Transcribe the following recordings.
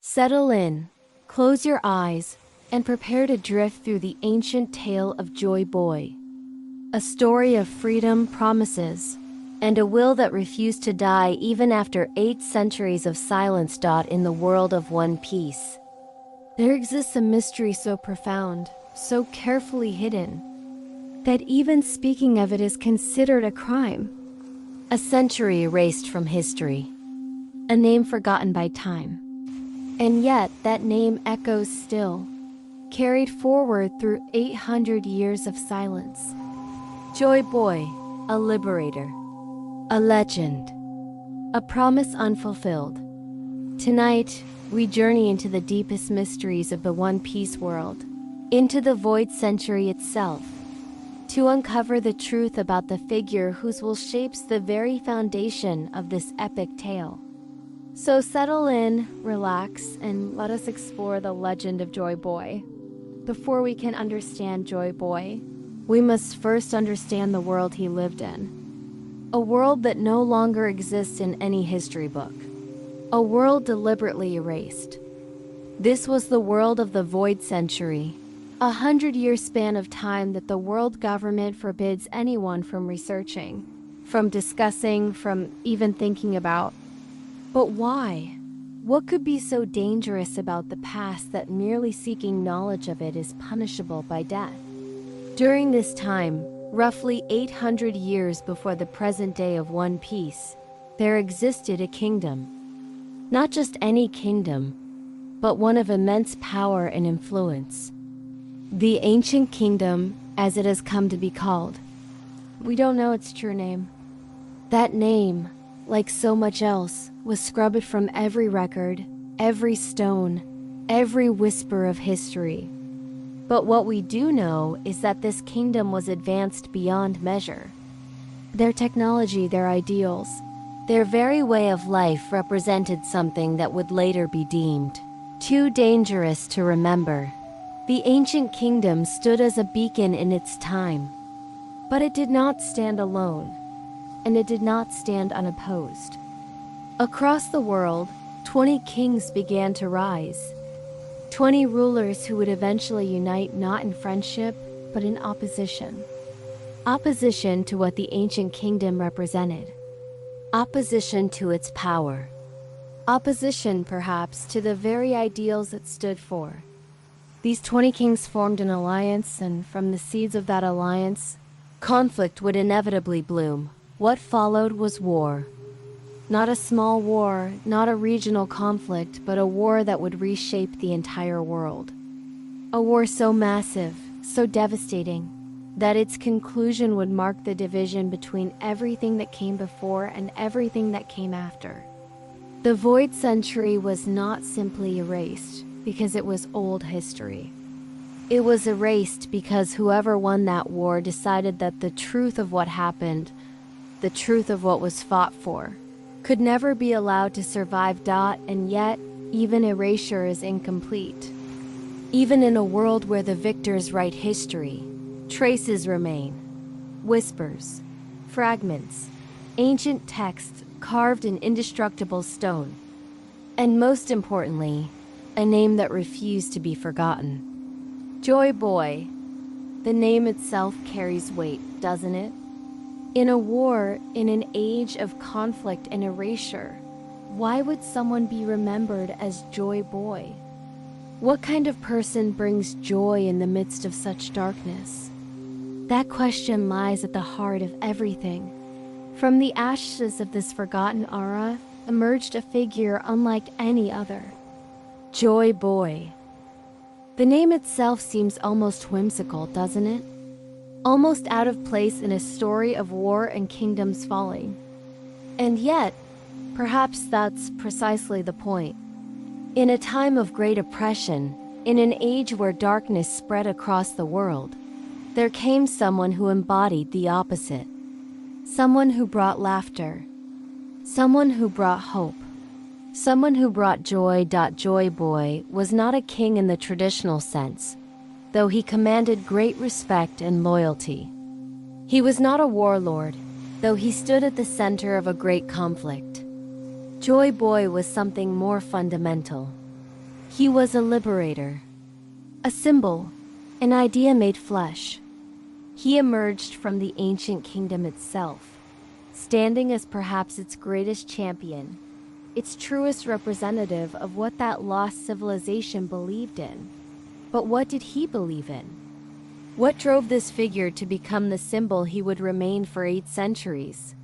Settle in, close your eyes, and prepare to drift through the ancient tale of Joy Boy. A story of freedom, promises, and a will that refused to die even after 8 centuries of silence. In the world of One Piece, there exists a mystery so profound, so carefully hidden, that even speaking of it is considered a crime. A century erased from history, a name forgotten by time. And yet that name echoes still, carried forward through 800 years of silence. Joy Boy, a liberator, a legend, a promise unfulfilled. Tonight, we journey into the deepest mysteries of the One Piece world, into the Void Century itself, to uncover the truth about the figure whose will shapes the very foundation of this epic tale. So settle in, relax, and let us explore the legend of Joy Boy. Before we can understand Joy Boy, we must first understand the world he lived in. A world that no longer exists in any history book. A world deliberately erased. This was the world of the Void Century, a 100-year span of time that the world government forbids anyone from researching, from discussing, from even thinking about. But why? What could be so dangerous about the past that merely seeking knowledge of it is punishable by death? During this time, roughly 800 years before the present day of One Piece, there existed a kingdom. Not just any kingdom, but one of immense power and influence. The Ancient Kingdom, as it has come to be called. We don't know its true name. That name, like so much else, was scrubbed from every record, every stone, every whisper of history. But what we do know is that this kingdom was advanced beyond measure. Their technology, their ideals, their very way of life represented something that would later be deemed too dangerous to remember. The Ancient Kingdom stood as a beacon in its time. But it did not stand alone, and it did not stand unopposed. Across the world, 20 kings began to rise. 20 rulers who would eventually unite not in friendship, but in opposition. Opposition to what the Ancient Kingdom represented. Opposition to its power. Opposition, perhaps, to the very ideals it stood for. These 20 kings formed an alliance, and from the seeds of that alliance, conflict would inevitably bloom. What followed was war. Not a small war, not a regional conflict, but a war that would reshape the entire world. A war so massive, so devastating, that its conclusion would mark the division between everything that came before and everything that came after. The Void Century was not simply erased because it was old history. It was erased because whoever won that war decided that the truth of what happened, the truth of what was fought for, could never be allowed to survive. And yet, even erasure is incomplete. Even in a world where the victors write history, traces remain. Whispers, fragments, ancient texts carved in indestructible stone. And most importantly, a name that refused to be forgotten. Joy Boy. The name itself carries weight, doesn't it? In a war, in an age of conflict and erasure, why would someone be remembered as Joy Boy? What kind of person brings joy in the midst of such darkness? That question lies at the heart of everything. From the ashes of this forgotten era emerged a figure unlike any other. Joy Boy. The name itself seems almost whimsical, doesn't it? Almost out of place in a story of war and kingdoms falling. And yet, perhaps that's precisely the point. In a time of great oppression, in an age where darkness spread across the world, there came someone who embodied the opposite. Someone who brought laughter. Someone who brought hope. Someone who brought joy. Joy Boy was not a king in the traditional sense, though he commanded great respect and loyalty. He was not a warlord, though he stood at the center of a great conflict. Joy Boy was something more fundamental. He was a liberator, a symbol, an idea made flesh. He emerged from the ancient kingdom itself, standing as perhaps its greatest champion, its truest representative of what that lost civilization believed in. But what did he believe in? What drove this figure to become the symbol he would remain for 8 centuries?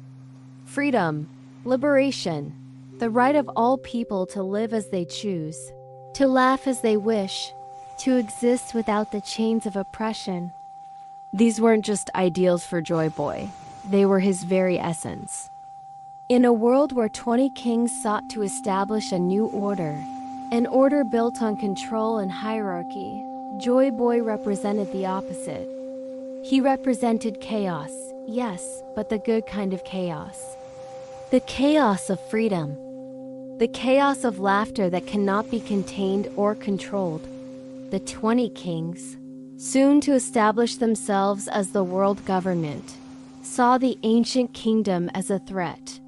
Freedom, liberation, the right of all people to live as they choose, to laugh as they wish, to exist without the chains of oppression. These weren't just ideals for Joy Boy, they were his very essence. In a world where 20 kings sought to establish a new order, an order built on control and hierarchy, Joy Boy represented the opposite. He represented chaos, yes, but the good kind of chaos. The chaos of freedom. The chaos of laughter that cannot be contained or controlled. The 20 kings, soon to establish themselves as the world government, saw the ancient kingdom as a threat.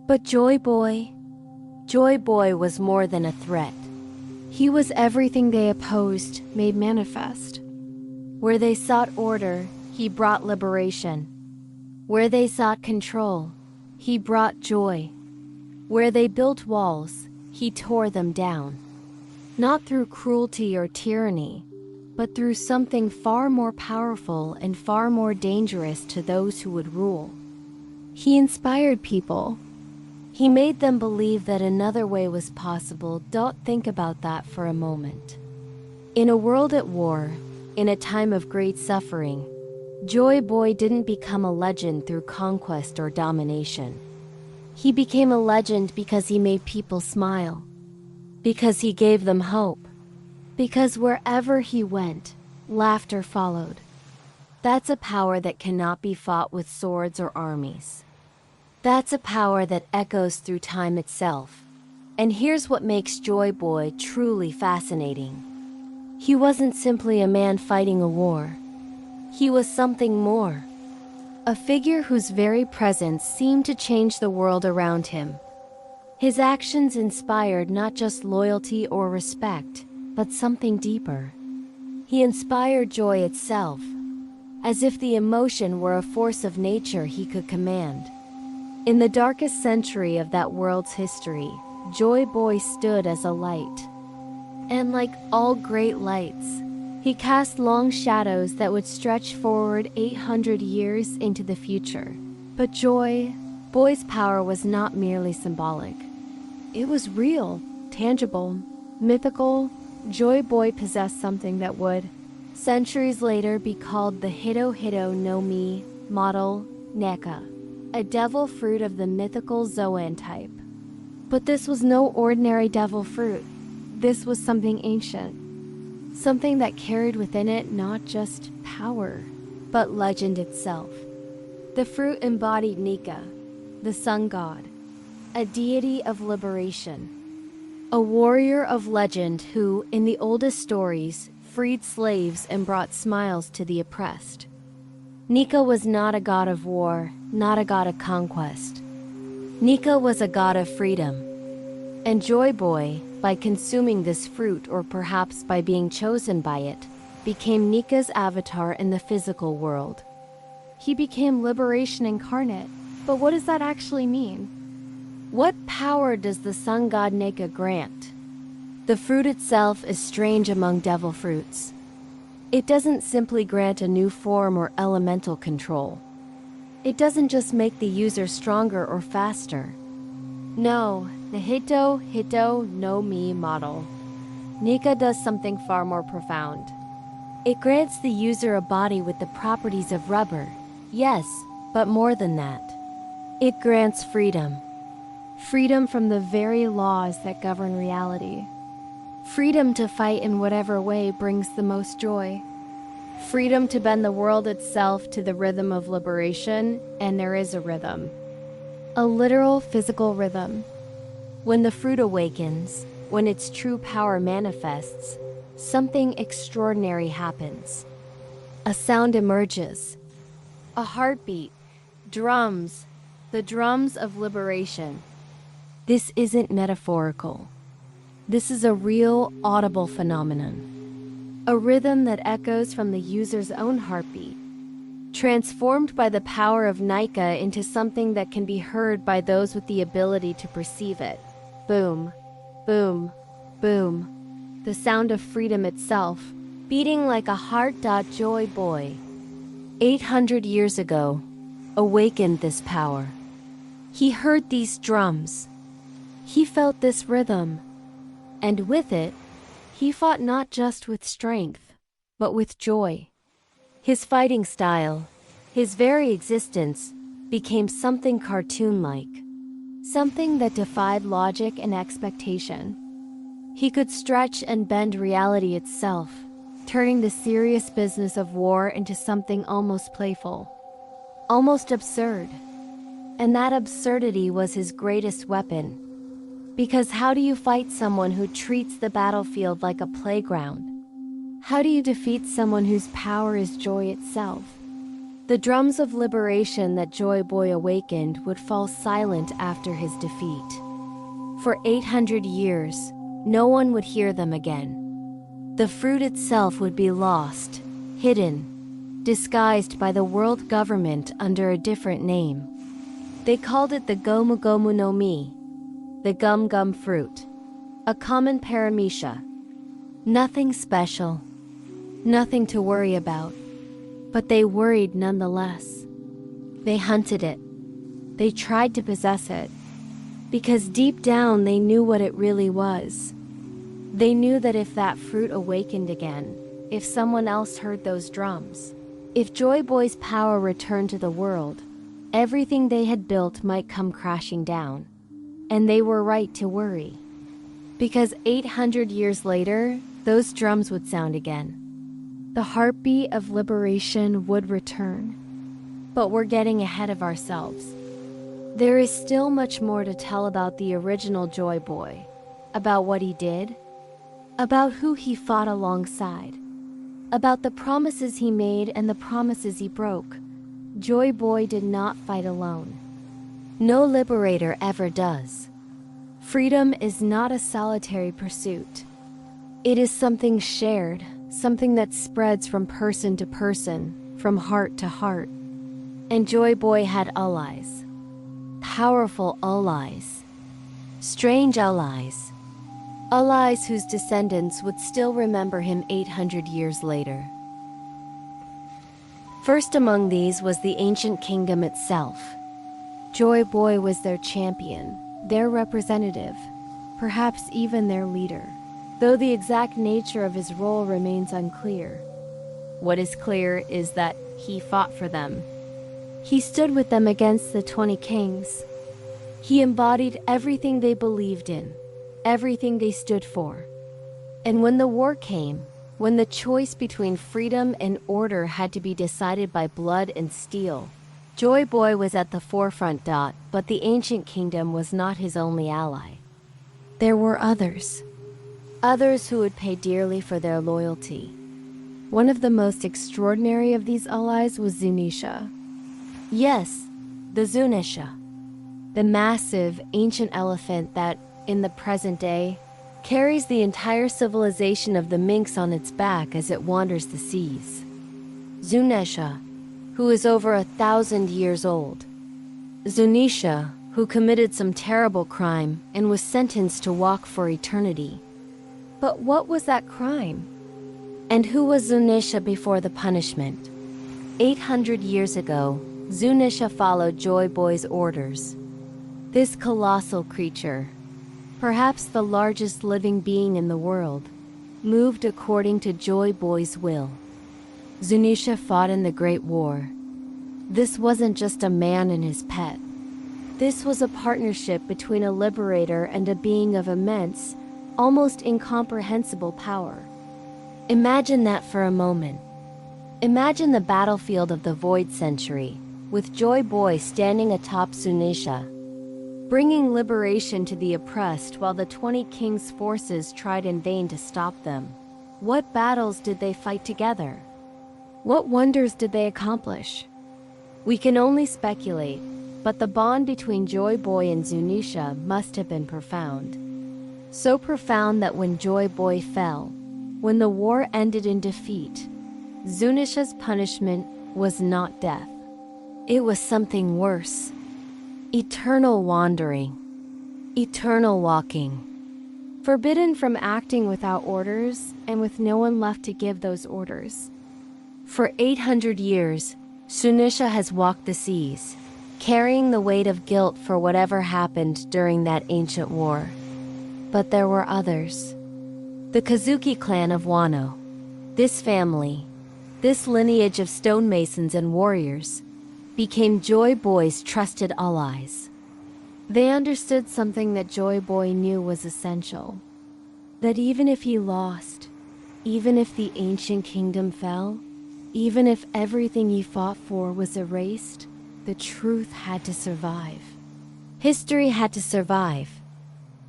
But Joy Boy was more than a threat. He was everything they opposed made manifest. Where they sought order, he brought liberation. Where they sought control, he brought joy. Where they built walls, he tore them down. Not through cruelty or tyranny, but through something far more powerful and far more dangerous to those who would rule. He inspired people. He made them believe that another way was possible. Don't think about that for a moment. In a world at war, in a time of great suffering, Joy Boy didn't become a legend through conquest or domination. He became a legend because he made people smile, because he gave them hope, because wherever he went, laughter followed. That's a power that cannot be fought with swords or armies. That's a power that echoes through time itself. And here's what makes Joy Boy truly fascinating. He wasn't simply a man fighting a war. He was something more. A figure whose very presence seemed to change the world around him. His actions inspired not just loyalty or respect, but something deeper. He inspired joy itself, as if the emotion were a force of nature he could command. In the darkest century of that world's history, Joy Boy stood as a light. And like all great lights, he cast long shadows that would stretch forward 800 years into the future. But Joy Boy's power was not merely symbolic. It was real, tangible, mythical. Joy Boy possessed something that would, centuries later, be called the Hito Hito no Mi model Neka, a devil fruit of the mythical Zoan type. But this was no ordinary devil fruit. This was something ancient, something that carried within it not just power, but legend itself. The fruit embodied Nika, the sun god, a deity of liberation, a warrior of legend who, in the oldest stories, freed slaves and brought smiles to the oppressed. Nika was not a god of war, not a god of conquest. Nika was a god of freedom. And Joy Boy, by consuming this fruit, or perhaps by being chosen by it, became Nika's avatar in the physical world. He became liberation incarnate. But what does that actually mean? What power does the sun god Nika grant? The fruit itself is strange among devil fruits. It doesn't simply grant a new form or elemental control. It doesn't just make the user stronger or faster. No, the Hito Hito no Mi model, Nika does something far more profound. It grants the user a body with the properties of rubber. Yes, but more than that. It grants freedom. Freedom from the very laws that govern reality. Freedom to fight in whatever way brings the most joy. Freedom to bend the world itself to the rhythm of liberation, and there is a rhythm. A literal physical rhythm. When the fruit awakens, when its true power manifests, something extraordinary happens. A sound emerges. A heartbeat. Drums. The drums of liberation. This isn't metaphorical. This is a real, audible phenomenon. A rhythm that echoes from the user's own heartbeat, transformed by the power of Nika into something that can be heard by those with the ability to perceive it. Boom, boom, boom. The sound of freedom itself, beating like a heart. Joy Boy, 800 years ago, awakened this power. He heard these drums. He felt this rhythm. And with it, he fought not just with strength, but with joy. His fighting style, his very existence, became something cartoon-like, something that defied logic and expectation. He could stretch and bend reality itself, turning the serious business of war into something almost playful, almost absurd. And that absurdity was his greatest weapon. Because how do you fight someone who treats the battlefield like a playground? How do you defeat someone whose power is joy itself? The drums of liberation that Joy Boy awakened would fall silent after his defeat. For 800 years, no one would hear them again. The fruit itself would be lost, hidden, disguised by the world government under a different name. They called it the Gomu Gomu no Mi, the gum gum fruit, a common paramecia. Nothing special, nothing to worry about, but they worried nonetheless. They hunted it. They tried to possess it, because deep down they knew what it really was. They knew that if that fruit awakened again, if someone else heard those drums, if Joy Boy's power returned to the world, everything they had built might come crashing down. And they were right to worry. Because 800 years later, those drums would sound again. The heartbeat of liberation would return. But we're getting ahead of ourselves. There is still much more to tell about the original Joy Boy, about what he did, about who he fought alongside, about the promises he made and the promises he broke. Joy Boy did not fight alone. No liberator ever does. Freedom is not a solitary pursuit. It is something shared, something that spreads from person to person, from heart to heart. And Joy Boy had allies. Powerful allies. Strange allies. Allies whose descendants would still remember him 800 years later. First among these was the ancient kingdom itself. Joy Boy was their champion, their representative, perhaps even their leader, though the exact nature of his role remains unclear. What is clear is that he fought for them. He stood with them against the 20 kings. He embodied everything they believed in, everything they stood for. And when the war came, when the choice between freedom and order had to be decided by blood and steel, Joy Boy was at the forefront. But the ancient kingdom was not his only ally. There were others. Others who would pay dearly for their loyalty. One of the most extraordinary of these allies was Zunisha. Yes, the Zunisha. The massive, ancient elephant that, in the present day, carries the entire civilization of the Minks on its back as it wanders the seas. Zunisha, who is over 1,000 years old. Zunisha, who committed some terrible crime and was sentenced to walk for eternity. But what was that crime? And who was Zunisha before the punishment? 800 years ago, Zunisha followed Joy Boy's orders. This colossal creature, perhaps the largest living being in the world, moved according to Joy Boy's will. Zunisha fought in the Great War. This wasn't just a man and his pet. This was a partnership between a liberator and a being of immense, almost incomprehensible power. Imagine that for a moment. Imagine the battlefield of the Void Century, with Joy Boy standing atop Zunisha, bringing liberation to the oppressed while the 20 kings' forces tried in vain to stop them. What battles did they fight together? What wonders did they accomplish? We can only speculate, but the bond between Joy Boy and Zunisha must have been profound. so profound that when Joy Boy fell, when the war ended in defeat, Zunisha's punishment was not death. It was something worse. Eternal wandering. Eternal walking. Forbidden from acting without orders and with no one left to give those orders. For 800 years, Zunisha has walked the seas, carrying the weight of guilt for whatever happened during that ancient war. But there were others. The Kazuki clan of Wano. This family, this lineage of stonemasons and warriors, became Joy Boy's trusted allies. They understood something that Joy Boy knew was essential. That even if he lost, even if the ancient kingdom fell, even if everything he fought for was erased, the truth had to survive. History had to survive.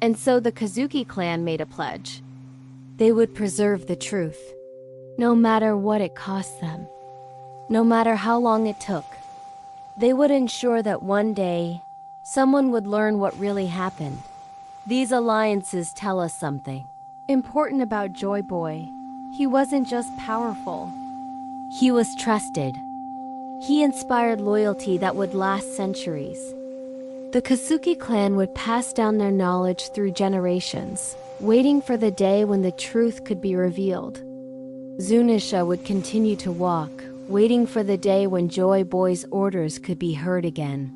And so the Kazuki clan made a pledge. They would preserve the truth, no matter what it cost them, no matter how long it took. They would ensure that one day, someone would learn what really happened. These alliances tell us something important about Joy Boy. He wasn't just powerful. He was trusted. He inspired loyalty that would last centuries. The Kazuki clan would pass down their knowledge through generations, waiting for the day when the truth could be revealed. Zunisha would continue to walk, waiting for the day when Joy Boy's orders could be heard again.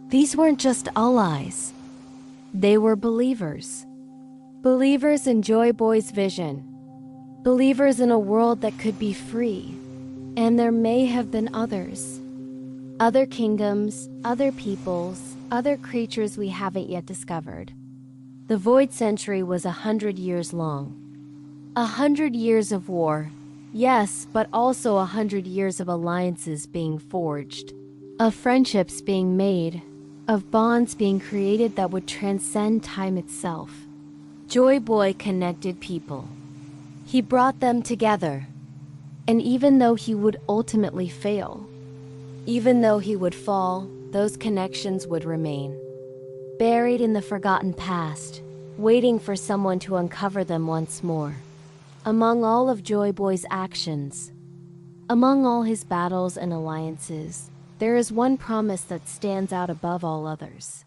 These weren't just allies. They were believers. Believers in Joy Boy's vision. Believers in a world that could be free. And there may have been others. Other kingdoms, other peoples, other creatures we haven't yet discovered. The Void Century was 100 years long. 100 years of war, yes, but also 100 years of alliances being forged, of friendships being made, of bonds being created that would transcend time itself. Joy Boy connected people. He brought them together. And even though he would ultimately fail, even though he would fall, those connections would remain. Buried in the forgotten past, waiting for someone to uncover them once more. Among all of Joy Boy's actions, among all his battles and alliances, there is one promise that stands out above all others.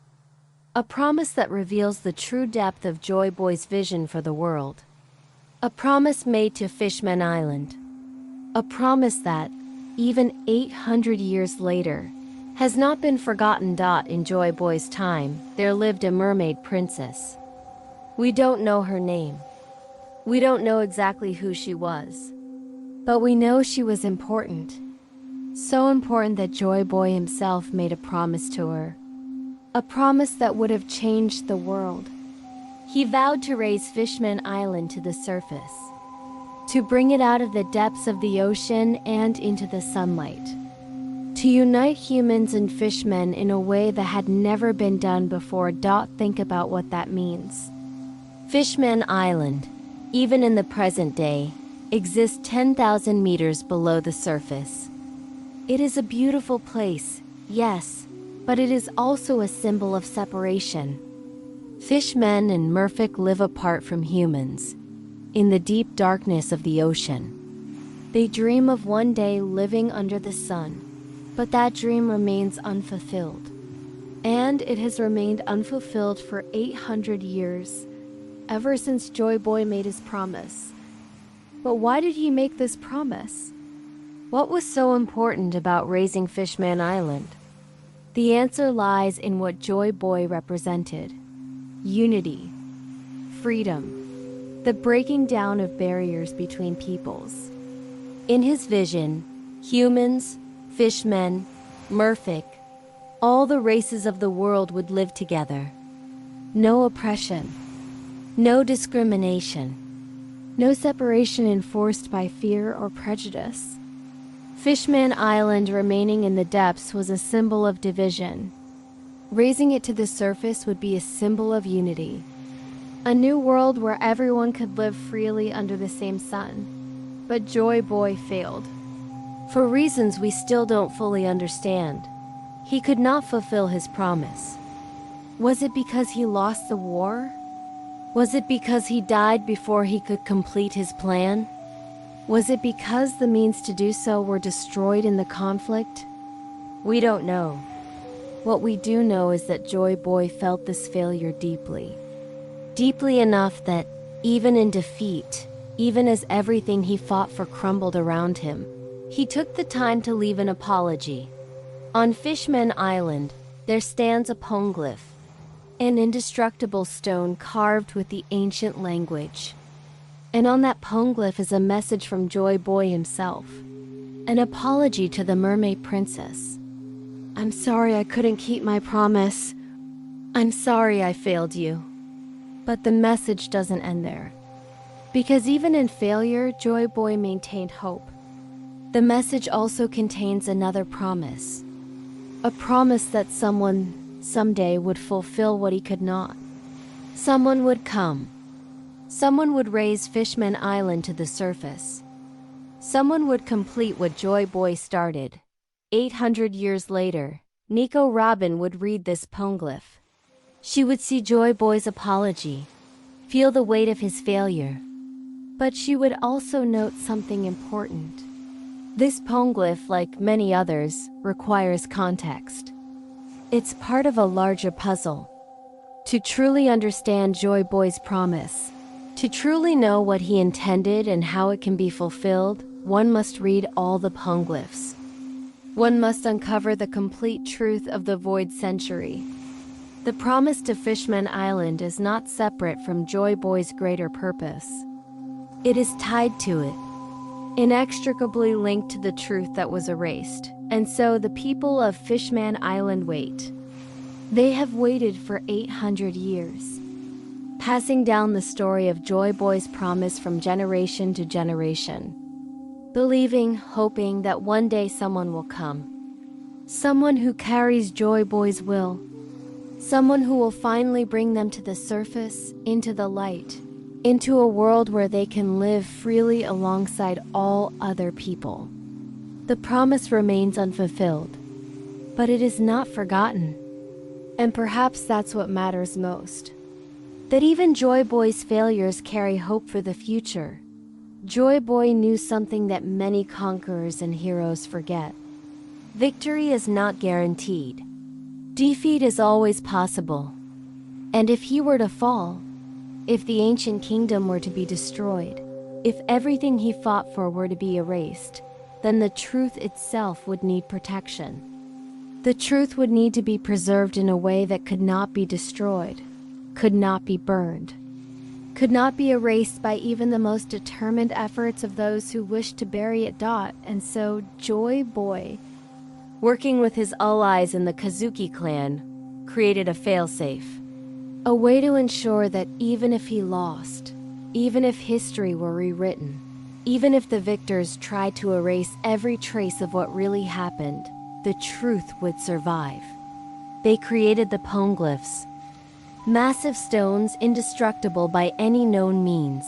A promise that reveals the true depth of Joy Boy's vision for the world. A promise made to Fishman Island. A promise that, even 800 years later, has not been forgotten. In Joy Boy's time, there lived a mermaid princess. We don't know her name. We don't know exactly who she was. But we know she was important. So important that Joy Boy himself made a promise to her. A promise that would have changed the world. He vowed to raise Fishman Island to the surface. To bring it out of the depths of the ocean and into the sunlight. To unite humans and fishmen in a way that had never been done before. Think about what that means. Fishman Island, even in the present day, exists 10,000 meters below the surface. It is a beautiful place, yes, but it is also a symbol of separation. Fishmen and merfolk live apart from humans, in the deep darkness of the ocean. They dream of one day living under the sun, but that dream remains unfulfilled. And it has remained unfulfilled for 800 years, ever since Joy Boy made his promise. But why did he make this promise? What was so important about raising Fishman Island? The answer lies in what Joy Boy represented. Unity, freedom, the breaking down of barriers between peoples. In his vision, humans, fishmen, merfolk, all the races of the world would live together. No oppression, no discrimination, no separation enforced by fear or prejudice. Fishman Island remaining in the depths was a symbol of division. Raising it to the surface would be a symbol of unity. A new world where everyone could live freely under the same sun. But Joy Boy failed. For reasons we still don't fully understand. He could not fulfill his promise. Was it because he lost the war? Was it because he died before he could complete his plan? Was it because the means to do so were destroyed in the conflict? We don't know. What we do know is that Joy Boy felt this failure deeply. Deeply enough that, even in defeat, even as everything he fought for crumbled around him, he took the time to leave an apology. On Fishman Island, there stands a poneglyph, an indestructible stone carved with the ancient language. And on that poneglyph is a message from Joy Boy himself, an apology to the mermaid princess. I'm sorry I couldn't keep my promise. I'm sorry I failed you. But the message doesn't end there. Because even in failure, Joy Boy maintained hope. The message also contains another promise. A promise that someone, someday, would fulfill what he could not. Someone would come. Someone would raise Fishman Island to the surface. Someone would complete what Joy Boy started. 800 years later, Nico Robin would read this poneglyph. She would see Joy Boy's apology, feel the weight of his failure. But she would also note something important. This poneglyph, like many others, requires context. It's part of a larger puzzle. To truly understand Joy Boy's promise, to truly know what he intended and how it can be fulfilled, one must read all the poneglyphs. One must uncover the complete truth of the Void Century. The promise to Fishman Island is not separate from Joy Boy's greater purpose. It is tied to it, inextricably linked to the truth that was erased. And so the people of Fishman Island wait. They have waited for 800 years, passing down the story of Joy Boy's promise from generation to generation. Believing, hoping that one day someone will come. Someone who carries Joy Boy's will. Someone who will finally bring them to the surface, into the light, into a world where they can live freely alongside all other people. The promise remains unfulfilled, but it is not forgotten. And perhaps that's what matters most. That even Joy Boy's failures carry hope for the future. Joy Boy knew something that many conquerors and heroes forget. Victory is not guaranteed. Defeat is always possible. And if he were to fall, if the ancient kingdom were to be destroyed, if everything he fought for were to be erased, then the truth itself would need protection. The truth would need to be preserved in a way that could not be destroyed, could not be burned, could not be erased by even the most determined efforts of those who wished to bury it. And so Joy Boy, working with his allies in the Kazuki clan, created a failsafe. A way to ensure that even if he lost, even if history were rewritten, even if the victors tried to erase every trace of what really happened, the truth would survive. They created the poneglyphs, massive stones indestructible by any known means,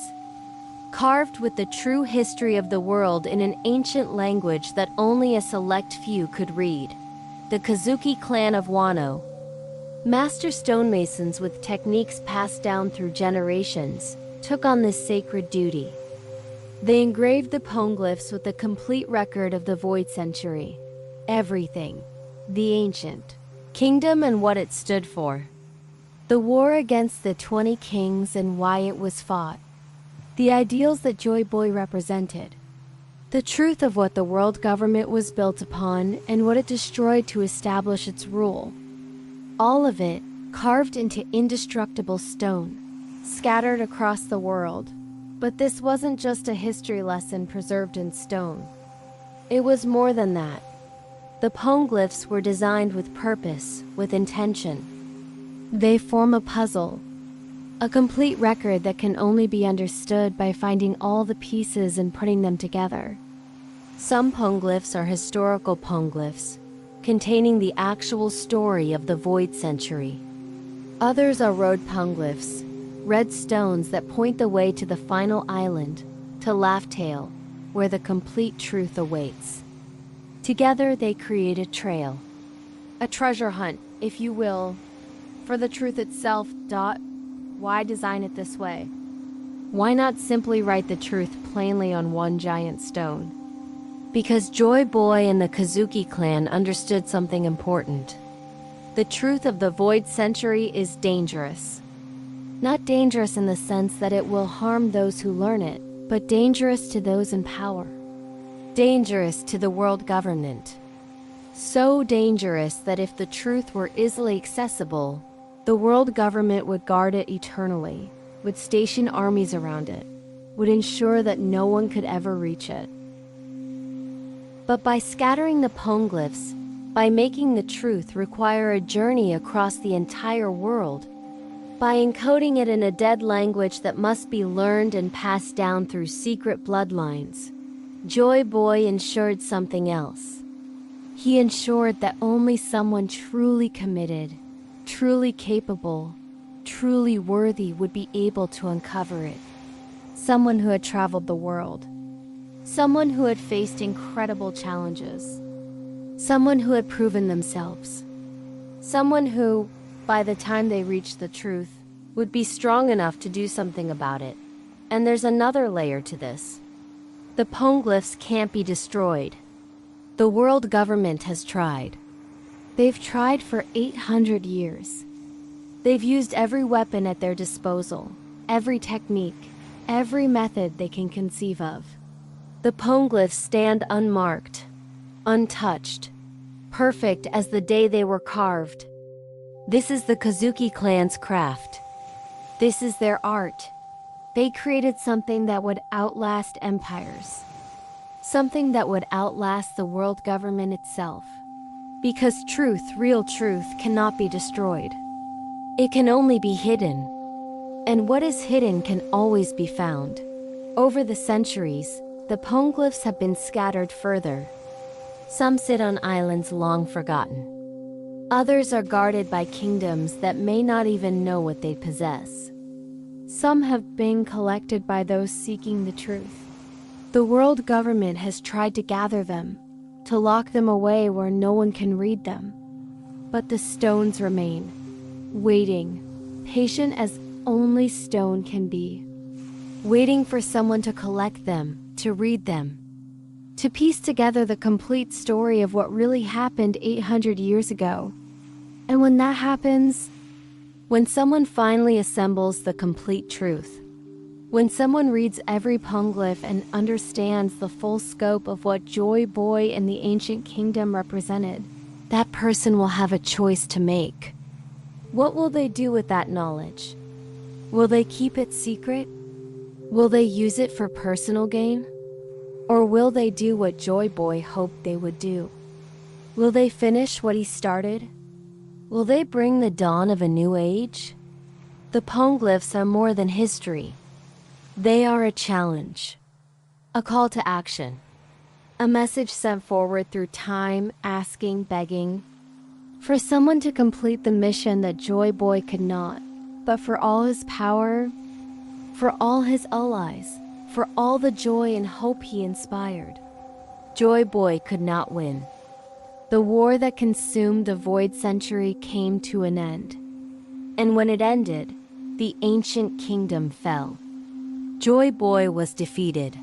carved with the true history of the world in an ancient language that only a select few could read. The Kazuki clan of Wano, master stonemasons with techniques passed down through generations, took on this sacred duty. They engraved the poneglyphs with a complete record of the Void Century, everything, the ancient kingdom and what it stood for, the war against the 20 kings and why it was fought, the ideals that Joy Boy represented, the truth of what the world government was built upon and what it destroyed to establish its rule. All of it carved into indestructible stone, scattered across the world. But this wasn't just a history lesson preserved in stone. It was more than that. The poneglyphs were designed with purpose, with intention. They form a puzzle, a complete record that can only be understood by finding all the pieces and putting them together. Some poneglyphs are historical poneglyphs, containing the actual story of the Void Century. Others are road poneglyphs, red stones that point the way to the final island, to Laugh-Tale, where the complete truth awaits. Together they create a trail, a treasure hunt, if you will, for the truth itself. why design it this way? Why not simply write the truth plainly on one giant stone? Because Joy Boy and the Kazuki clan understood something important. The truth of the Void Century is dangerous. Not dangerous in the sense that it will harm those who learn it, but dangerous to those in power. Dangerous to the world government. So dangerous that if the truth were easily accessible, the world government would guard it eternally, would station armies around it, would ensure that no one could ever reach it. But by scattering the poneglyphs, by making the truth require a journey across the entire world, by encoding it in a dead language that must be learned and passed down through secret bloodlines, Joy Boy ensured something else. He ensured that only someone truly committed, truly capable, truly worthy would be able to uncover it. Someone who had traveled the world. Someone who had faced incredible challenges. Someone who had proven themselves. Someone who, by the time they reached the truth, would be strong enough to do something about it. And there's another layer to this. The poneglyphs can't be destroyed. The world government has tried. They've tried for 800 years. They've used every weapon at their disposal, every technique, every method they can conceive of. The poneglyphs stand unmarked, untouched, perfect as the day they were carved. This is the Kazuki clan's craft. This is their art. They created something that would outlast empires. Something that would outlast the world government itself. Because truth, real truth, cannot be destroyed. It can only be hidden. And what is hidden can always be found. Over the centuries, the poneglyphs have been scattered further. Some sit on islands long forgotten. Others are guarded by kingdoms that may not even know what they possess. Some have been collected by those seeking the truth. The world government has tried to gather them, to lock them away where no one can read them. But the stones remain, waiting, patient as only stone can be. Waiting for someone to collect them, to read them. To piece together the complete story of what really happened 800 years ago. And when that happens, when someone finally assembles the complete truth, when someone reads every poneglyph and understands the full scope of what Joy Boy and the ancient kingdom represented, that person will have a choice to make. What will they do with that knowledge? Will they keep it secret? Will they use it for personal gain? Or will they do what Joy Boy hoped they would do? Will they finish what he started? Will they bring the dawn of a new age? The poneglyphs are more than history. They are a challenge, a call to action, a message sent forward through time, asking, begging, for someone to complete the mission that Joy Boy could not, but for all his power, for all his allies, for all the joy and hope he inspired, Joy Boy could not win. The war that consumed the Void Century came to an end. And when it ended, the ancient kingdom fell. Joy Boy was defeated.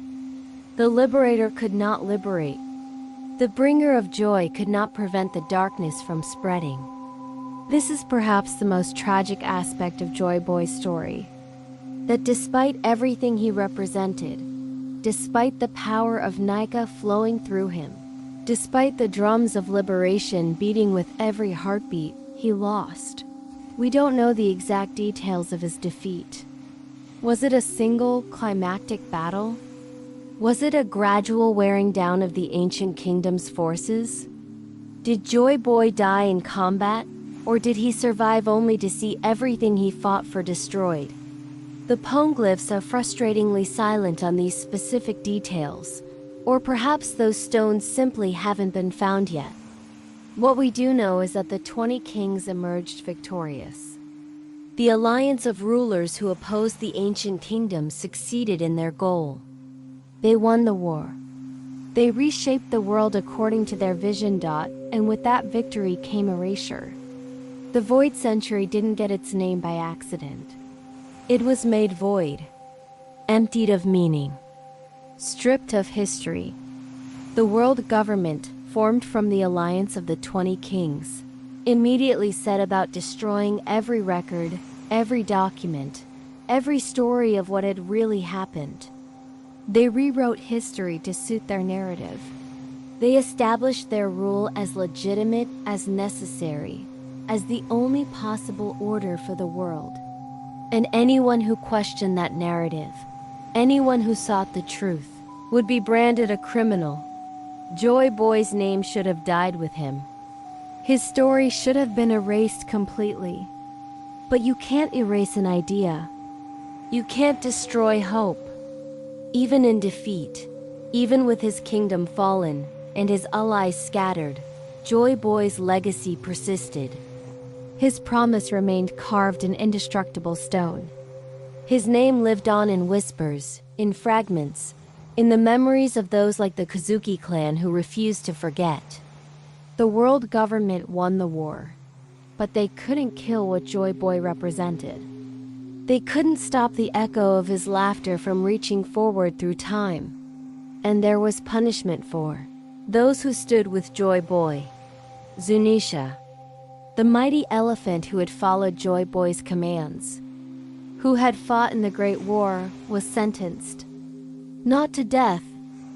The liberator could not liberate. The bringer of joy could not prevent the darkness from spreading. This is perhaps the most tragic aspect of Joy Boy's story. That despite everything he represented, despite the power of Nika flowing through him, despite the drums of liberation beating with every heartbeat, he lost. We don't know the exact details of his defeat. Was it a single climactic battle? Was it a gradual wearing down of the ancient kingdom's forces? Did Joy Boy die in combat, or did he survive only to see everything he fought for destroyed? The poneglyphs are frustratingly silent on these specific details, or perhaps those stones simply haven't been found yet. What we do know is that the 20 kings emerged victorious. The alliance of rulers who opposed the ancient kingdom succeeded in their goal. They won the war. They reshaped the world according to their vision. And with that victory came erasure. The Void Century didn't get its name by accident. It was made void, emptied of meaning, stripped of history. The world government, formed from the alliance of the 20 kings, immediately set about destroying every record, every document, every story of what had really happened. They rewrote history to suit their narrative. They established their rule as legitimate, as necessary, as the only possible order for the world. And anyone who questioned that narrative, anyone who sought the truth, would be branded a criminal. Joy Boy's name should have died with him. His story should have been erased completely. But you can't erase an idea. You can't destroy hope. Even in defeat, even with his kingdom fallen and his allies scattered, Joy Boy's legacy persisted. His promise remained carved in indestructible stone. His name lived on in whispers, in fragments, in the memories of those like the Kazuki clan who refused to forget. The world government won the war, but they couldn't kill what Joy Boy represented. They couldn't stop the echo of his laughter from reaching forward through time. And there was punishment for those who stood with Joy Boy. Zunisha, the mighty elephant who had followed Joy Boy's commands, who had fought in the Great War, was sentenced. Not to death,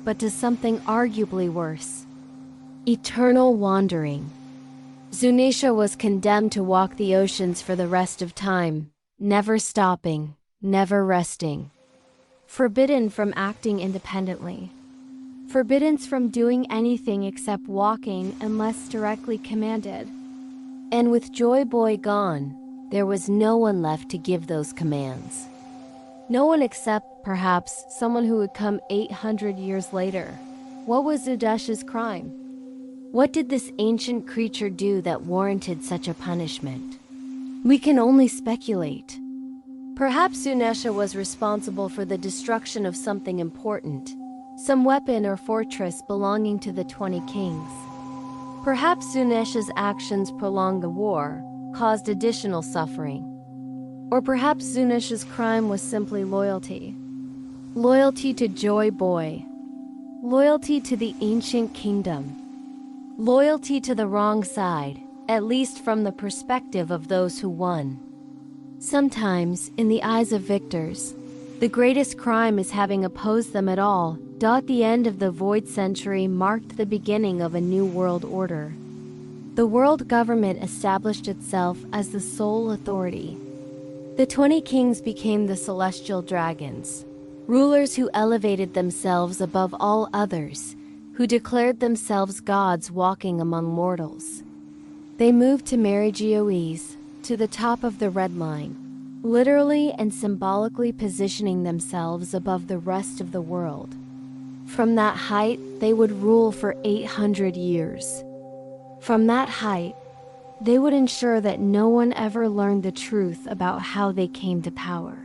but to something arguably worse. Eternal wandering. Zunisha was condemned to walk the oceans for the rest of time, never stopping, never resting. Forbidden from acting independently. Forbidden from doing anything except walking unless directly commanded. And with Joy Boy gone, there was no one left to give those commands. No one except, perhaps, someone who would come 800 years later. What was Zunisha's crime? What did this ancient creature do that warranted such a punishment? We can only speculate. Perhaps Zunisha was responsible for the destruction of something important, some weapon or fortress belonging to the 20 kings. Perhaps Zunisha's actions prolonged the war, caused additional suffering. Or perhaps Zunisha's crime was simply loyalty. Loyalty to Joy Boy. Loyalty to the ancient kingdom. Loyalty to the wrong side, at least from the perspective of those who won. Sometimes, in the eyes of victors, the greatest crime is having opposed them at all. The end of the Void Century marked the beginning of a new world order. The world government established itself as the sole authority. The 20 kings became the celestial dragons, rulers who elevated themselves above all others, who declared themselves gods walking among mortals. They moved to Merigoes, to the top of the red line, literally and symbolically positioning themselves above the rest of the world. From that height, they would rule for 800 years. From that height, they would ensure that no one ever learned the truth about how they came to power.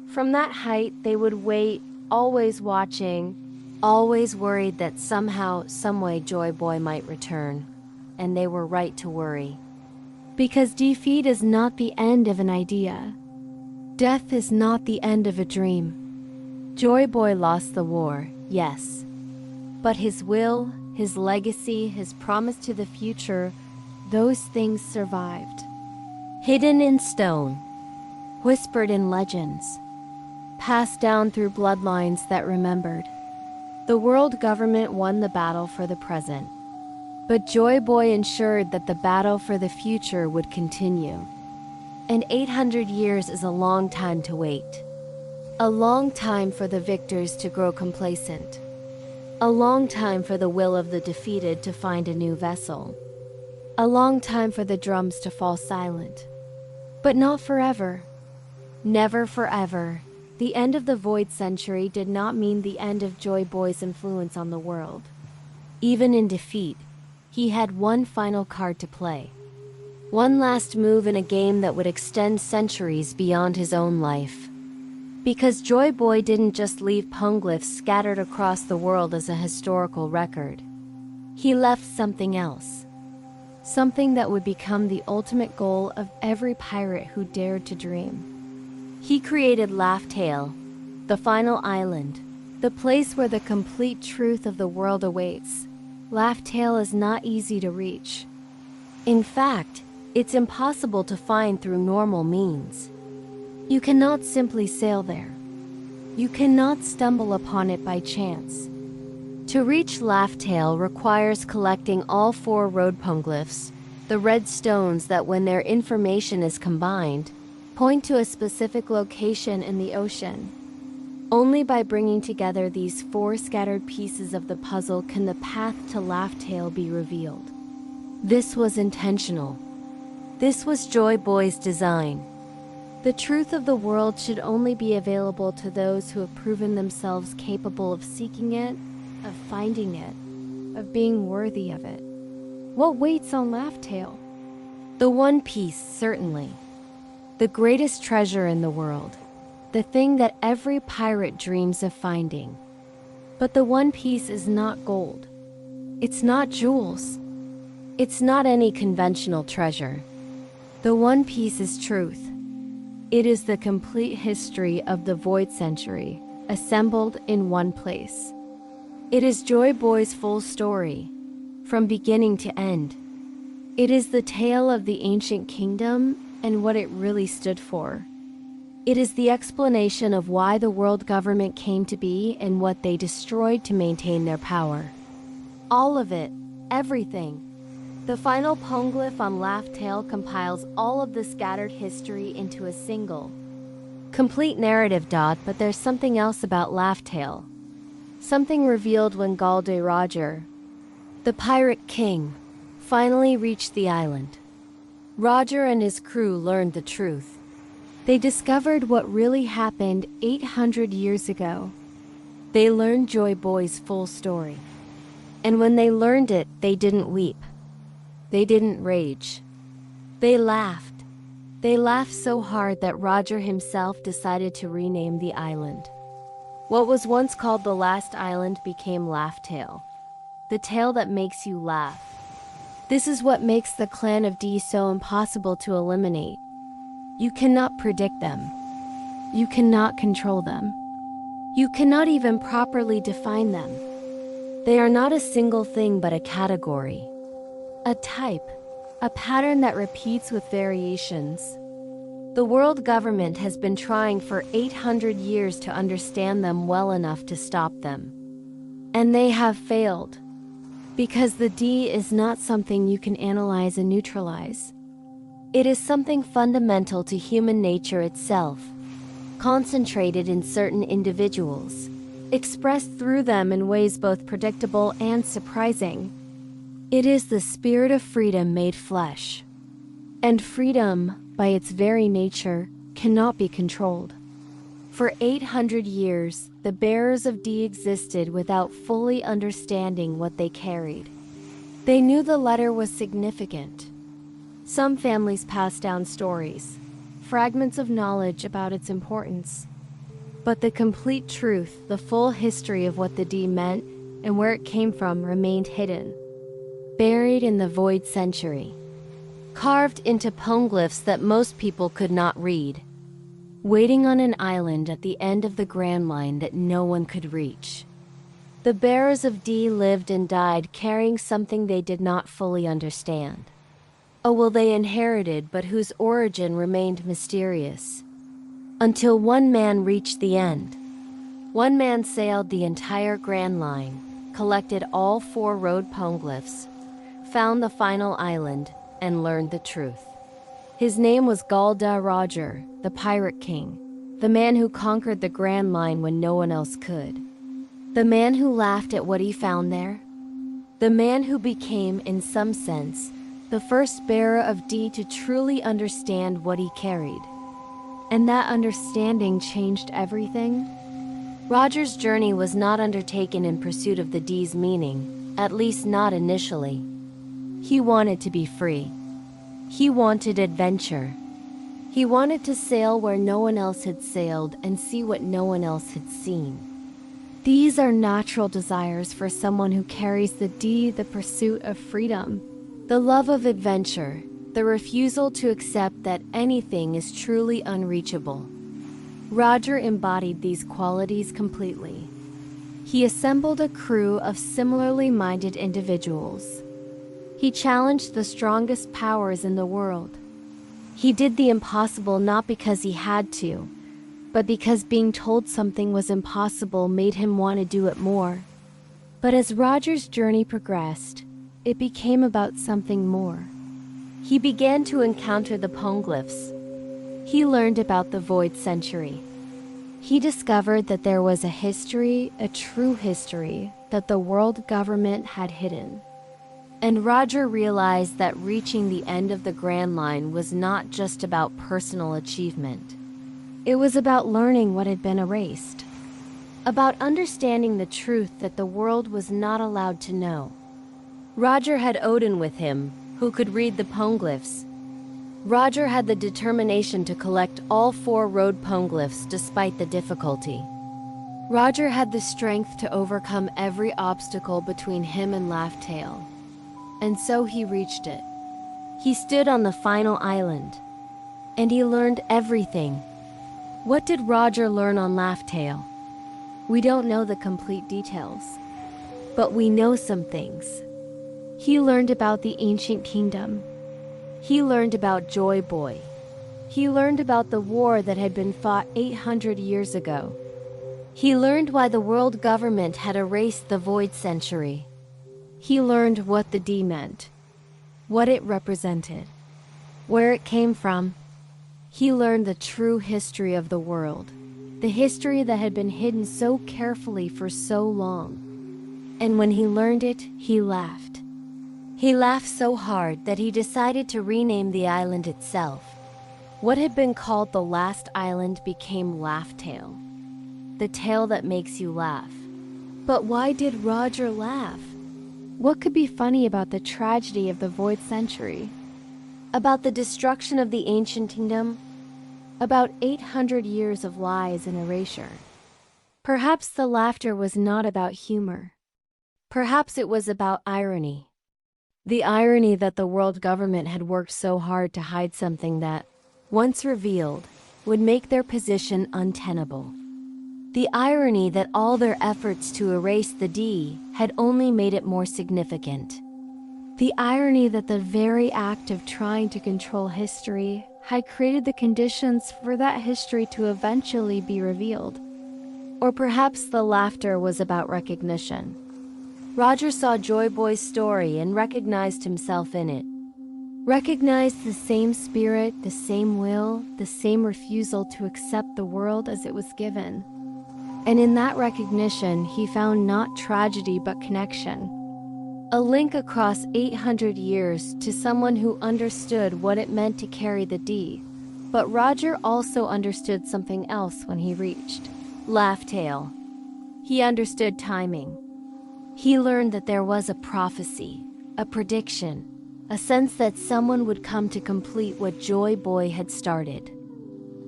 From that height, they would wait, always watching, always worried that somehow, someway Joy Boy might return. And they were right to worry. Because defeat is not the end of an idea. Death is not the end of a dream. Joy Boy lost the war, yes. But his will, his legacy, his promise to the future, those things survived. Hidden in stone, whispered in legends, passed down through bloodlines that remembered. The world government won the battle for the present. But Joy Boy ensured that the battle for the future would continue. And 800 years is a long time to wait. A long time for the victors to grow complacent. A long time for the will of the defeated to find a new vessel. A long time for the drums to fall silent. But not forever. Never forever. The end of the Void Century did not mean the end of Joy Boy's influence on the world. Even in defeat, he had one final card to play. One last move in a game that would extend centuries beyond his own life. Because Joy Boy didn't just leave poneglyphs scattered across the world as a historical record. He left something else. Something that would become the ultimate goal of every pirate who dared to dream. He created Laugh-Tale, the final island, the place where the complete truth of the world awaits. Laugh-Tale is not easy to reach. In fact, it's impossible to find through normal means. You cannot simply sail there. You cannot stumble upon it by chance. To reach Laugh-Tale requires collecting all 4 road poneglyphs, the red stones that, when their information is combined, point to a specific location in the ocean. Only by bringing together these 4 scattered pieces of the puzzle can the path to Laugh-Tale be revealed. This was intentional. This was Joy Boy's design. The truth of the world should only be available to those who have proven themselves capable of seeking it, of finding it, of being worthy of it. What waits on Laugh-Tale? The One Piece, certainly. The greatest treasure in the world. The thing that every pirate dreams of finding. But the One Piece is not gold. It's not jewels. It's not any conventional treasure. The One Piece is truth. It is the complete history of the Void Century, assembled in one place. It is Joy Boy's full story, from beginning to end. It is the tale of the ancient kingdom and what it really stood for. It is the explanation of why the world government came to be and what they destroyed to maintain their power. All of it, everything. The final poneglyph on Laugh-Tale compiles all of the scattered history into a single, complete narrative. But there's something else about Laugh-Tale. Something revealed when Galde Roger, the Pirate King, finally reached the island. Roger and his crew learned the truth. They discovered what really happened 800 years ago. They learned Joy Boy's full story. And when they learned it, they didn't weep. They didn't rage. They laughed. They laughed so hard that Roger himself decided to rename the island. What was once called the Last Island became Laugh-Tale, the tale that makes you laugh. This is what makes the clan of D so impossible to eliminate. You cannot predict them. You cannot control them. You cannot even properly define them. They are not a single thing but a category. A type, a pattern that repeats with variations. The world government has been trying for 800 years to understand them well enough to stop them. And they have failed. Because the D is not something you can analyze and neutralize. It is something fundamental to human nature itself, concentrated in certain individuals, expressed through them in ways both predictable and surprising. It is the spirit of freedom made flesh. And freedom, by its very nature, cannot be controlled. For 800 years, the bearers of D existed without fully understanding what they carried. They knew the letter was significant. Some families passed down stories, fragments of knowledge about its importance. But the complete truth, the full history of what the D meant and where it came from remained hidden. Buried in the Void Century, carved into poneglyphs that most people could not read, waiting on an island at the end of the Grand Line that no one could reach. The bearers of D lived and died carrying something they did not fully understand. A will they inherited but whose origin remained mysterious. Until one man reached the end. One man sailed the entire Grand Line, collected all 4 road poneglyphs, found the final island, and learned the truth. His name was Galde Roger, the Pirate King, the man who conquered the Grand Line when no one else could. The man who laughed at what he found there. The man who became, in some sense, the first bearer of D to truly understand what he carried. And that understanding changed everything. Roger's journey was not undertaken in pursuit of the D's meaning, at least not initially. He wanted to be free. He wanted adventure. He wanted to sail where no one else had sailed and see what no one else had seen. These are natural desires for someone who carries the D, the pursuit of freedom, the love of adventure, the refusal to accept that anything is truly unreachable. Roger embodied these qualities completely. He assembled a crew of similarly minded individuals. He challenged the strongest powers in the world. He did the impossible not because he had to, but because being told something was impossible made him want to do it more. But as Roger's journey progressed, it became about something more. He began to encounter the poneglyphs. He learned about the Void Century. He discovered that there was a history, a true history, that the world government had hidden. And Roger realized that reaching the end of the Grand Line was not just about personal achievement. It was about learning what had been erased. About understanding the truth that the world was not allowed to know. Roger had Odin with him, who could read the poneglyphs. Roger had the determination to collect all 4 road poneglyphs despite the difficulty. Roger had the strength to overcome every obstacle between him and Laughtail. And so he reached it. He stood on the final island. And he learned everything. What did Roger learn on Laughtail? We don't know the complete details. But we know some things. He learned about the ancient kingdom. He learned about Joy Boy. He learned about the war that had been fought 800 years ago. He learned why the world government had erased the Void Century. He learned what the D meant, what it represented, where it came from. He learned the true history of the world, the history that had been hidden so carefully for so long. And when he learned it, he laughed. He laughed so hard that he decided to rename the island itself. What had been called the last island became Laughtail, the tale that makes you laugh. But why did Roger laugh? What could be funny about the tragedy of the Void Century? About the destruction of the ancient kingdom? About 800 years of lies and erasure? Perhaps the laughter was not about humor. Perhaps it was about irony. The irony that the world government had worked so hard to hide something that, once revealed, would make their position untenable. The irony that all their efforts to erase the D had only made it more significant. The irony that the very act of trying to control history had created the conditions for that history to eventually be revealed. Or perhaps the laughter was about recognition. Roger saw Joy Boy's story and recognized himself in it. Recognized the same spirit, the same will, the same refusal to accept the world as it was given. And in that recognition, he found not tragedy but connection. A link across 800 years to someone who understood what it meant to carry the D. But Roger also understood something else when he reached Laughtail. He understood timing. He learned that there was a prophecy, a prediction, a sense that someone would come to complete what Joy Boy had started.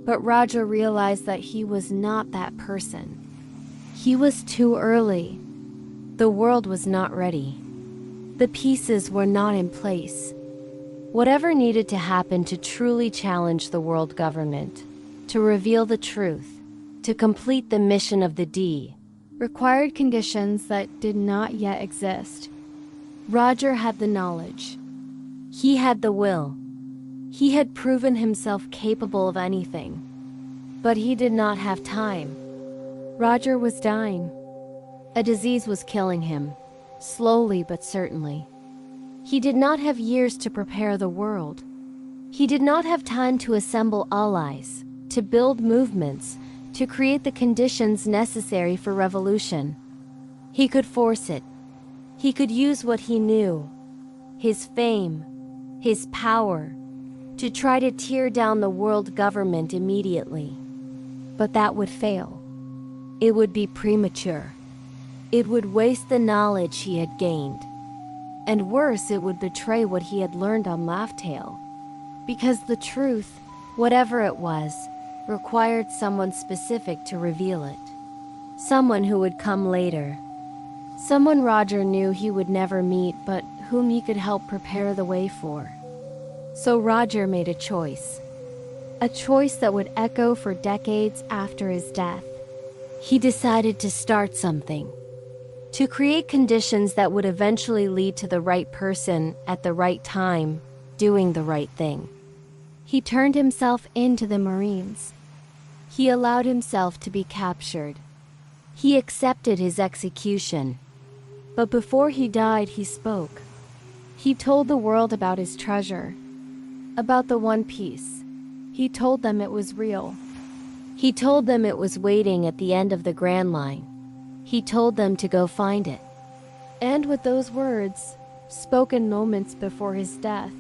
But Roger realized that he was not that person. He was too early. The world was not ready. The pieces were not in place. Whatever needed to happen to truly challenge the world government, to reveal the truth, to complete the mission of the D, required conditions that did not yet exist. Roger had the knowledge. He had the will. He had proven himself capable of anything. But he did not have time. Roger was dying. A disease was killing him, slowly but certainly. He did not have years to prepare the world. He did not have time to assemble allies, to build movements, to create the conditions necessary for revolution. He could force it. He could use what he knew, his fame, his power, to try to tear down the world government immediately. But that would fail. It would be premature. It would waste the knowledge he had gained. And worse, it would betray what he had learned on Laughtail. Because the truth, whatever it was, required someone specific to reveal it. Someone who would come later. Someone Roger knew he would never meet, but whom he could help prepare the way for. So Roger made a choice. a choice that would echo for decades after his death. He decided to start something, to create conditions that would eventually lead to the right person at the right time, doing the right thing. He turned himself into the Marines. He allowed himself to be captured. He accepted his execution. But before he died, he spoke. He told the world about his treasure, about the One Piece. He told them it was real. He told them it was waiting at the end of the Grand Line. He told them to go find it. And with those words, spoken moments before his death,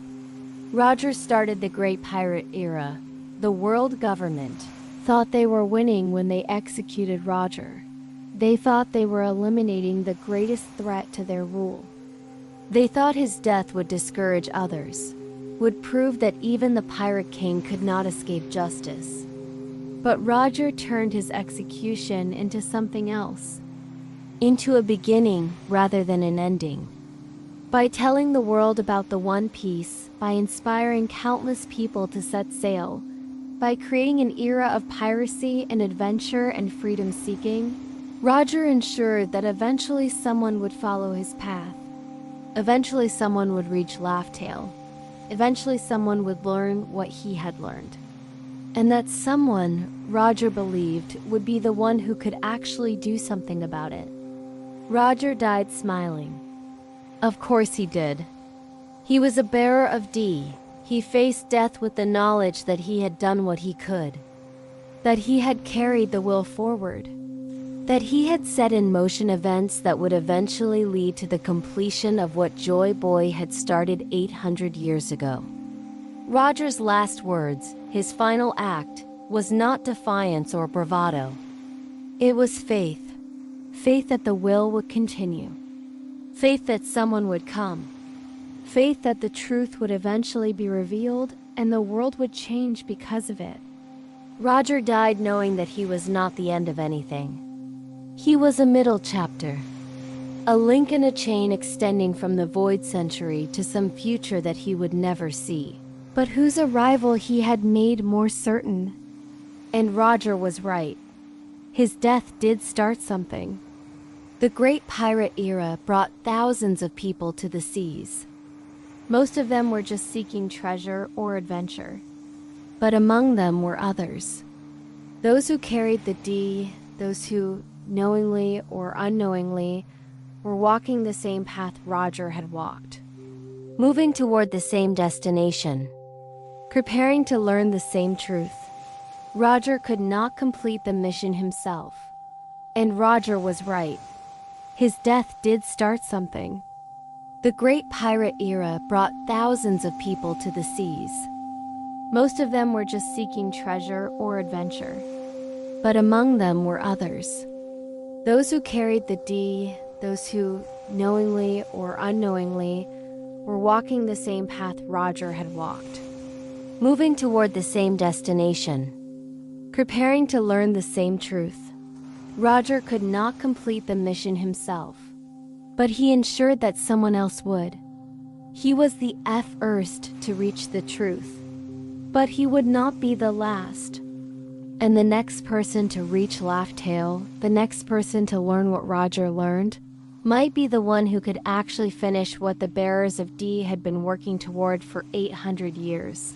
Roger started the Great Pirate Era. The world government thought they were winning when they executed Roger. They thought they were eliminating the greatest threat to their rule. They thought his death would discourage others, would prove that even the Pirate King could not escape justice. But Roger turned his execution into something else, into a beginning rather than an ending. By telling the world about the One Piece, by inspiring countless people to set sail, by creating an era of piracy and adventure and freedom-seeking, Roger ensured that eventually someone would follow his path. Eventually someone would reach Laugh Tale. Eventually someone would learn what he had learned. And that someone, Roger believed, would be the one who could actually do something about it. Roger died smiling. Of course he did. He was a bearer of D. He faced death with the knowledge that he had done what he could, that he had carried the will forward, that he had set in motion events that would eventually lead to the completion of what Joy Boy had started 800 years ago. Roger's last words, his final act, was not defiance or bravado. It was faith. Faith that the will would continue. Faith that someone would come. Faith that the truth would eventually be revealed and the world would change because of it. Roger died knowing that he was not the end of anything. He was a middle chapter, a link in a chain extending from the void century to some future that he would never see, but whose arrival he had made more certain. And Roger was right. His death did start something. The Great Pirate Era brought thousands of people to the seas. Most of them were just seeking treasure or adventure. But among them were others. Those who carried the D, those who, knowingly or unknowingly, were walking the same path Roger had walked. Moving toward the same destination. Preparing to learn the same truth. Roger could not complete the mission himself. And Roger was right. His death did start something. The Great Pirate Era brought thousands of people to the seas. Most of them were just seeking treasure or adventure. But among them were others. Those who carried the D, those who, knowingly or unknowingly, were walking the same path Roger had walked. Moving toward the same destination. Preparing to learn the same truth. Roger could not complete the mission himself, but he ensured that someone else would. He was the first to reach the truth, but he would not be the last. And the next person to reach Laugh Tale, the next person to learn what Roger learned, might be the one who could actually finish what the bearers of D had been working toward for 800 years.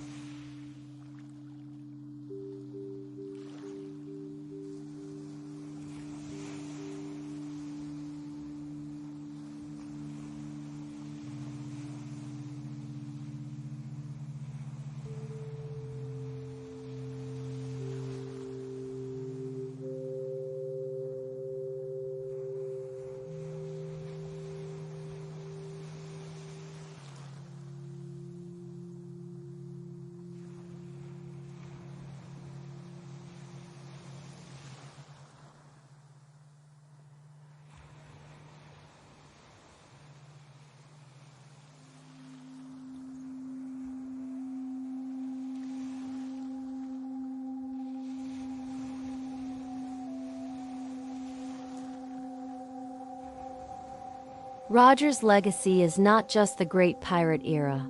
Roger's legacy is not just the Great Pirate Era.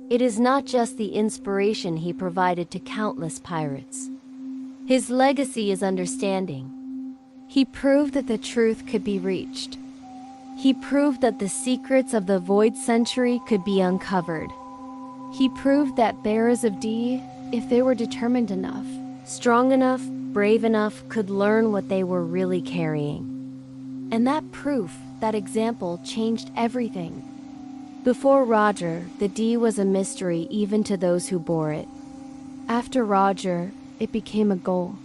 it is not just the inspiration he provided to countless pirates. His legacy is understanding. He proved that the truth could be reached. He proved that the secrets of the Void Century could be uncovered. He proved that bearers of D, if they were determined enough, strong enough, brave enough, could learn what they were really carrying. And that proof, that example, changed everything. Before Roger, the D was a mystery even to those who bore it. After Roger, it became a goal,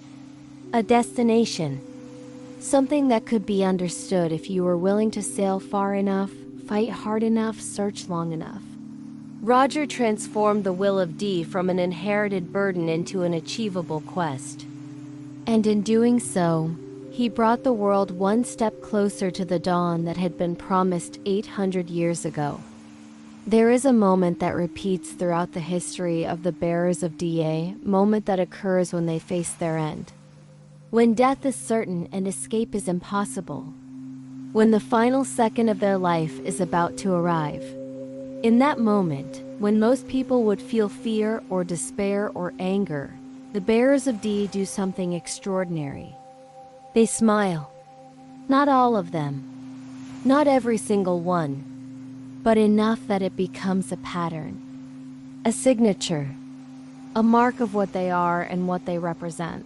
a destination, something that could be understood if you were willing to sail far enough, fight hard enough, search long enough. Roger transformed the will of D from an inherited burden into an achievable quest. And in doing so, he brought the world one step closer to the dawn that had been promised 800 years ago. There is a moment that repeats throughout the history of the bearers of DA, moment that occurs when they face their end. When death is certain and escape is impossible. When the final second of their life is about to arrive. In that moment, when most people would feel fear or despair or anger, the bearers of D do something extraordinary. They smile. Not all of them. Not every single one. But enough that it becomes a pattern. A signature. A mark of what they are and what they represent.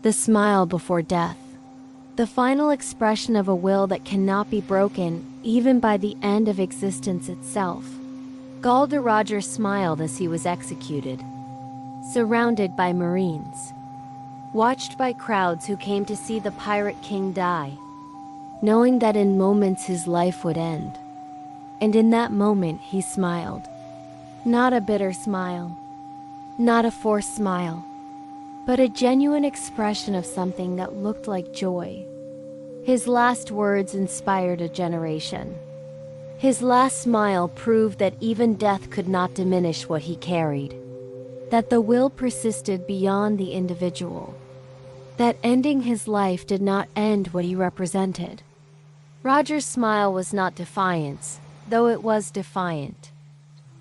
The smile before death. The final expression of a will that cannot be broken, even by the end of existence itself. Gul de Roger smiled as he was executed. Surrounded by Marines. Watched by crowds who came to see the Pirate King die. Knowing that in moments his life would end. And in that moment he smiled. Not a bitter smile. Not a forced smile. But a genuine expression of something that looked like joy. His last words inspired a generation. His last smile proved that even death could not diminish what he carried. That the will persisted beyond the individual. That ending his life did not end what he represented. Roger's smile was not defiance, though it was defiant.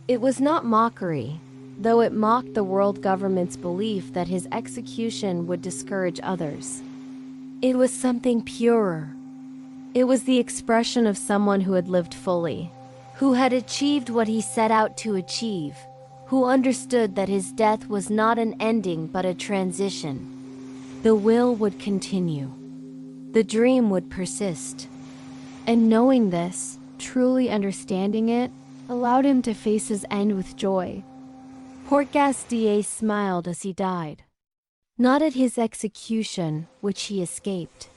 It was not mockery, though it mocked the world government's belief that his execution would discourage others. It was something purer. It was the expression of someone who had lived fully, who had achieved what he set out to achieve, who understood that his death was not an ending but a transition. The will would continue. The dream would persist. And knowing this, truly understanding it, allowed him to face his end with joy. Portgas DA smiled as he died. Not at his execution, which he escaped,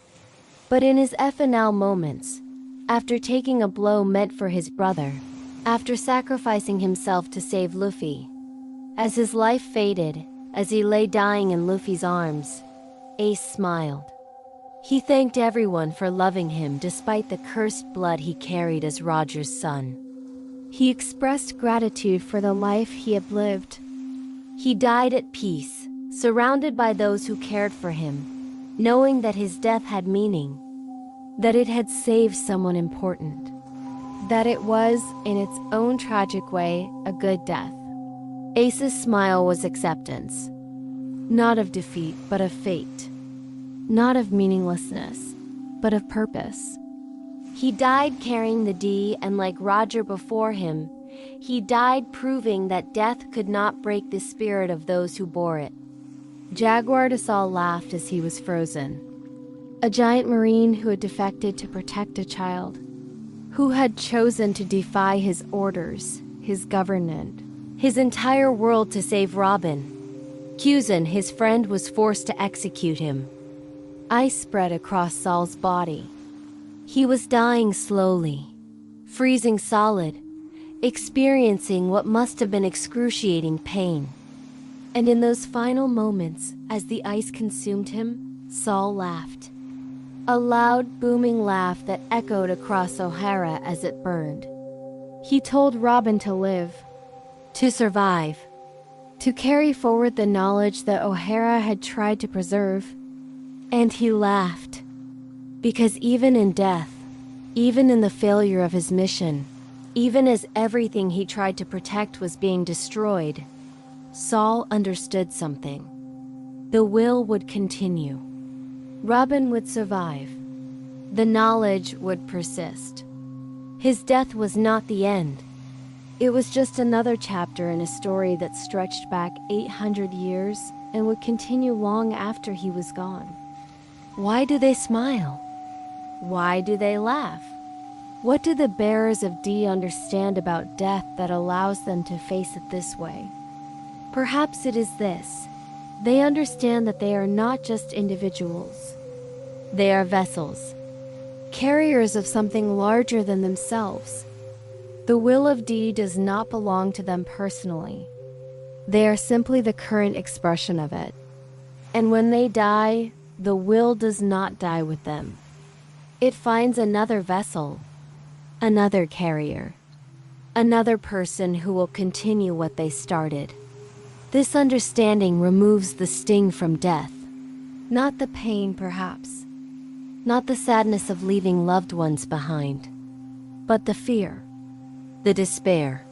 but in his FNL moments, after taking a blow meant for his brother, after sacrificing himself to save Luffy. As his life faded, as he lay dying in Luffy's arms, Ace smiled. He thanked everyone for loving him despite the cursed blood he carried as Roger's son. He expressed gratitude for the life he had lived. He died at peace, surrounded by those who cared for him, knowing that his death had meaning, that it had saved someone important, that it was, in its own tragic way, a good death. Ace's smile was acceptance, not of defeat, but of fate. Not of meaninglessness, but of purpose. He died carrying the D, and like Roger before him, he died proving that death could not break the spirit of those who bore it. Jaguar de Sol laughed as he was frozen. A giant marine who had defected to protect a child, who had chosen to defy his orders, his government, his entire world to save Robin. Kuzan, his friend, was forced to execute him. Ice spread across Sol's body. He was dying slowly, freezing solid, experiencing what must have been excruciating pain. And in those final moments, as the ice consumed him, Sol laughed. A loud, booming laugh that echoed across O'Hara as it burned. He told Robin to live, to survive, to carry forward the knowledge that O'Hara had tried to preserve. And he laughed, because even in death, even in the failure of his mission, Even as everything he tried to protect was being destroyed, Saul understood something. The will would continue. Robin would survive. The knowledge would persist. His death was not the end. It was just another chapter in a story that stretched back 800 years and would continue long after he was gone. Why do they smile? Why do they laugh? What do the bearers of D understand about death that allows them to face it this way? Perhaps it is this. They understand that they are not just individuals. They are vessels, carriers of something larger than themselves. The will of D does not belong to them personally. They are simply the current expression of it. And when they die, the will does not die with them. It finds another vessel, another carrier, another person who will continue what they started. This understanding removes the sting from death. Not the pain, perhaps. Not the sadness of leaving loved ones behind. But the fear, the despair,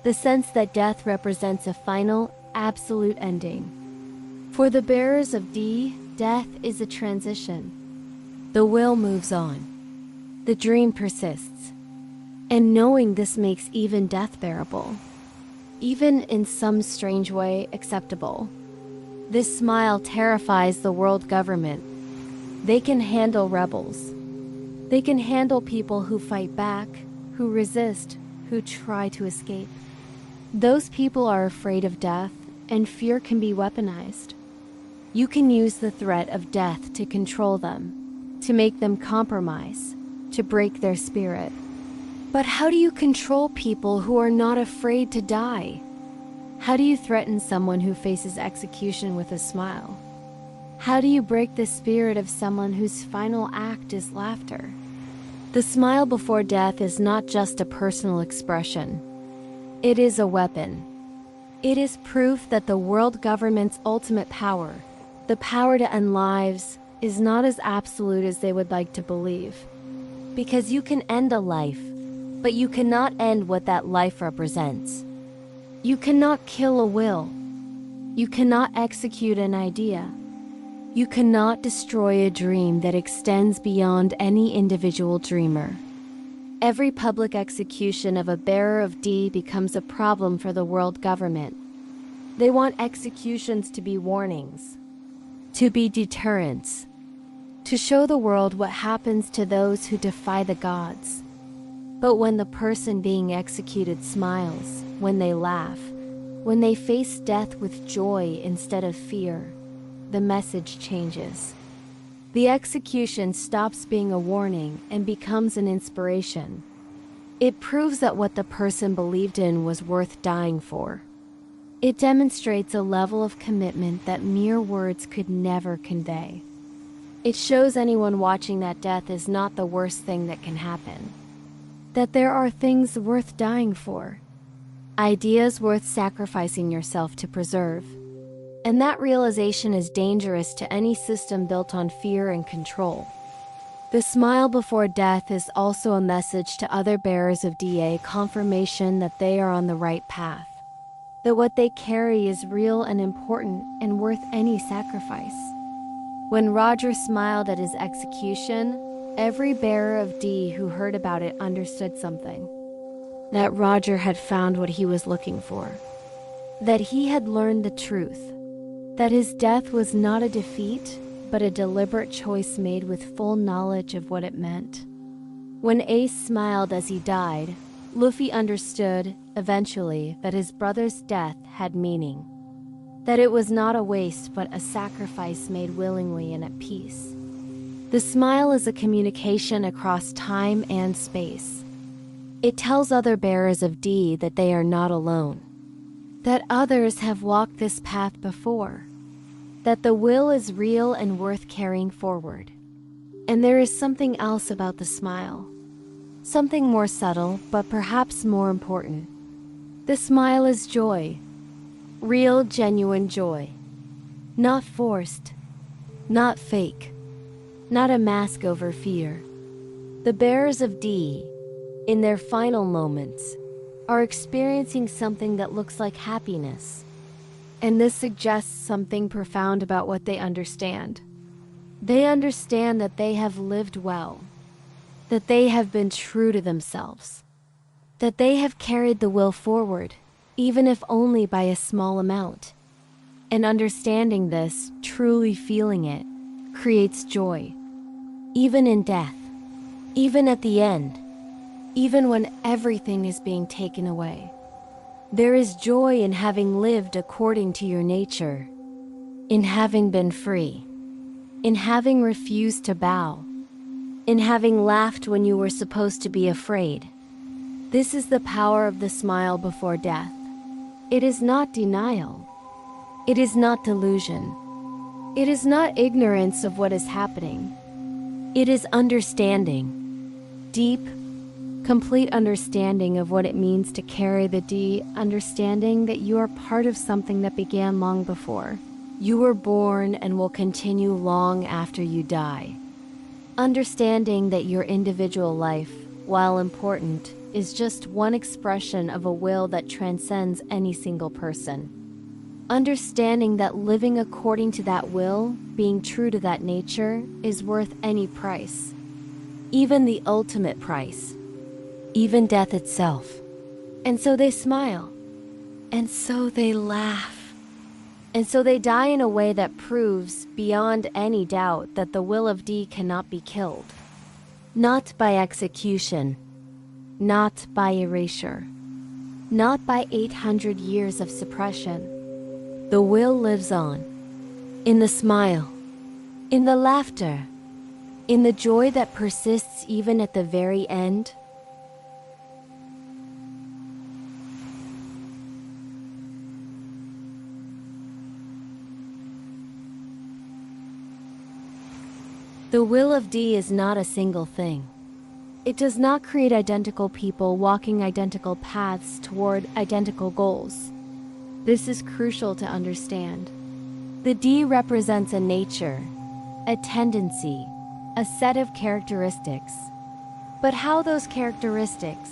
the sense that death represents a final, absolute ending. For the bearers of D, death is a transition. The will moves on. The dream persists. And knowing this makes even death bearable. Even in some strange way acceptable. This smile terrifies the world government. They can handle rebels. They can handle people who fight back, who resist, who try to escape. Those people are afraid of death, and fear can be weaponized. You can use the threat of death to control them, to make them compromise, to break their spirit. But how do you control people who are not afraid to die? How do you threaten someone who faces execution with a smile? How do you break the spirit of someone whose final act is laughter? The smile before death is not just a personal expression. It is a weapon. It is proof that the world government's ultimate power, the power to end lives, is not as absolute as they would like to believe. Because you can end a life, but you cannot end what that life represents. You cannot kill a will. You cannot execute an idea. You cannot destroy a dream that extends beyond any individual dreamer. Every public execution of a bearer of D becomes a problem for the world government. They want executions to be warnings, to be deterrents, to show the world what happens to those who defy the gods. But when the person being executed smiles, when they laugh, when they face death with joy instead of fear, the message changes. The execution stops being a warning and becomes an inspiration. It proves that what the person believed in was worth dying for. It demonstrates a level of commitment that mere words could never convey. It shows anyone watching that death is not the worst thing that can happen. That there are things worth dying for. Ideas worth sacrificing yourself to preserve. And that realization is dangerous to any system built on fear and control. The smile before death is also a message to other bearers of DA, confirmation that they are on the right path. That what they carry is real and important and worth any sacrifice. When Roger smiled at his execution, every bearer of D who heard about it understood something. That Roger had found what he was looking for. That he had learned the truth. That his death was not a defeat, but a deliberate choice made with full knowledge of what it meant. When Ace smiled as he died, Luffy understood, eventually, that his brother's death had meaning. That it was not a waste, but a sacrifice made willingly and at peace. The smile is a communication across time and space. It tells other bearers of D that they are not alone. That others have walked this path before. That the will is real and worth carrying forward. And there is something else about the smile. Something more subtle, but perhaps more important. The smile is joy. Real, genuine joy. Not forced. Not fake. Not a mask over fear. The bearers of D, in their final moments, are experiencing something that looks like happiness. And this suggests something profound about what they understand. They understand that they have lived well, that they have been true to themselves, that they have carried the will forward, even if only by a small amount. And understanding this, truly feeling it, creates joy. Even in death, even at the end, even when everything is being taken away. There is joy in having lived according to your nature, in having been free, in having refused to bow, in having laughed when you were supposed to be afraid. This is the power of the smile before death. It is not denial. It is not delusion. It is not ignorance of what is happening. It is understanding, deep, complete understanding of what it means to carry the D, understanding that you are part of something that began long before. You were born and will continue long after you die. Understanding that your individual life, while important, is just one expression of a will that transcends any single person. Understanding that living according to that will, being true to that nature, is worth any price. Even the ultimate price. Even death itself. And so they smile. And so they laugh. And so they die in a way that proves, beyond any doubt, that the will of D cannot be killed. Not by execution. Not by erasure. Not by 800 years of suppression. The will lives on. In the smile. In the laughter. In the joy that persists even at the very end. The will of D is not a single thing. It does not create identical people walking identical paths toward identical goals. This is crucial to understand. The D represents a nature, a tendency, a set of characteristics. But how those characteristics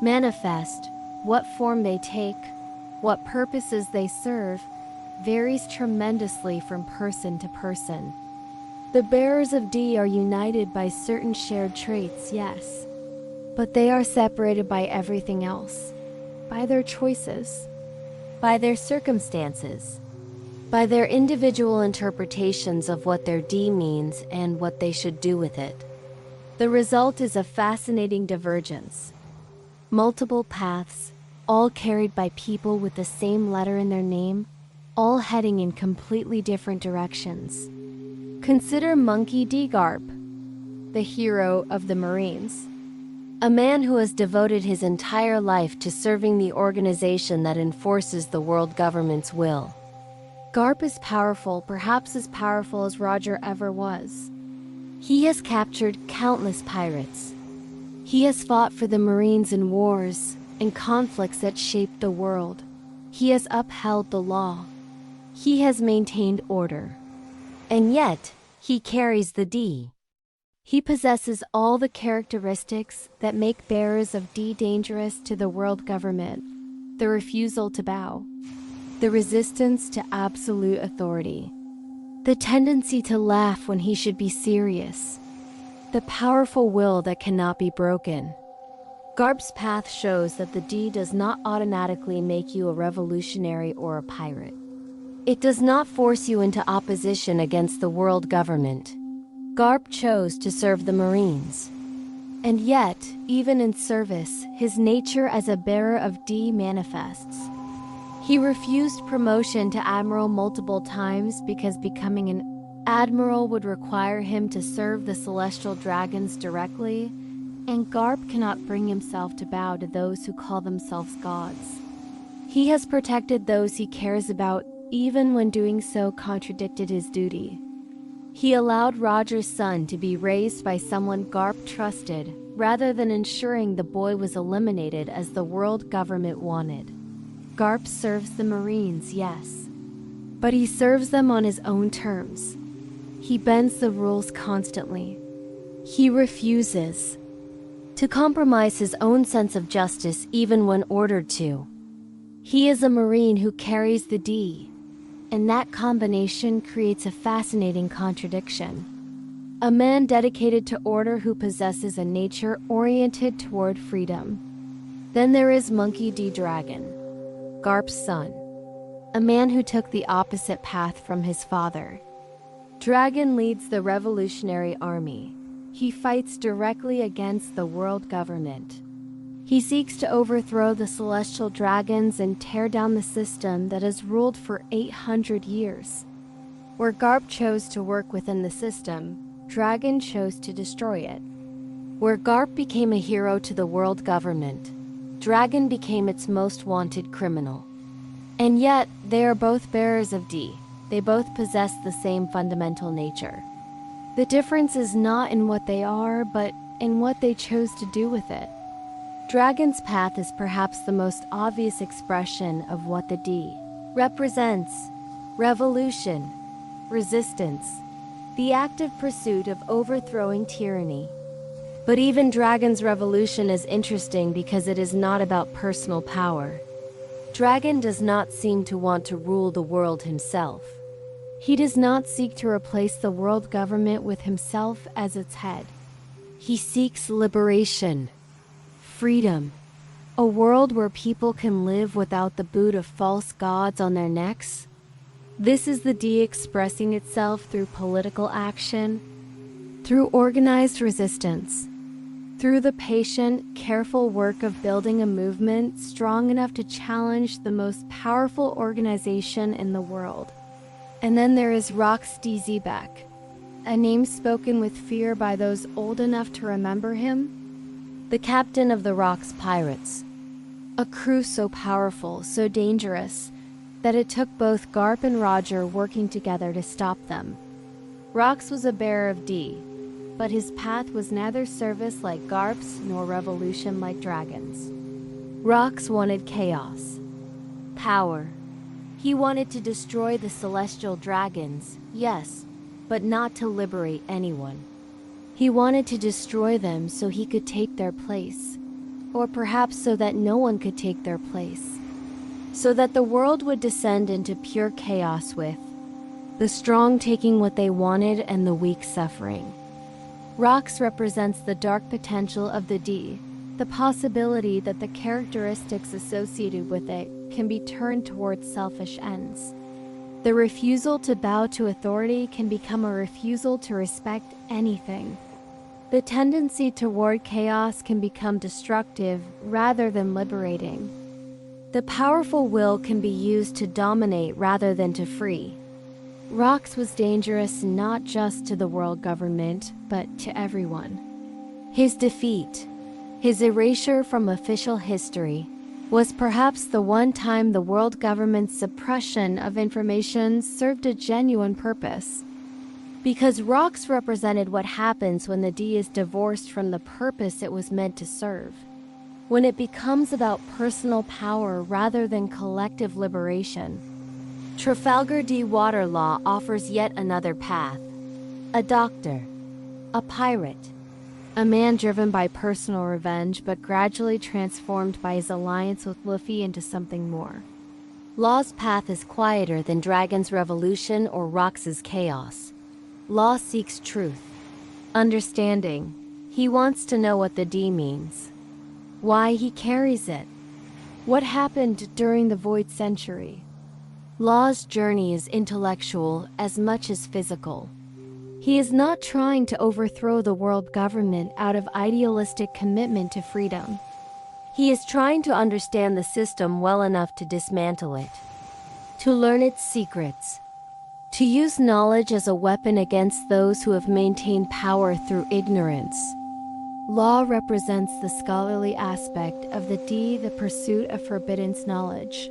manifest, what form they take, what purposes they serve, varies tremendously from person to person. The bearers of D are united by certain shared traits, yes, but they are separated by everything else, by their choices, by their circumstances, by their individual interpretations of what their D means and what they should do with it. The result is a fascinating divergence. Multiple paths, all carried by people with the same letter in their name, all heading in completely different directions. Consider Monkey D. Garp, the hero of the Marines. A man who has devoted his entire life to serving the organization that enforces the world government's will. Garp is powerful, perhaps as powerful as Roger ever was. He has captured countless pirates. He has fought for the Marines in wars and conflicts that shaped the world. He has upheld the law. He has maintained order. And yet, he carries the D. He possesses all the characteristics that make bearers of D dangerous to the world government. The refusal to bow. The resistance to absolute authority. The tendency to laugh when he should be serious. The powerful will that cannot be broken. Garp's path shows that the D does not automatically make you a revolutionary or a pirate. It does not force you into opposition against the world government. Garp chose to serve the Marines. And yet, even in service, his nature as a bearer of D manifests. He refused promotion to admiral multiple times because becoming an admiral would require him to serve the celestial dragons directly, and Garp cannot bring himself to bow to those who call themselves gods. He has protected those he cares about even when doing so contradicted his duty. He allowed Roger's son to be raised by someone Garp trusted, rather than ensuring the boy was eliminated as the world government wanted. Garp serves the Marines, yes, but he serves them on his own terms. He bends the rules constantly. He refuses to compromise his own sense of justice even when ordered to. He is a Marine who carries the D, and that combination creates a fascinating contradiction. A man dedicated to order who possesses a nature oriented toward freedom. Then there is Monkey D. Dragon, Garp's son, a man who took the opposite path from his father. Dragon leads the Revolutionary Army. He fights directly against the world government. He seeks to overthrow the celestial dragons and tear down the system that has ruled for 800 years. Where Garp chose to work within the system, Dragon chose to destroy it. Where Garp became a hero to the world government, Dragon became its most wanted criminal. And yet, they are both bearers of D. They both possess the same fundamental nature. The difference is not in what they are, but in what they chose to do with it. Dragon's path is perhaps the most obvious expression of what the D represents: revolution, resistance, the active pursuit of overthrowing tyranny. But even Dragon's revolution is interesting because it is not about personal power. Dragon does not seem to want to rule the world himself. He does not seek to replace the world government with himself as its head. He seeks liberation, freedom, a world where people can live without the boot of false gods on their necks. This is the D expressing itself through political action, through organized resistance, through the patient, careful work of building a movement strong enough to challenge the most powerful organization in the world. And then there is Rox D. Zebek, a name spoken with fear by those old enough to remember him, the captain of the Rox Pirates, a crew so powerful, so dangerous, that it took both Garp and Roger working together to stop them. Rox was a bearer of D, but his path was neither service like Garp's nor revolution like Dragon's. Rox wanted chaos, power. He wanted to destroy the celestial dragons, yes, but not to liberate anyone. He wanted to destroy them so he could take their place, or perhaps so that no one could take their place. So that the world would descend into pure chaos with the strong taking what they wanted and the weak suffering. Rox represents the dark potential of the D, the possibility that the characteristics associated with it can be turned towards selfish ends. The refusal to bow to authority can become a refusal to respect anything. The tendency toward chaos can become destructive rather than liberating. The powerful will can be used to dominate rather than to free. Rox was dangerous not just to the world government, but to everyone. His defeat, his erasure from official history, was perhaps the one time the world government's suppression of information served a genuine purpose. Because Rox represented what happens when the D is divorced from the purpose it was meant to serve. When it becomes about personal power rather than collective liberation. Trafalgar D. Waterlaw offers yet another path. A doctor, a pirate, a man driven by personal revenge but gradually transformed by his alliance with Luffy into something more. Law's path is quieter than Dragon's revolution or Rox's chaos. Law seeks truth, understanding. He wants to know what the D means. Why he carries it. What happened during the Void Century? Law's journey is intellectual as much as physical. He is not trying to overthrow the world government out of idealistic commitment to freedom. He is trying to understand the system well enough to dismantle it, to learn its secrets, to use knowledge as a weapon against those who have maintained power through ignorance. Law represents the scholarly aspect of the D, the pursuit of forbidden knowledge.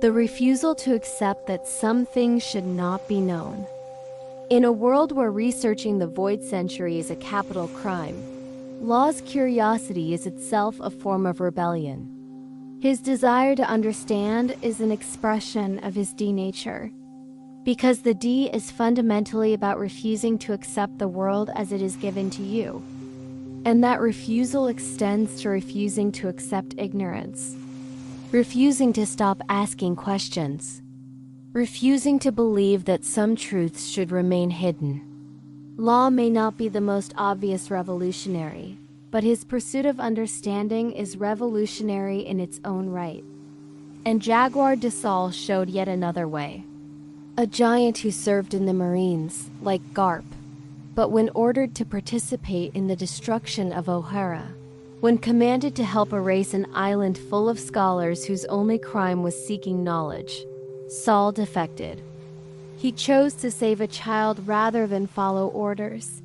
The refusal to accept that some things should not be known. In a world where researching the Void Century is a capital crime, Law's curiosity is itself a form of rebellion. His desire to understand is an expression of his D nature. Because the D is fundamentally about refusing to accept the world as it is given to you. And that refusal extends to refusing to accept ignorance, refusing to stop asking questions, refusing to believe that some truths should remain hidden. Law may not be the most obvious revolutionary, but his pursuit of understanding is revolutionary in its own right. And Jaguar de Saul showed yet another way. A giant who served in the Marines, like Garp, but when ordered to participate in the destruction of O'Hara, when commanded to help erase an island full of scholars whose only crime was seeking knowledge, Saul defected. He chose to save a child rather than follow orders.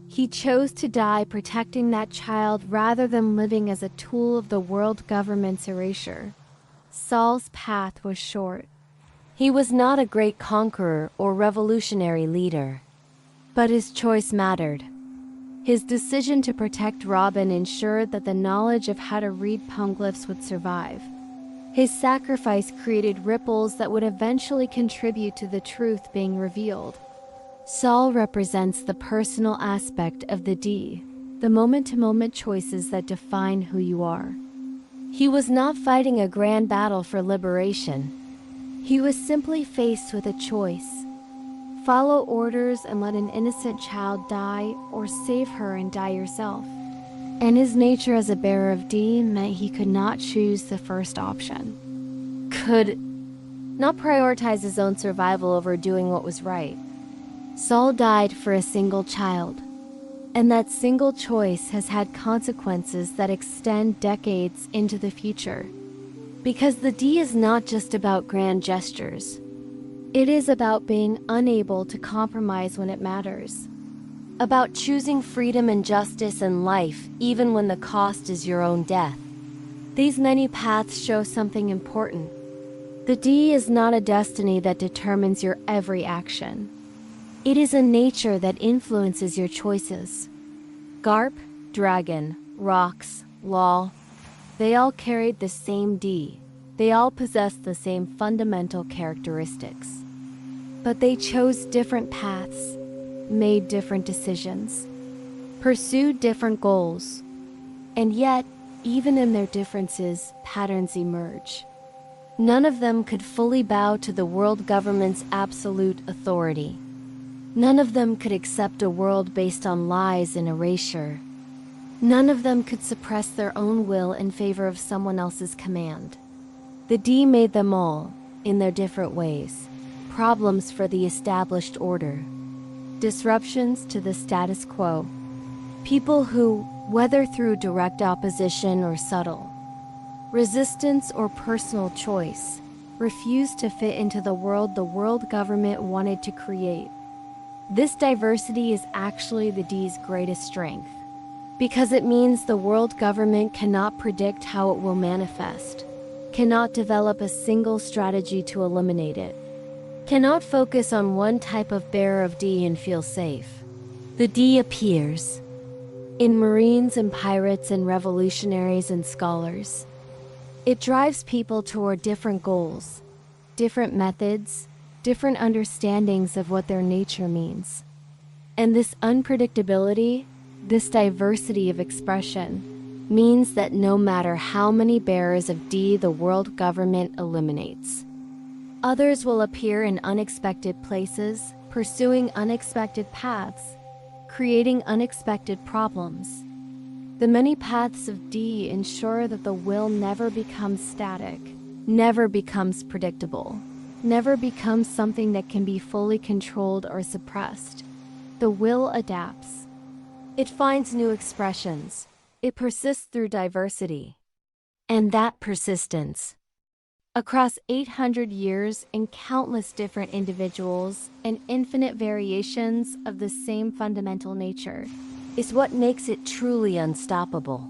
He chose to die protecting that child rather than living as a tool of the world government's erasure. Saul's path was short. He was not a great conqueror or revolutionary leader, but his choice mattered. His decision to protect Robin ensured that the knowledge of how to read poneglyphs would survive. His sacrifice created ripples that would eventually contribute to the truth being revealed. Saul represents the personal aspect of the D, the moment-to-moment choices that define who you are. He was not fighting a grand battle for liberation. He was simply faced with a choice. Follow orders and let an innocent child die, or save her and die yourself. And his nature as a bearer of D meant he could not choose the first option. Could not prioritize his own survival over doing what was right. Saul died for a single child, and that single choice has had consequences that extend decades into the future. Because the D is not just about grand gestures. It is about being unable to compromise when it matters. About choosing freedom and justice in life, even when the cost is your own death. These many paths show something important. The D is not a destiny that determines your every action. It is a nature that influences your choices. Garp, Dragon, Rocks, Law, they all carried the same D. They all possessed the same fundamental characteristics. But they chose different paths, made different decisions, pursued different goals. And yet, even in their differences, patterns emerge. None of them could fully bow to the world government's absolute authority. None of them could accept a world based on lies and erasure. None of them could suppress their own will in favor of someone else's command. The D made them all, in their different ways, problems for the established order, disruptions to the status quo. People who, whether through direct opposition or subtle, resistance or personal choice, refused to fit into the world government wanted to create. This diversity is actually the D's greatest strength, because it means the world government cannot predict how it will manifest, cannot develop a single strategy to eliminate it, cannot focus on one type of bearer of D and feel safe. The D appears in Marines and pirates and revolutionaries and scholars. It drives people toward different goals, different methods, different understandings of what their nature means. And this unpredictability, this diversity of expression, means that no matter how many bearers of D the world government eliminates, others will appear in unexpected places, pursuing unexpected paths, creating unexpected problems. The many paths of D ensure that the will never becomes static, never becomes predictable, never becomes something that can be fully controlled or suppressed. The will adapts. It finds new expressions. It persists through diversity. And that persistence, across 800 years in countless different individuals and infinite variations of the same fundamental nature, is what makes it truly unstoppable.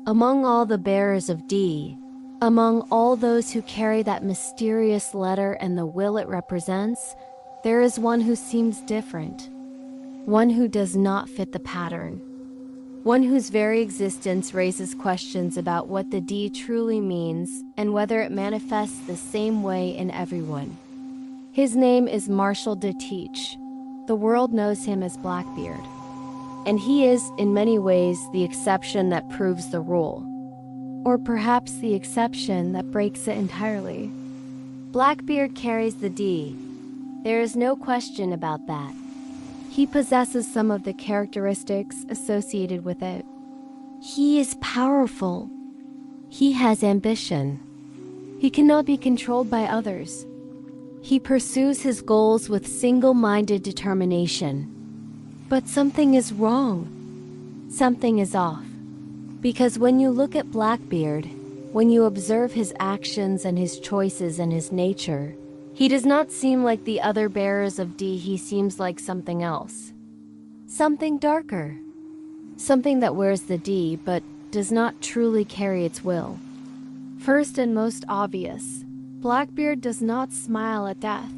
Among all the bearers of D, among all those who carry that mysterious letter and the will it represents, there is one who seems different, one who does not fit the pattern, one whose very existence raises questions about what the D truly means and whether it manifests the same way in everyone. His name is Marshall de Teach. The world knows him as Blackbeard. and he is, in many ways, the exception that proves the rule. Or perhaps the exception that breaks it entirely. Blackbeard carries the D. There is no question about that. He possesses some of the characteristics associated with it. He is powerful. He has ambition. He cannot be controlled by others. He pursues his goals with single-minded determination. But something is wrong. Something is off. Because when you look at Blackbeard, when you observe his actions and his choices and his nature, he does not seem like the other bearers of D. He seems like something else. Something darker. Something that wears the D but does not truly carry its will. First and most obvious, Blackbeard does not smile at death.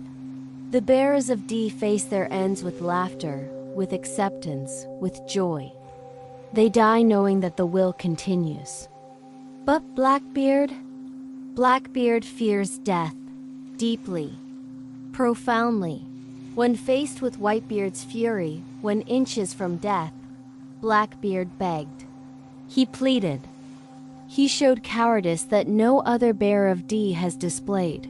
The bearers of D face their ends with laughter, with acceptance, with joy. They die knowing that the will continues. But Blackbeard fears death, deeply, profoundly. When faced with Whitebeard's fury, when inches from death, Blackbeard begged. He pleaded. He showed cowardice that no other bearer of D has displayed.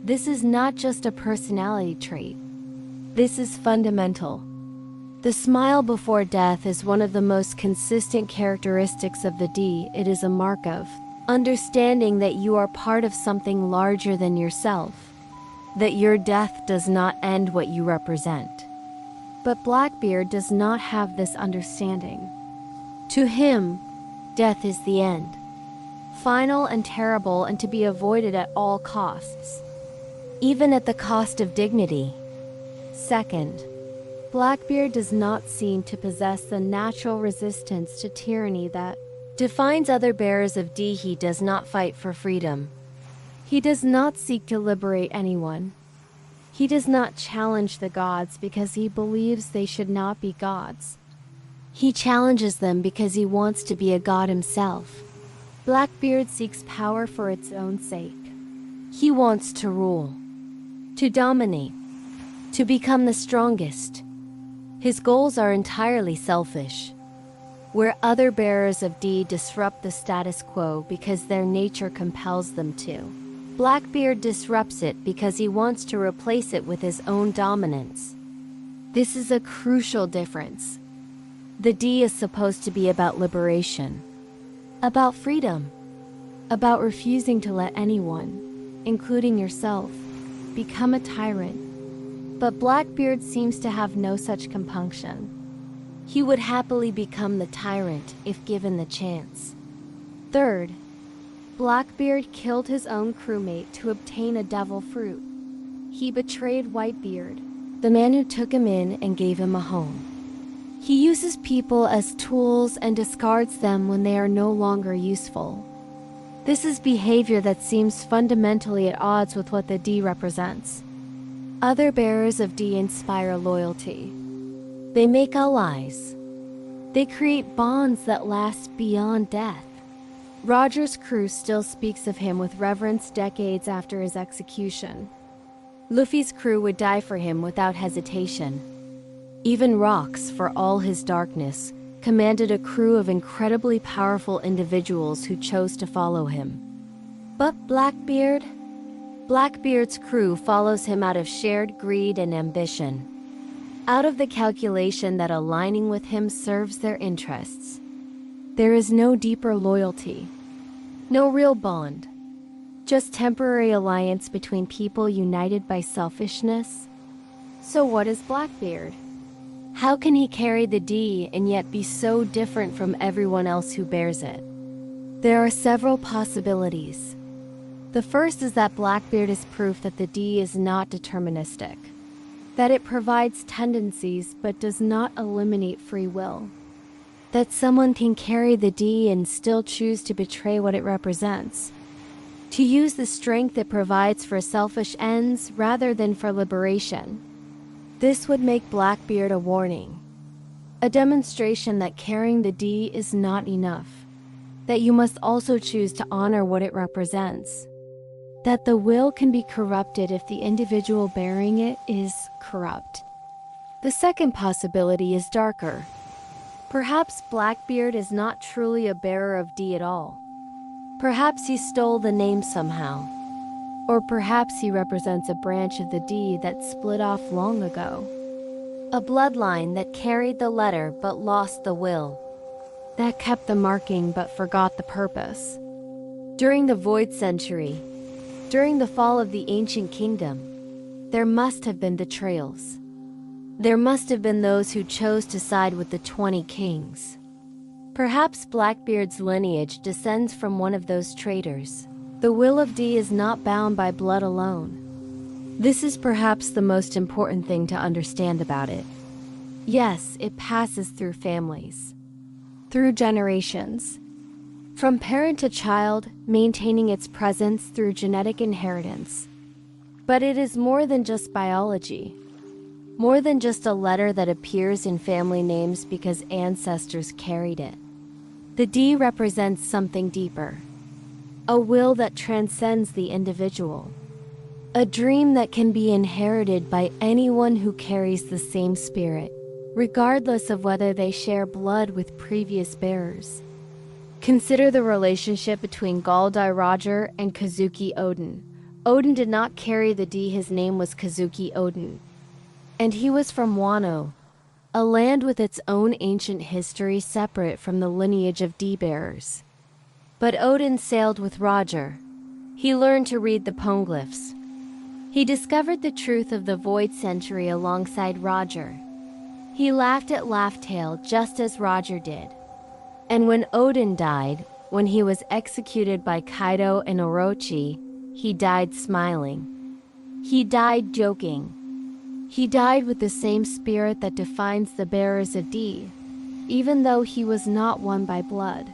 This is not just a personality trait. This is fundamental. The smile before death is one of the most consistent characteristics of the D. It is a mark of understanding that you are part of something larger than yourself, that your death does not end what you represent. But Blackbeard does not have this understanding. To him, death is the end, final and terrible and to be avoided at all costs, even at the cost of dignity. Second, Blackbeard does not seem to possess the natural resistance to tyranny that defines other bearers of D. He does not fight for freedom. He does not seek to liberate anyone. He does not challenge the gods because he believes they should not be gods. He challenges them because he wants to be a god himself. Blackbeard seeks power for its own sake. He wants to rule, to dominate, to become the strongest. His goals are entirely selfish. Where other bearers of D disrupt the status quo because their nature compels them to, Blackbeard disrupts it because he wants to replace it with his own dominance. This is a crucial difference. The D is supposed to be about liberation, about freedom, about refusing to let anyone, including yourself, become a tyrant. But Blackbeard seems to have no such compunction. He would happily become the tyrant if given the chance. Third, Blackbeard killed his own crewmate to obtain a devil fruit. He betrayed Whitebeard, the man who took him in and gave him a home. He uses people as tools and discards them when they are no longer useful. This is behavior that seems fundamentally at odds with what the D represents. Other bearers of D inspire loyalty. They make allies. They create bonds that last beyond death. Roger's crew still speaks of him with reverence decades after his execution. Luffy's crew would die for him without hesitation. Even Rox, for all his darkness, commanded a crew of incredibly powerful individuals who chose to follow him. But Blackbeard's crew follows him out of shared greed and ambition, out of the calculation that aligning with him serves their interests. There is no deeper loyalty, no real bond, just temporary alliance between people united by selfishness. So what is Blackbeard? How can he carry the D and yet be so different from everyone else who bears it? There are several possibilities. The first is that Blackbeard is proof that the D is not deterministic, that it provides tendencies but does not eliminate free will, that someone can carry the D and still choose to betray what it represents, to use the strength it provides for selfish ends rather than for liberation. This would make Blackbeard a warning, a demonstration that carrying the D is not enough, that you must also choose to honor what it represents, that the will can be corrupted if the individual bearing it is corrupt. The second possibility is darker. Perhaps Blackbeard is not truly a bearer of D at all. Perhaps he stole the name somehow. Or perhaps he represents a branch of the D that split off long ago. A bloodline that carried the letter but lost the will. That kept the marking but forgot the purpose. During the Void Century, during the fall of the ancient kingdom, there must have been betrayals. There must have been those who chose to side with the 20 kings. Perhaps Blackbeard's lineage descends from one of those traitors. The will of D is not bound by blood alone. This is perhaps the most important thing to understand about it. Yes, it passes through families, through generations, from parent to child, maintaining its presence through genetic inheritance. But it is more than just biology. More than just a letter that appears in family names because ancestors carried it. The D represents something deeper. A will that transcends the individual. A dream that can be inherited by anyone who carries the same spirit, regardless of whether they share blood with previous bearers. Consider the relationship between Galdai Roger and Kazuki Odin. Odin did not carry the D, his name was Kazuki Odin. And he was from Wano, a land with its own ancient history separate from the lineage of D-bearers. But Odin sailed with Roger. He learned to read the poneglyphs. He discovered the truth of the Void Century alongside Roger. He laughed at Laugh-Tale just as Roger did. And when Odin died, when he was executed by Kaido and Orochi, he died smiling. He died joking. He died with the same spirit that defines the bearers of D, even though he was not one by blood.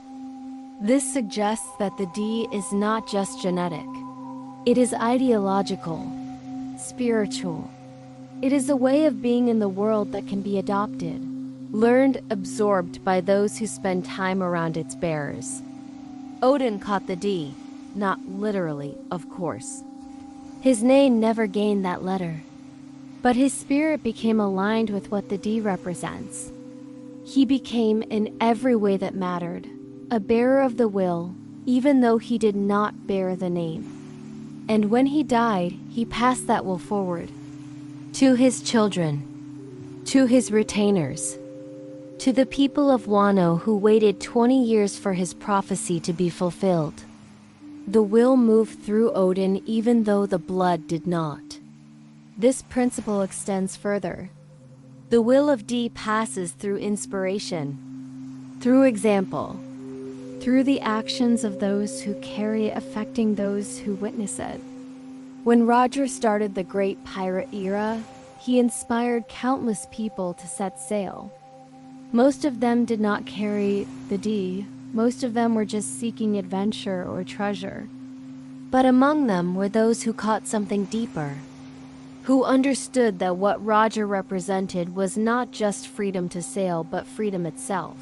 This suggests that the D is not just genetic. It is ideological, spiritual. It is a way of being in the world that can be adopted, learned, absorbed by those who spend time around its bearers. Odin caught the D, not literally, of course. His name never gained that letter. But his spirit became aligned with what the D represents. He became, in every way that mattered, a bearer of the will, even though he did not bear the name. And when he died, he passed that will forward. To his children, to his retainers, to the people of Wano who waited 20 years for his prophecy to be fulfilled. The will moved through Odin even though the blood did not. This principle extends further. The will of D passes through inspiration, through example, through the actions of those who carry it affecting those who witness it. When Roger started the Great Pirate Era, he inspired countless people to set sail. Most of them did not carry the D, most of them were just seeking adventure or treasure. But among them were those who caught something deeper, who understood that what Roger represented was not just freedom to sail, but freedom itself.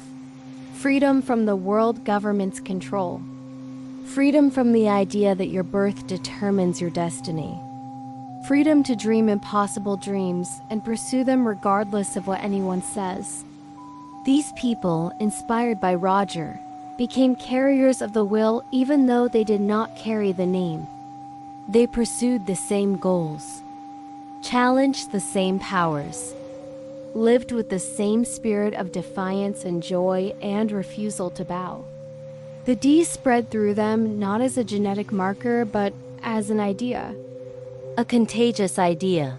Freedom from the world government's control. Freedom from the idea that your birth determines your destiny. Freedom to dream impossible dreams and pursue them regardless of what anyone says. These people, inspired by Roger, became carriers of the will even though they did not carry the name. They pursued the same goals, challenged the same powers, lived with the same spirit of defiance and joy and refusal to bow. The D spread through them not as a genetic marker, but as an idea. A contagious idea.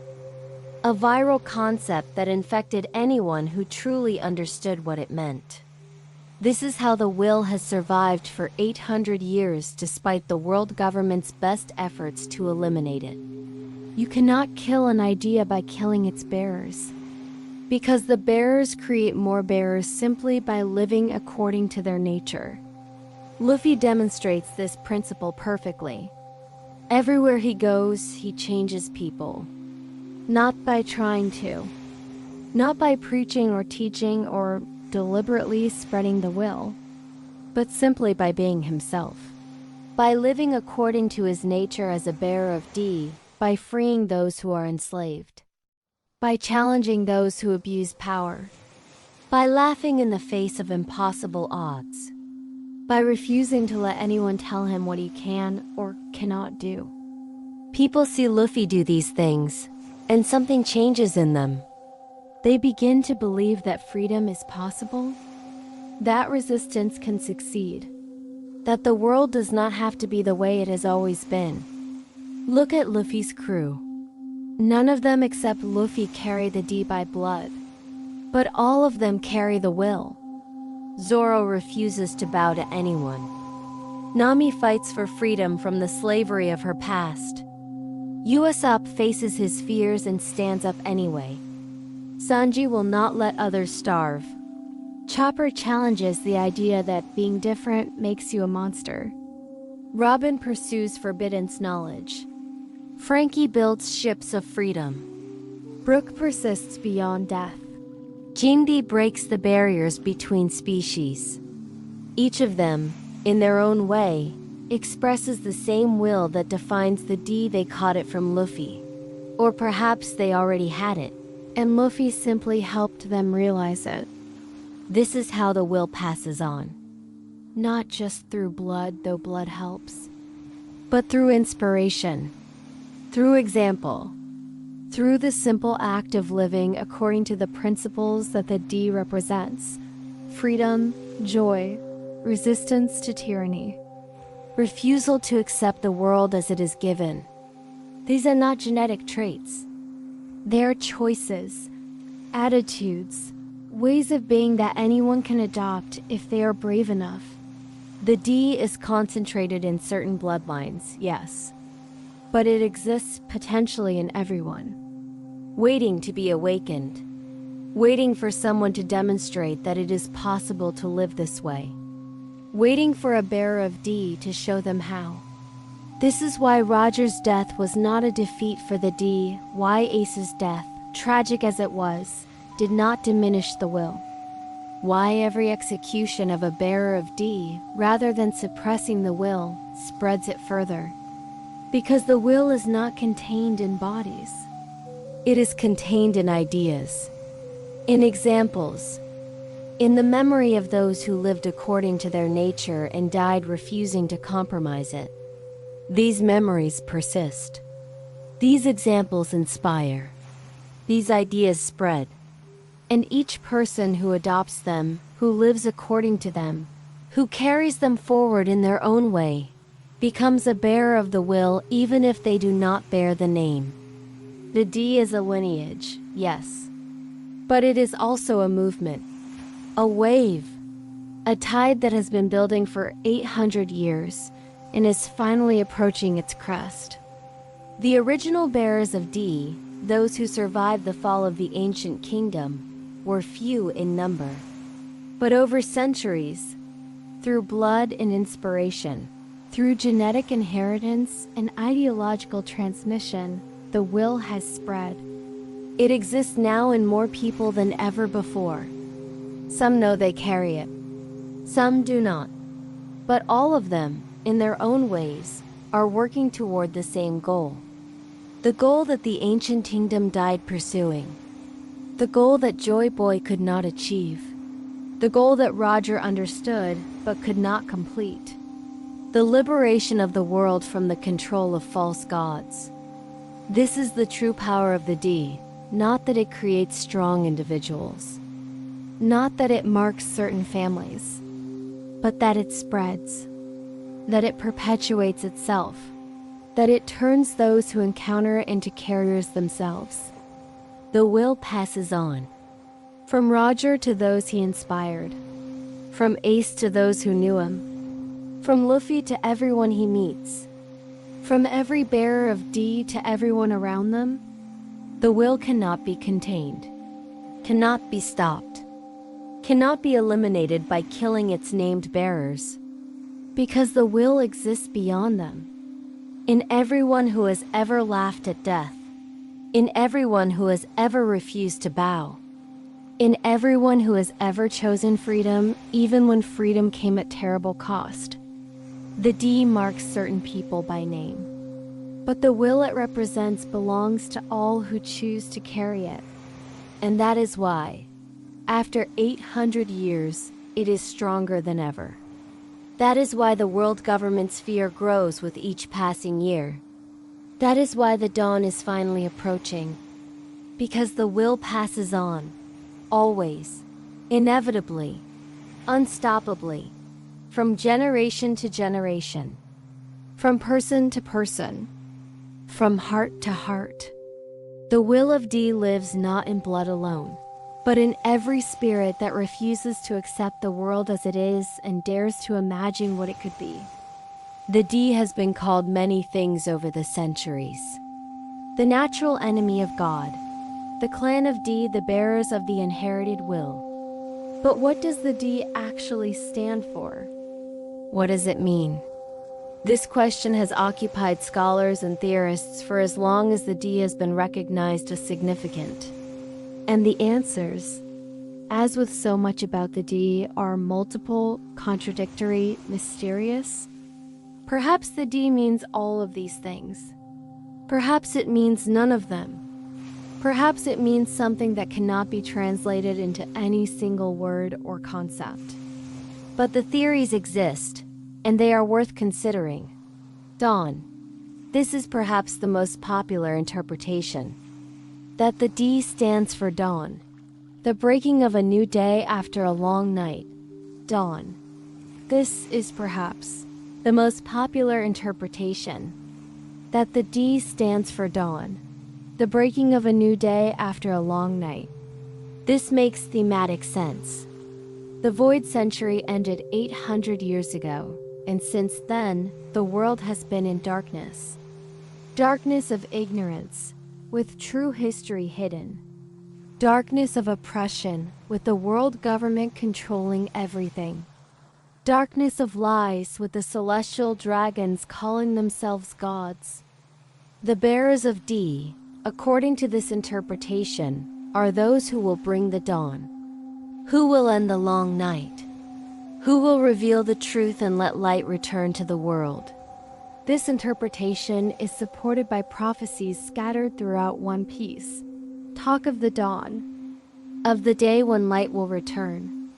A viral concept that infected anyone who truly understood what it meant. This is how the will has survived for 800 years despite the world government's best efforts to eliminate it. You cannot kill an idea by killing its bearers, because the bearers create more bearers simply by living according to their nature. Luffy demonstrates this principle perfectly. Everywhere he goes, he changes people. Not by trying to. Not by preaching or teaching or deliberately spreading the will, but simply by being himself. By living according to his nature as a bearer of D, by freeing those who are enslaved. By challenging those who abuse power. by laughing in the face of impossible odds, by refusing to let anyone tell him what he can or cannot do. People see Luffy do these things, and something changes in them. They begin to believe that freedom is possible, that resistance can succeed, that the world does not have to be the way it has always been. Look at Luffy's crew. None of them except Luffy carry the D by blood, but all of them carry the will. Zoro refuses to bow to anyone. Nami fights for freedom from the slavery of her past. Usopp faces his fears and stands up anyway. Sanji will not let others starve. Chopper challenges the idea that being different makes you a monster. Robin pursues forbidden knowledge. Frankie builds ships of freedom. Brook persists beyond death. Jinbe breaks the barriers between species. Each of them, in their own way, expresses the same will that defines the D. They caught it from Luffy. Or perhaps they already had it, and Luffy simply helped them realize it. This is how the will passes on. Not just through blood, though blood helps, but through inspiration, through example, through the simple act of living according to the principles that the D represents: freedom, joy, resistance to tyranny, refusal to accept the world as it is given. These are not genetic traits. They are choices, attitudes, ways of being that anyone can adopt if they are brave enough. The D is concentrated in certain bloodlines, yes, but it exists potentially in everyone, waiting to be awakened, waiting for someone to demonstrate that it is possible to live this way, waiting for a bearer of D to show them how. This is why Roger's death was not a defeat for the D, why Ace's death, tragic as it was, did not diminish the will. Why every execution of a bearer of D, rather than suppressing the will, spreads it further. Because the will is not contained in bodies. It is contained in ideas, in examples, in the memory of those who lived according to their nature and died refusing to compromise it. These memories persist. These examples inspire. These ideas spread. And each person who adopts them, who lives according to them, who carries them forward in their own way, becomes a bearer of the will even if they do not bear the name. The D is a lineage, yes, but it is also a movement, a wave, a tide that has been building for 800 years and is finally approaching its crest. The original bearers of D, those who survived the fall of the ancient kingdom, were few in number. But over centuries, through blood and inspiration, through genetic inheritance and ideological transmission, the will has spread. It exists now in more people than ever before. Some know they carry it. Some do not. But all of them, in their own ways, are working toward the same goal. The goal that the ancient kingdom died pursuing. The goal that Joy Boy could not achieve. The goal that Roger understood but could not complete. The liberation of the world from the control of false gods. This is the true power of the D, not that it creates strong individuals. Not that it marks certain families, but that it spreads. That it perpetuates itself. That it turns those who encounter it into carriers themselves. The will passes on. From Roger to those he inspired. From Ace to those who knew him. From Luffy to everyone he meets. From every bearer of D to everyone around them. The will cannot be contained. Cannot be stopped. Cannot be eliminated by killing its named bearers. Because the will exists beyond them. In everyone who has ever laughed at death. In everyone who has ever refused to bow. In everyone who has ever chosen freedom, even when freedom came at terrible cost. The D marks certain people by name. But the will it represents belongs to all who choose to carry it. And that is why, After 800 years, it is stronger than ever. That is why the world government's fear grows with each passing year. That is why the dawn is finally approaching. Because the will passes on, always, inevitably, unstoppably, from generation to generation, from person to person, from heart to heart. The will of D lives not in blood alone, but in every spirit that refuses to accept the world as it is and dares to imagine what it could be. The D has been called many things over the centuries. The natural enemy of God, the clan of D, the bearers of the inherited will. But what does the D actually stand for? What does it mean? This question has occupied scholars and theorists for as long as the D has been recognized as significant. And the answers, as with so much about the D, are multiple, contradictory, mysterious. Perhaps the D means all of these things. Perhaps it means none of them. Perhaps it means something that cannot be translated into any single word or concept. But the theories exist, and they are worth considering. Dawn. This is perhaps the most popular interpretation. That the D stands for dawn. The breaking of a new day after a long night. Dawn. This is perhaps the most popular interpretation. That the D stands for dawn. The breaking of a new day after a long night. This makes thematic sense. The Void Century ended 800 years ago, and since then, the world has been in darkness. Darkness of ignorance, with true history hidden. Darkness of oppression, with the world government controlling everything. Darkness of lies, with the celestial dragons calling themselves gods. The bearers of D, according to this interpretation, are those who will bring the dawn. Who will end the long night? Who will reveal the truth and let light return to the world? This interpretation is supported by prophecies scattered throughout One Piece. Talk of the dawn, of the day when light will return,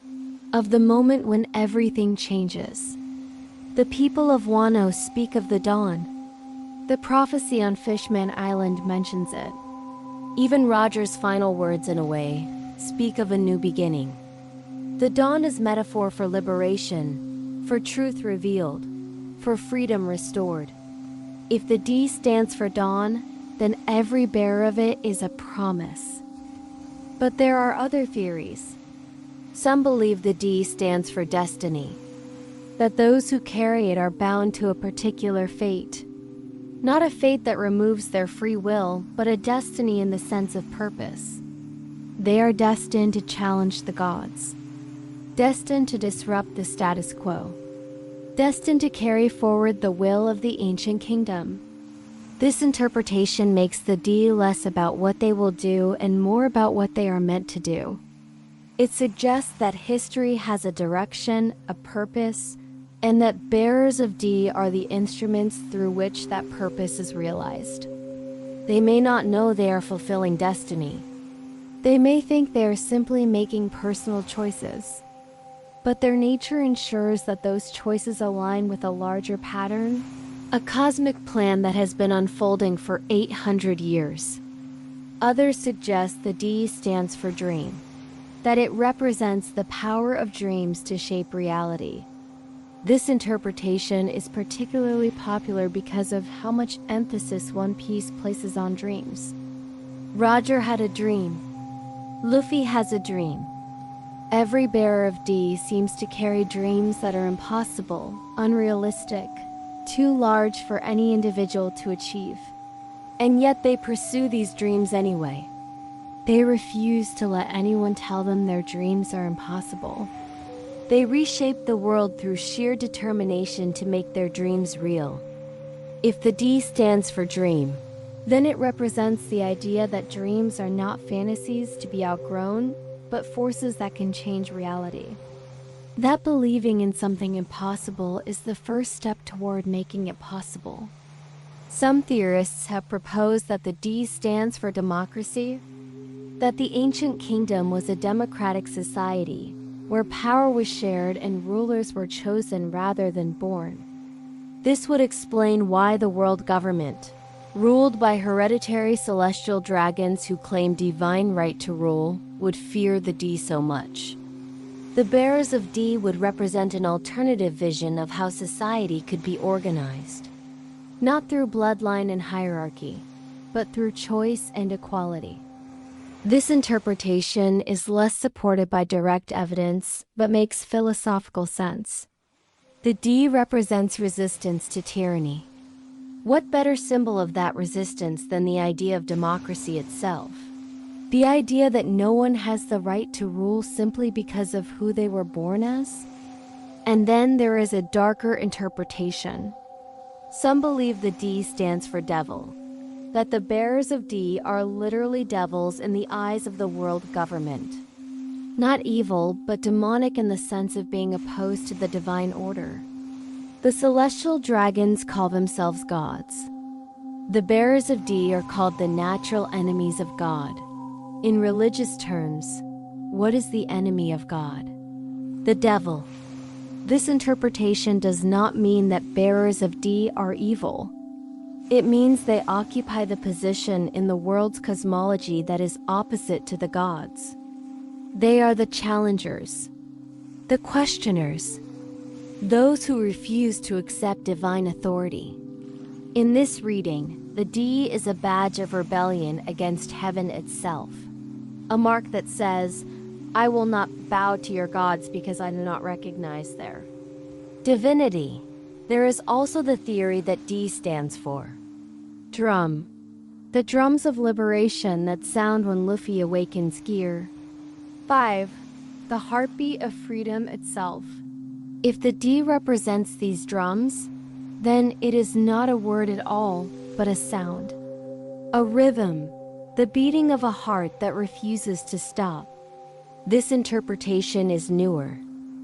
of the moment when everything changes. The people of Wano speak of the dawn. The prophecy on Fishman Island mentions it. Even Roger's final words, in a way, speak of a new beginning. The dawn is metaphor for liberation, for truth revealed, for freedom restored. If the D stands for dawn, then every bearer of it is a promise. But there are other theories. Some believe the D stands for destiny, that those who carry it are bound to a particular fate. Not a fate that removes their free will, but a destiny in the sense of purpose. They are destined to challenge the gods. Destined to disrupt the status quo. Destined to carry forward the will of the ancient kingdom. This interpretation makes the D less about what they will do and more about what they are meant to do. It suggests that history has a direction, a purpose, and that bearers of D are the instruments through which that purpose is realized. They may not know they are fulfilling destiny. They may think they are simply making personal choices. But their nature ensures that those choices align with a larger pattern, a cosmic plan that has been unfolding for 800 years. Others suggest the D stands for dream, that it represents the power of dreams to shape reality. This interpretation is particularly popular because of how much emphasis One Piece places on dreams. Roger had a dream. Luffy has a dream. Every bearer of D seems to carry dreams that are impossible, unrealistic, too large for any individual to achieve. And yet they pursue these dreams anyway. They refuse to let anyone tell them their dreams are impossible. They reshape the world through sheer determination to make their dreams real. If the D stands for dream, then it represents the idea that dreams are not fantasies to be outgrown, but forces that can change reality. That believing in something impossible is the first step toward making it possible. Some theorists have proposed that the D stands for democracy, that the ancient kingdom was a democratic society where power was shared and rulers were chosen rather than born. This would explain why the world government, ruled by hereditary celestial dragons who claimed divine right to rule, would fear the D so much. The bearers of D would represent an alternative vision of how society could be organized, not through bloodline and hierarchy, but through choice and equality. This interpretation is less supported by direct evidence, but makes philosophical sense. The D represents resistance to tyranny. What better symbol of that resistance than the idea of democracy itself? The idea that no one has the right to rule simply because of who they were born as? And then there is a darker interpretation. Some believe the D stands for devil, that the bearers of D are literally devils in the eyes of the world government. Not evil, but demonic in the sense of being opposed to the divine order. The celestial dragons call themselves gods. The bearers of D are called the natural enemies of God. In religious terms, what is the enemy of God? The devil. This interpretation does not mean that bearers of D are evil. It means they occupy the position in the world's cosmology that is opposite to the gods. They are the challengers, the questioners, those who refuse to accept divine authority. In this reading, the D is a badge of rebellion against heaven itself, a mark that says, "I will not bow to your gods because I do not recognize their divinity." There is also the theory that D stands for drum, the drums of liberation that sound when Luffy awakens gear. 5. The heartbeat of freedom itself. If the D represents these drums, then it is not a word at all, but a sound. A rhythm, the beating of a heart that refuses to stop. This interpretation is newer,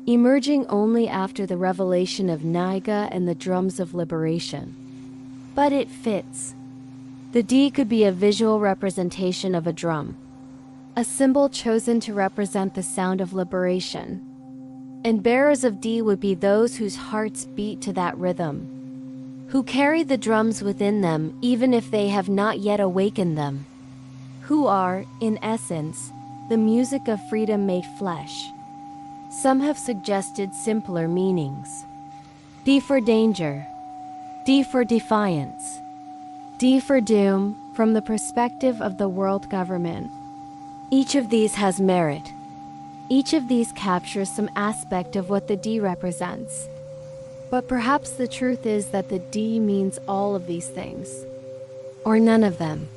emerging only after the revelation of Naiga and the drums of liberation. But it fits. The D could be a visual representation of a drum, a symbol chosen to represent the sound of liberation. And bearers of D would be those whose hearts beat to that rhythm, who carry the drums within them even if they have not yet awakened them, who are, in essence, the music of freedom made flesh. Some have suggested simpler meanings. D for danger, D for defiance, D for doom from the perspective of the world government. Each of these has merit. Each of these captures some aspect of what the D represents. But perhaps the truth is that the D means all of these things, or none of them.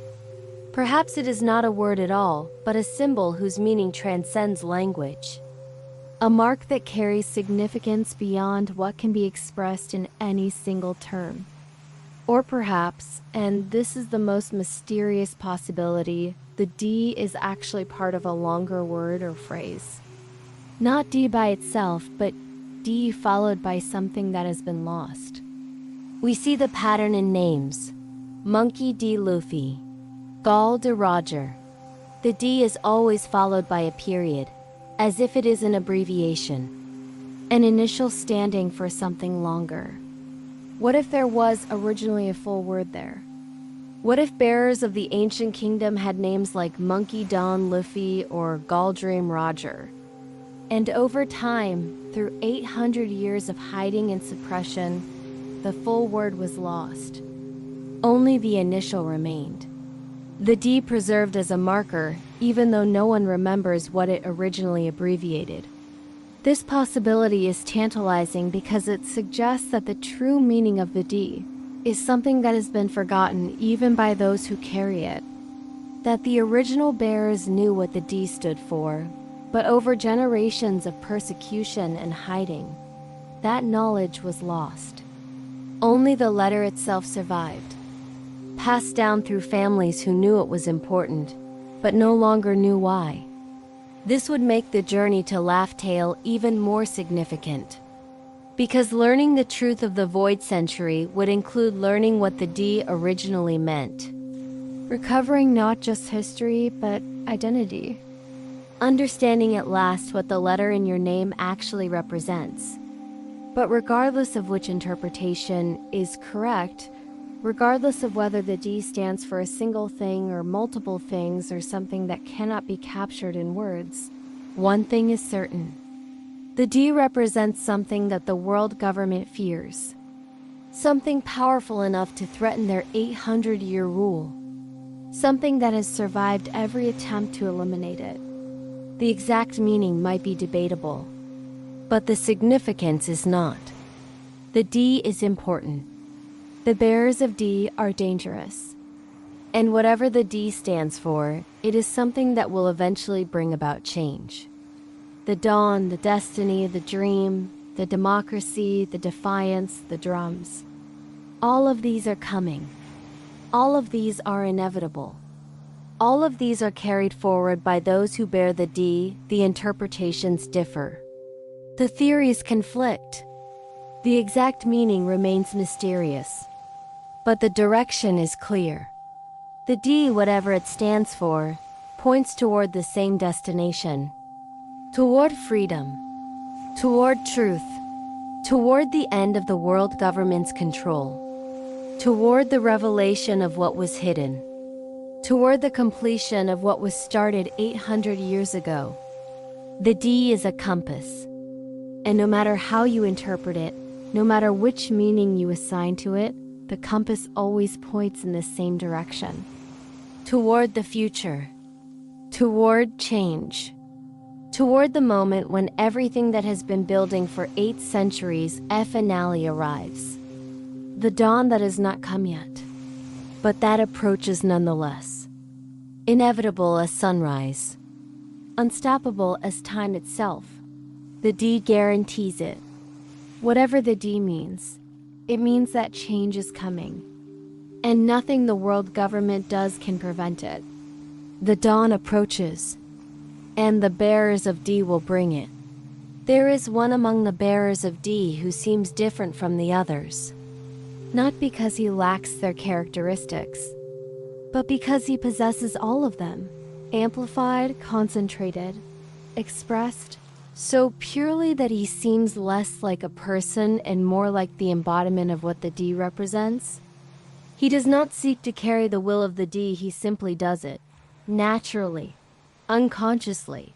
Perhaps it is not a word at all, but a symbol whose meaning transcends language. A mark that carries significance beyond what can be expressed in any single term. Or perhaps, and this is the most mysterious possibility, the D is actually part of a longer word or phrase. Not D by itself, but D followed by something that has been lost. We see the pattern in names. Monkey D. Luffy, Gal de Roger. The D is always followed by a period, as if it is an abbreviation, an initial standing for something longer. What if there was originally a full word there? What if bearers of the ancient kingdom had names like Monkey Don Luffy or Galdream Roger? And over time, through 800 years of hiding and suppression, the full word was lost. Only the initial remained. The D preserved as a marker, even though no one remembers what it originally abbreviated. This possibility is tantalizing because it suggests that the true meaning of the D is something that has been forgotten even by those who carry it. That the original bearers knew what the D stood for, but over generations of persecution and hiding, that knowledge was lost. Only the letter itself survived, passed down through families who knew it was important, but no longer knew why. This would make the journey to Laugh Tale even more significant, because learning the truth of the Void Century would include learning what the D originally meant. Recovering not just history, but identity. Understanding at last what the letter in your name actually represents. But regardless of which interpretation is correct, regardless of whether the D stands for a single thing or multiple things or something that cannot be captured in words, one thing is certain. The D represents something that the world government fears. Something powerful enough to threaten their 800-year rule. Something that has survived every attempt to eliminate it. The exact meaning might be debatable, but the significance is not. The D is important. The bearers of D are dangerous. And whatever the D stands for, it is something that will eventually bring about change. The dawn, the destiny, the dream, the democracy, the defiance, the drums. All of these are coming. All of these are inevitable. All of these are carried forward by those who bear the D. The interpretations differ. The theories conflict. The exact meaning remains mysterious. But the direction is clear. The D, whatever it stands for, points toward the same destination. Toward freedom. Toward truth. Toward the end of the world government's control. Toward the revelation of what was hidden. Toward the completion of what was started 800 years ago. The D is a compass. And no matter how you interpret it, no matter which meaning you assign to it, the compass always points in the same direction. Toward the future. Toward change. Toward the moment when everything that has been building for 8 centuries finale arrives. The dawn that has not come yet. But that approaches nonetheless. Inevitable as sunrise. Unstoppable as time itself. The D guarantees it. Whatever the D means, it means that change is coming. And nothing the world government does can prevent it. The dawn approaches. And the bearers of D will bring it. There is one among the bearers of D who seems different from the others. Not because he lacks their characteristics, but because he possesses all of them, amplified, concentrated, expressed, so purely that he seems less like a person and more like the embodiment of what the D represents. He does not seek to carry the will of the D, he simply does it, naturally, unconsciously,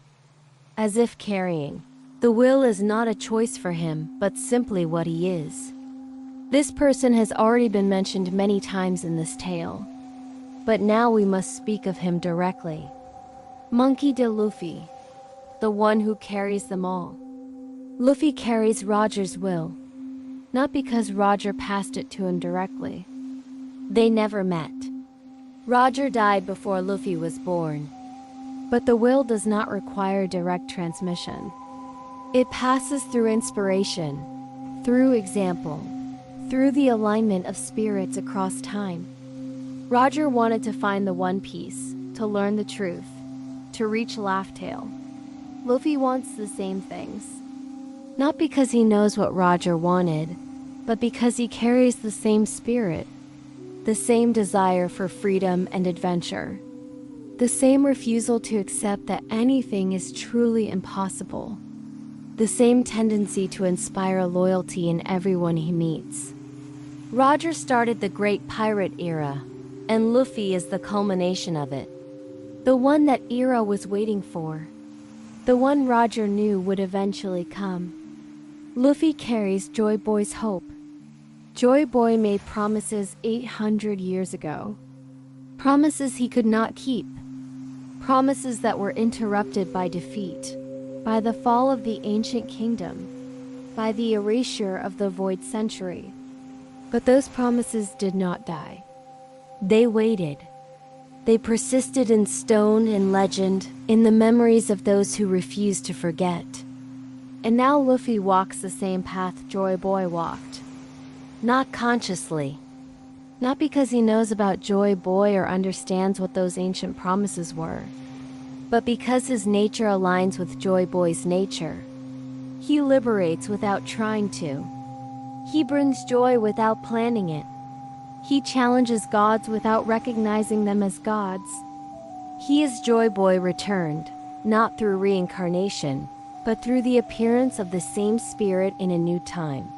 as if carrying. The will is not a choice for him, but simply what he is. This person has already been mentioned many times in this tale, but now we must speak of him directly. Monkey D. Luffy, the one who carries them all. Luffy carries Roger's will, not because Roger passed it to him directly. They never met. Roger died before Luffy was born, but the will does not require direct transmission. It passes through inspiration, through example, through the alignment of spirits across time. Roger wanted to find the One Piece, to learn the truth, to reach Laugh Tale. Luffy wants the same things. Not because he knows what Roger wanted, but because he carries the same spirit, the same desire for freedom and adventure, the same refusal to accept that anything is truly impossible, the same tendency to inspire loyalty in everyone he meets. Roger started the Great Pirate Era, and Luffy is the culmination of it. The one that era was waiting for. The one Roger knew would eventually come. Luffy carries Joy Boy's hope. Joy Boy made promises 800 years ago. Promises he could not keep. Promises that were interrupted by defeat, by the fall of the ancient kingdom, by the erasure of the Void Century. But those promises did not die. They waited. They persisted in stone and legend, in the memories of those who refused to forget. And now Luffy walks the same path Joy Boy walked. Not consciously. Not because he knows about Joy Boy or understands what those ancient promises were, but because his nature aligns with Joy Boy's nature. He liberates without trying to. He brings joy without planning it. He challenges gods without recognizing them as gods. He is Joy Boy returned, not through reincarnation, but through the appearance of the same spirit in a new time.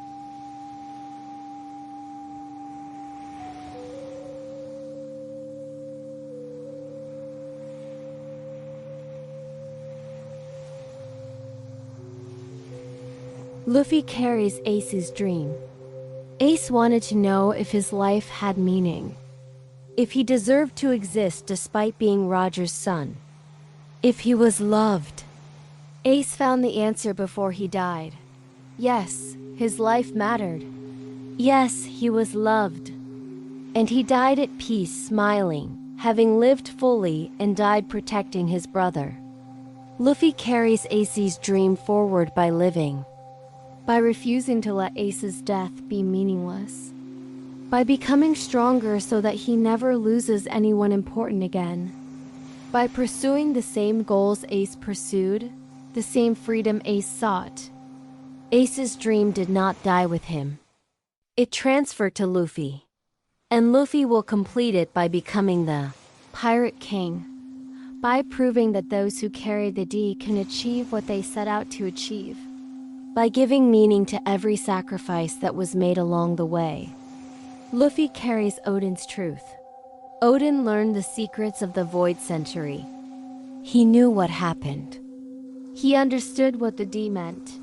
Luffy carries Ace's dream. Ace wanted to know if his life had meaning, if he deserved to exist despite being Roger's son, if he was loved. Ace found the answer before he died. Yes, his life mattered. Yes, he was loved. And he died at peace, smiling, having lived fully and died protecting his brother. Luffy carries Ace's dream forward by living, by refusing to let Ace's death be meaningless, by becoming stronger so that he never loses anyone important again, by pursuing the same goals Ace pursued, the same freedom Ace sought. Ace's dream did not die with him. It transferred to Luffy, and Luffy will complete it by becoming the Pirate King, by proving that those who carry the D can achieve what they set out to achieve, by giving meaning to every sacrifice that was made along the way. Luffy carries Odin's truth. Odin learned the secrets of the Void Century. He knew what happened. He understood what the D meant.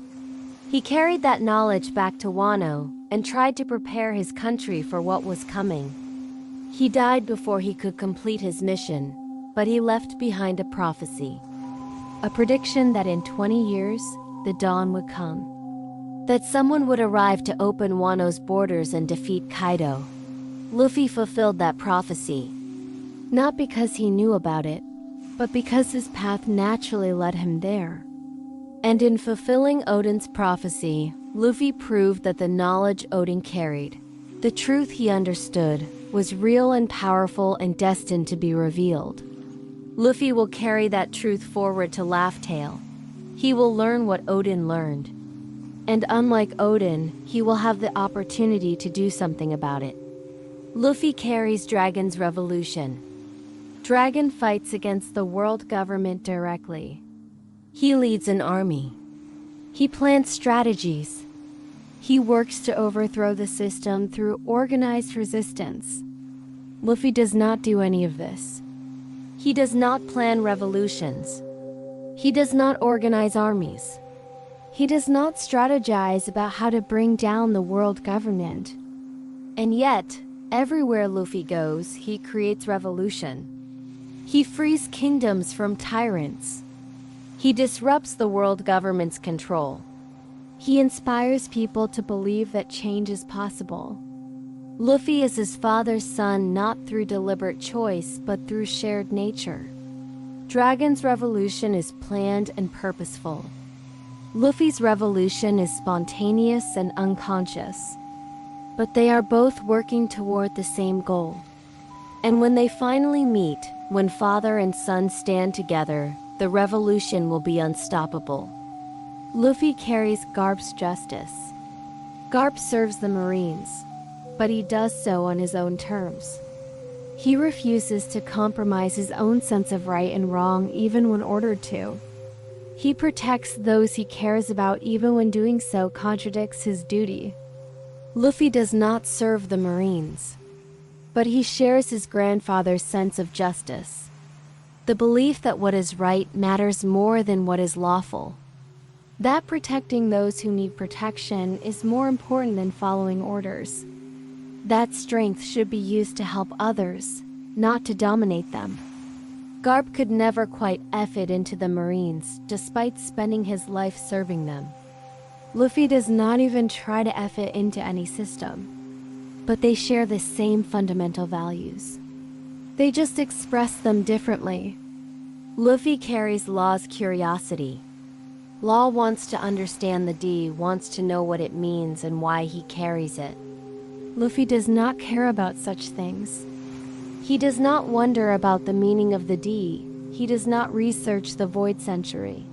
He carried that knowledge back to Wano and tried to prepare his country for what was coming. He died before he could complete his mission, but he left behind a prophecy. A prediction that in 20 years, the dawn would come. That someone would arrive to open Wano's borders and defeat Kaido. Luffy fulfilled that prophecy. Not because he knew about it, but because his path naturally led him there. And in fulfilling Odin's prophecy, Luffy proved that the knowledge Odin carried, the truth he understood, was real and powerful and destined to be revealed. Luffy will carry that truth forward to Laugh Tale. He will learn what Odin learned. And unlike Odin, he will have the opportunity to do something about it. Luffy carries Dragon's revolution. Dragon fights against the world government directly. He leads an army. He plans strategies. He works to overthrow the system through organized resistance. Luffy does not do any of this. He does not plan revolutions. He does not organize armies. He does not strategize about how to bring down the world government. And yet, everywhere Luffy goes, he creates revolution. He frees kingdoms from tyrants. He disrupts the world government's control. He inspires people to believe that change is possible. Luffy is his father's son not through deliberate choice, but through shared nature. Dragon's revolution is planned and purposeful. Luffy's revolution is spontaneous and unconscious. But they are both working toward the same goal. And when they finally meet, when father and son stand together, the revolution will be unstoppable. Luffy carries Garp's justice. Garp serves the Marines, but he does so on his own terms. He refuses to compromise his own sense of right and wrong even when ordered to. He protects those he cares about even when doing so contradicts his duty. Luffy does not serve the Marines, but he shares his grandfather's sense of justice. The belief that what is right matters more than what is lawful. That protecting those who need protection is more important than following orders. That strength should be used to help others, not to dominate them. Garp could never quite F it into the Marines, despite spending his life serving them. Luffy does not even try to F it into any system, but they share the same fundamental values. They just express them differently. Luffy carries Law's curiosity. Law wants to understand the D, wants to know what it means and why he carries it. Luffy does not care about such things. He does not wonder about the meaning of the D. He does not research the Void Century.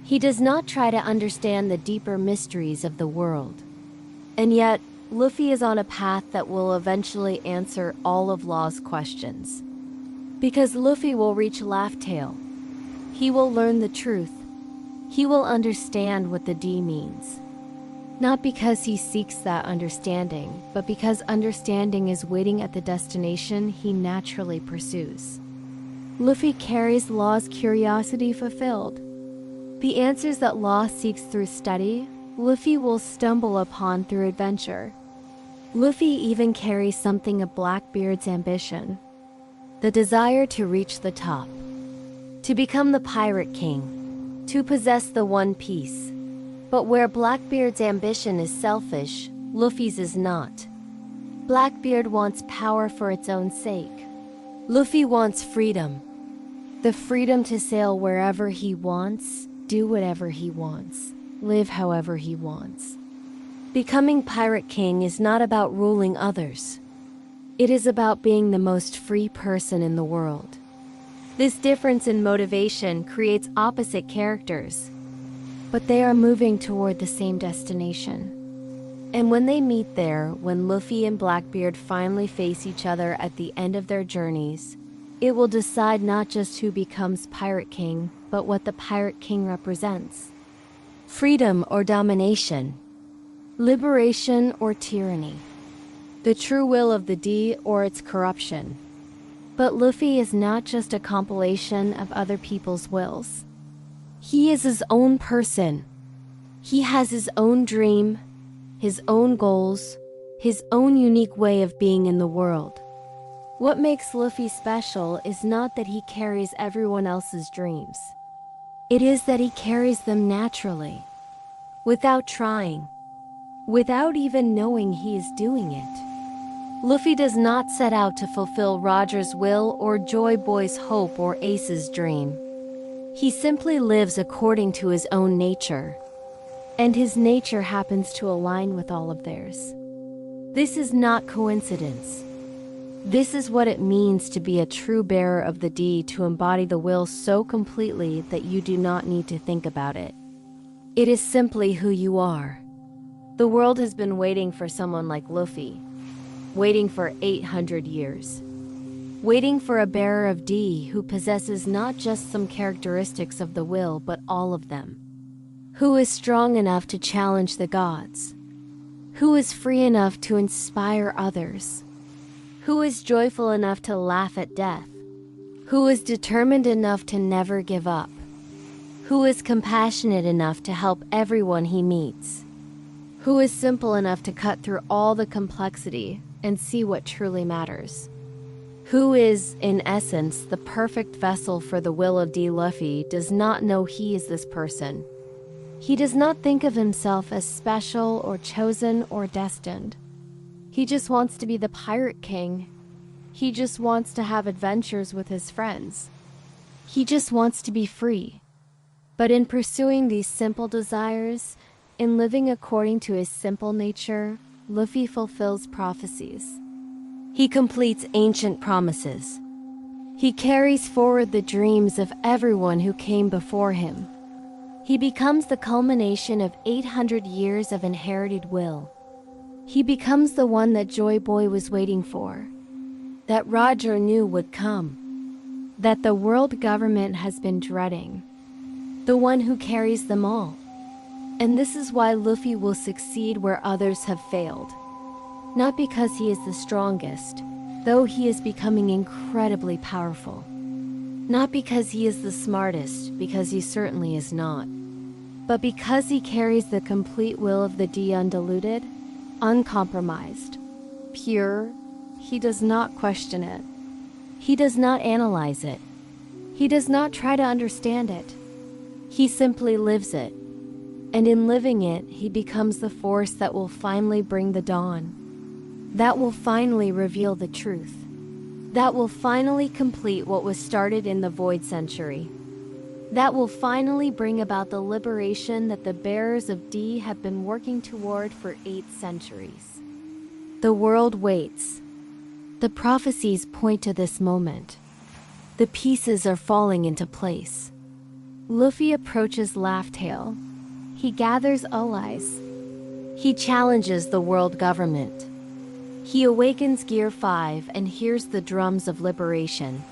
He does not try to understand the deeper mysteries of the world. And yet, Luffy is on a path that will eventually answer all of Law's questions. Because Luffy will reach Laugh Tale. He will learn the truth. He will understand what the D means. Not because he seeks that understanding, but because understanding is waiting at the destination he naturally pursues. Luffy carries Law's curiosity fulfilled. The answers that Law seeks through study, Luffy will stumble upon through adventure. Luffy even carries something of Blackbeard's ambition. The desire to reach the top. To become the Pirate King. To possess the One Piece. But where Blackbeard's ambition is selfish, Luffy's is not. Blackbeard wants power for its own sake. Luffy wants freedom. The freedom to sail wherever he wants, do whatever he wants, live however he wants. Becoming Pirate King is not about ruling others. It is about being the most free person in the world. This difference in motivation creates opposite characters, but they are moving toward the same destination. And when they meet there, when Luffy and Blackbeard finally face each other at the end of their journeys, it will decide not just who becomes Pirate King, but what the Pirate King represents. Freedom or domination. Liberation or tyranny. The true will of the D or its corruption. But Luffy is not just a compilation of other people's wills. He is his own person. He has his own dream, his own goals, his own unique way of being in the world. What makes Luffy special is not that he carries everyone else's dreams. It is that he carries them naturally, without trying, without even knowing he is doing it. Luffy does not set out to fulfill Roger's will or Joy Boy's hope or Ace's dream. He simply lives according to his own nature, and his nature happens to align with all of theirs. This is not coincidence. This is what it means to be a true bearer of the D, to embody the will so completely that you do not need to think about it. It is simply who you are. The world has been waiting for someone like Luffy, waiting for 800 years. Waiting for a bearer of D who possesses not just some characteristics of the will, but all of them. Who is strong enough to challenge the gods. Who is free enough to inspire others. Who is joyful enough to laugh at death. Who is determined enough to never give up. Who is compassionate enough to help everyone he meets. Who is simple enough to cut through all the complexity and see what truly matters. Who is, in essence, the perfect vessel for the will of D. Luffy does not know he is this person. He does not think of himself as special or chosen or destined. He just wants to be the Pirate King. He just wants to have adventures with his friends. He just wants to be free. But in pursuing these simple desires, in living according to his simple nature, Luffy fulfills prophecies. He completes ancient promises. He carries forward the dreams of everyone who came before him. He becomes the culmination of 800 years of inherited will. He becomes the one that Joy Boy was waiting for, that Roger knew would come, that the world government has been dreading, the one who carries them all. And this is why Luffy will succeed where others have failed. Not because he is the strongest, though he is becoming incredibly powerful. Not because he is the smartest, because he certainly is not. But because he carries the complete will of the D, undiluted, uncompromised, pure. He does not question it. He does not analyze it. He does not try to understand it. He simply lives it. And in living it, he becomes the force that will finally bring the dawn. That will finally reveal the truth. That will finally complete what was started in the Void Century. That will finally bring about the liberation that the bearers of D have been working toward for 8 centuries. The world waits. The prophecies point to this moment. The pieces are falling into place. Luffy approaches Laugh Tale. He gathers allies. He challenges the world government. He awakens Gear 5 and hears the drums of liberation.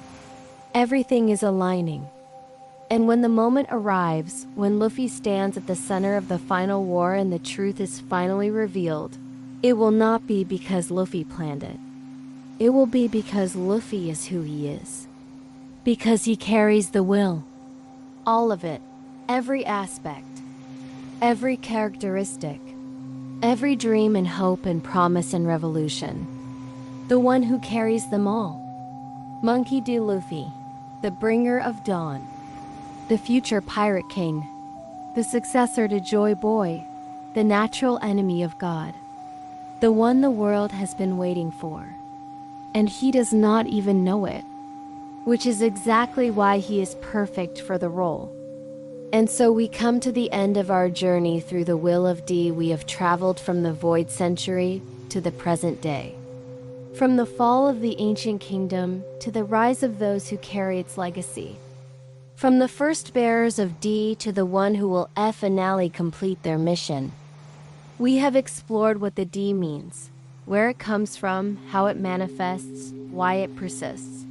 Everything is aligning. And when the moment arrives, when Luffy stands at the center of the final war and the truth is finally revealed, it will not be because Luffy planned it. It will be because Luffy is who he is. Because he carries the will. All of it. Every aspect. Every characteristic. Every dream and hope and promise and revolution. The one who carries them all. Monkey D. Luffy, the bringer of dawn. The future Pirate King. The successor to Joy Boy. The natural enemy of God. The one the world has been waiting for. And he does not even know it. Which is exactly why he is perfect for the role. And so we come to the end of our journey through the will of D. We have traveled from the Void Century to the present day. From the fall of the ancient kingdom to the rise of those who carry its legacy. From the first bearers of D to the one who will finally complete their mission. We have explored what the D means, where it comes from, how it manifests, why it persists.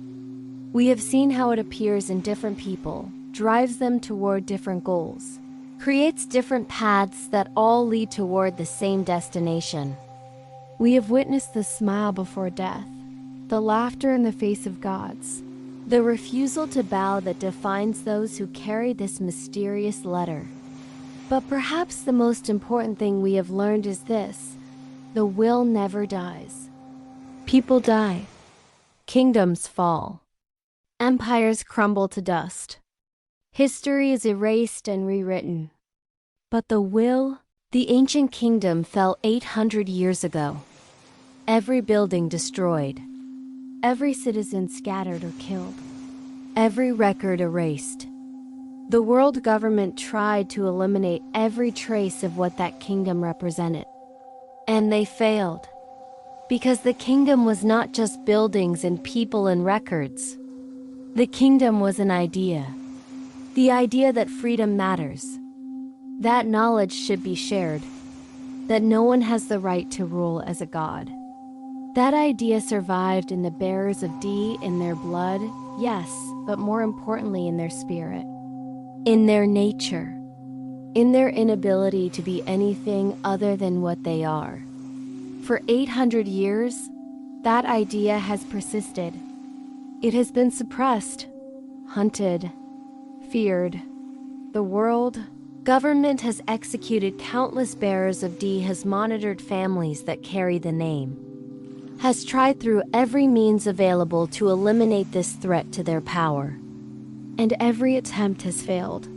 We have seen how it appears in different people, drives them toward different goals, creates different paths that all lead toward the same destination. We have witnessed the smile before death, the laughter in the face of gods, the refusal to bow that defines those who carry this mysterious letter. But perhaps the most important thing we have learned is this: the will never dies. People die. Kingdoms fall. Empires crumble to dust. History is erased and rewritten. But the will, the ancient kingdom fell 800 years ago. Every building destroyed. Every citizen scattered or killed. Every record erased. The world government tried to eliminate every trace of what that kingdom represented. And they failed. Because the kingdom was not just buildings and people and records. The kingdom was an idea. The idea that freedom matters. That knowledge should be shared. That no one has the right to rule as a god. That idea survived in the bearers of D, in their blood, yes, but more importantly in their spirit. In their nature. In their inability to be anything other than what they are. For 800 years, that idea has persisted. It has been suppressed, hunted, feared. The world, government has executed countless bearers of D, has monitored families that carry the name, has tried through every means available to eliminate this threat to their power. And every attempt has failed.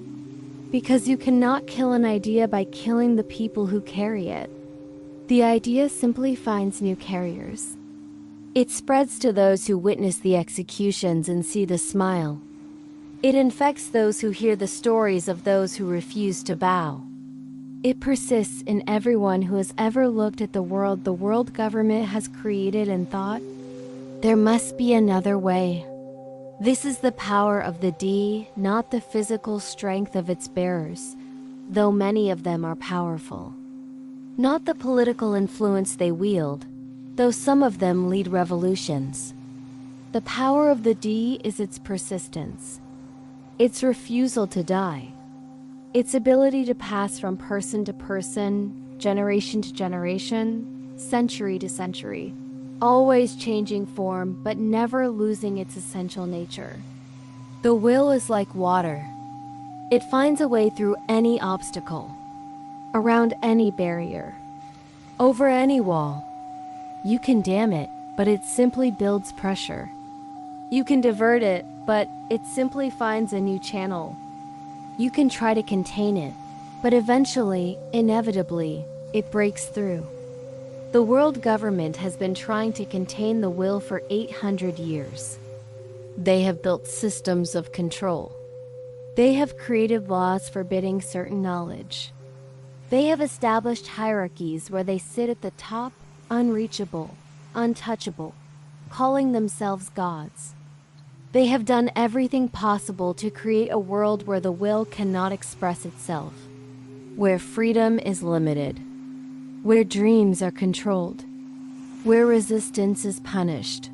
Because you cannot kill an idea by killing the people who carry it. The idea simply finds new carriers. It spreads to those who witness the executions and see the smile. It infects those who hear the stories of those who refuse to bow. It persists in everyone who has ever looked at the world government has created and thought, there must be another way. This is the power of the D, not the physical strength of its bearers, though many of them are powerful. Not the political influence they wield, though some of them lead revolutions. The power of the D is its persistence. Its refusal to die. Its ability to pass from person to person, generation to generation, century to century, always changing form but never losing its essential nature. The will is like water. It finds a way through any obstacle, around any barrier, over any wall. You can dam it, but it simply builds pressure. You can divert it, but it simply finds a new channel. You can try to contain it, but eventually, inevitably, it breaks through. The world government has been trying to contain the will for 800 years. They have built systems of control. They have created laws forbidding certain knowledge. They have established hierarchies where they sit at the top, unreachable, untouchable, calling themselves gods. They have done everything possible to create a world where the will cannot express itself, where freedom is limited, where dreams are controlled, where resistance is punished.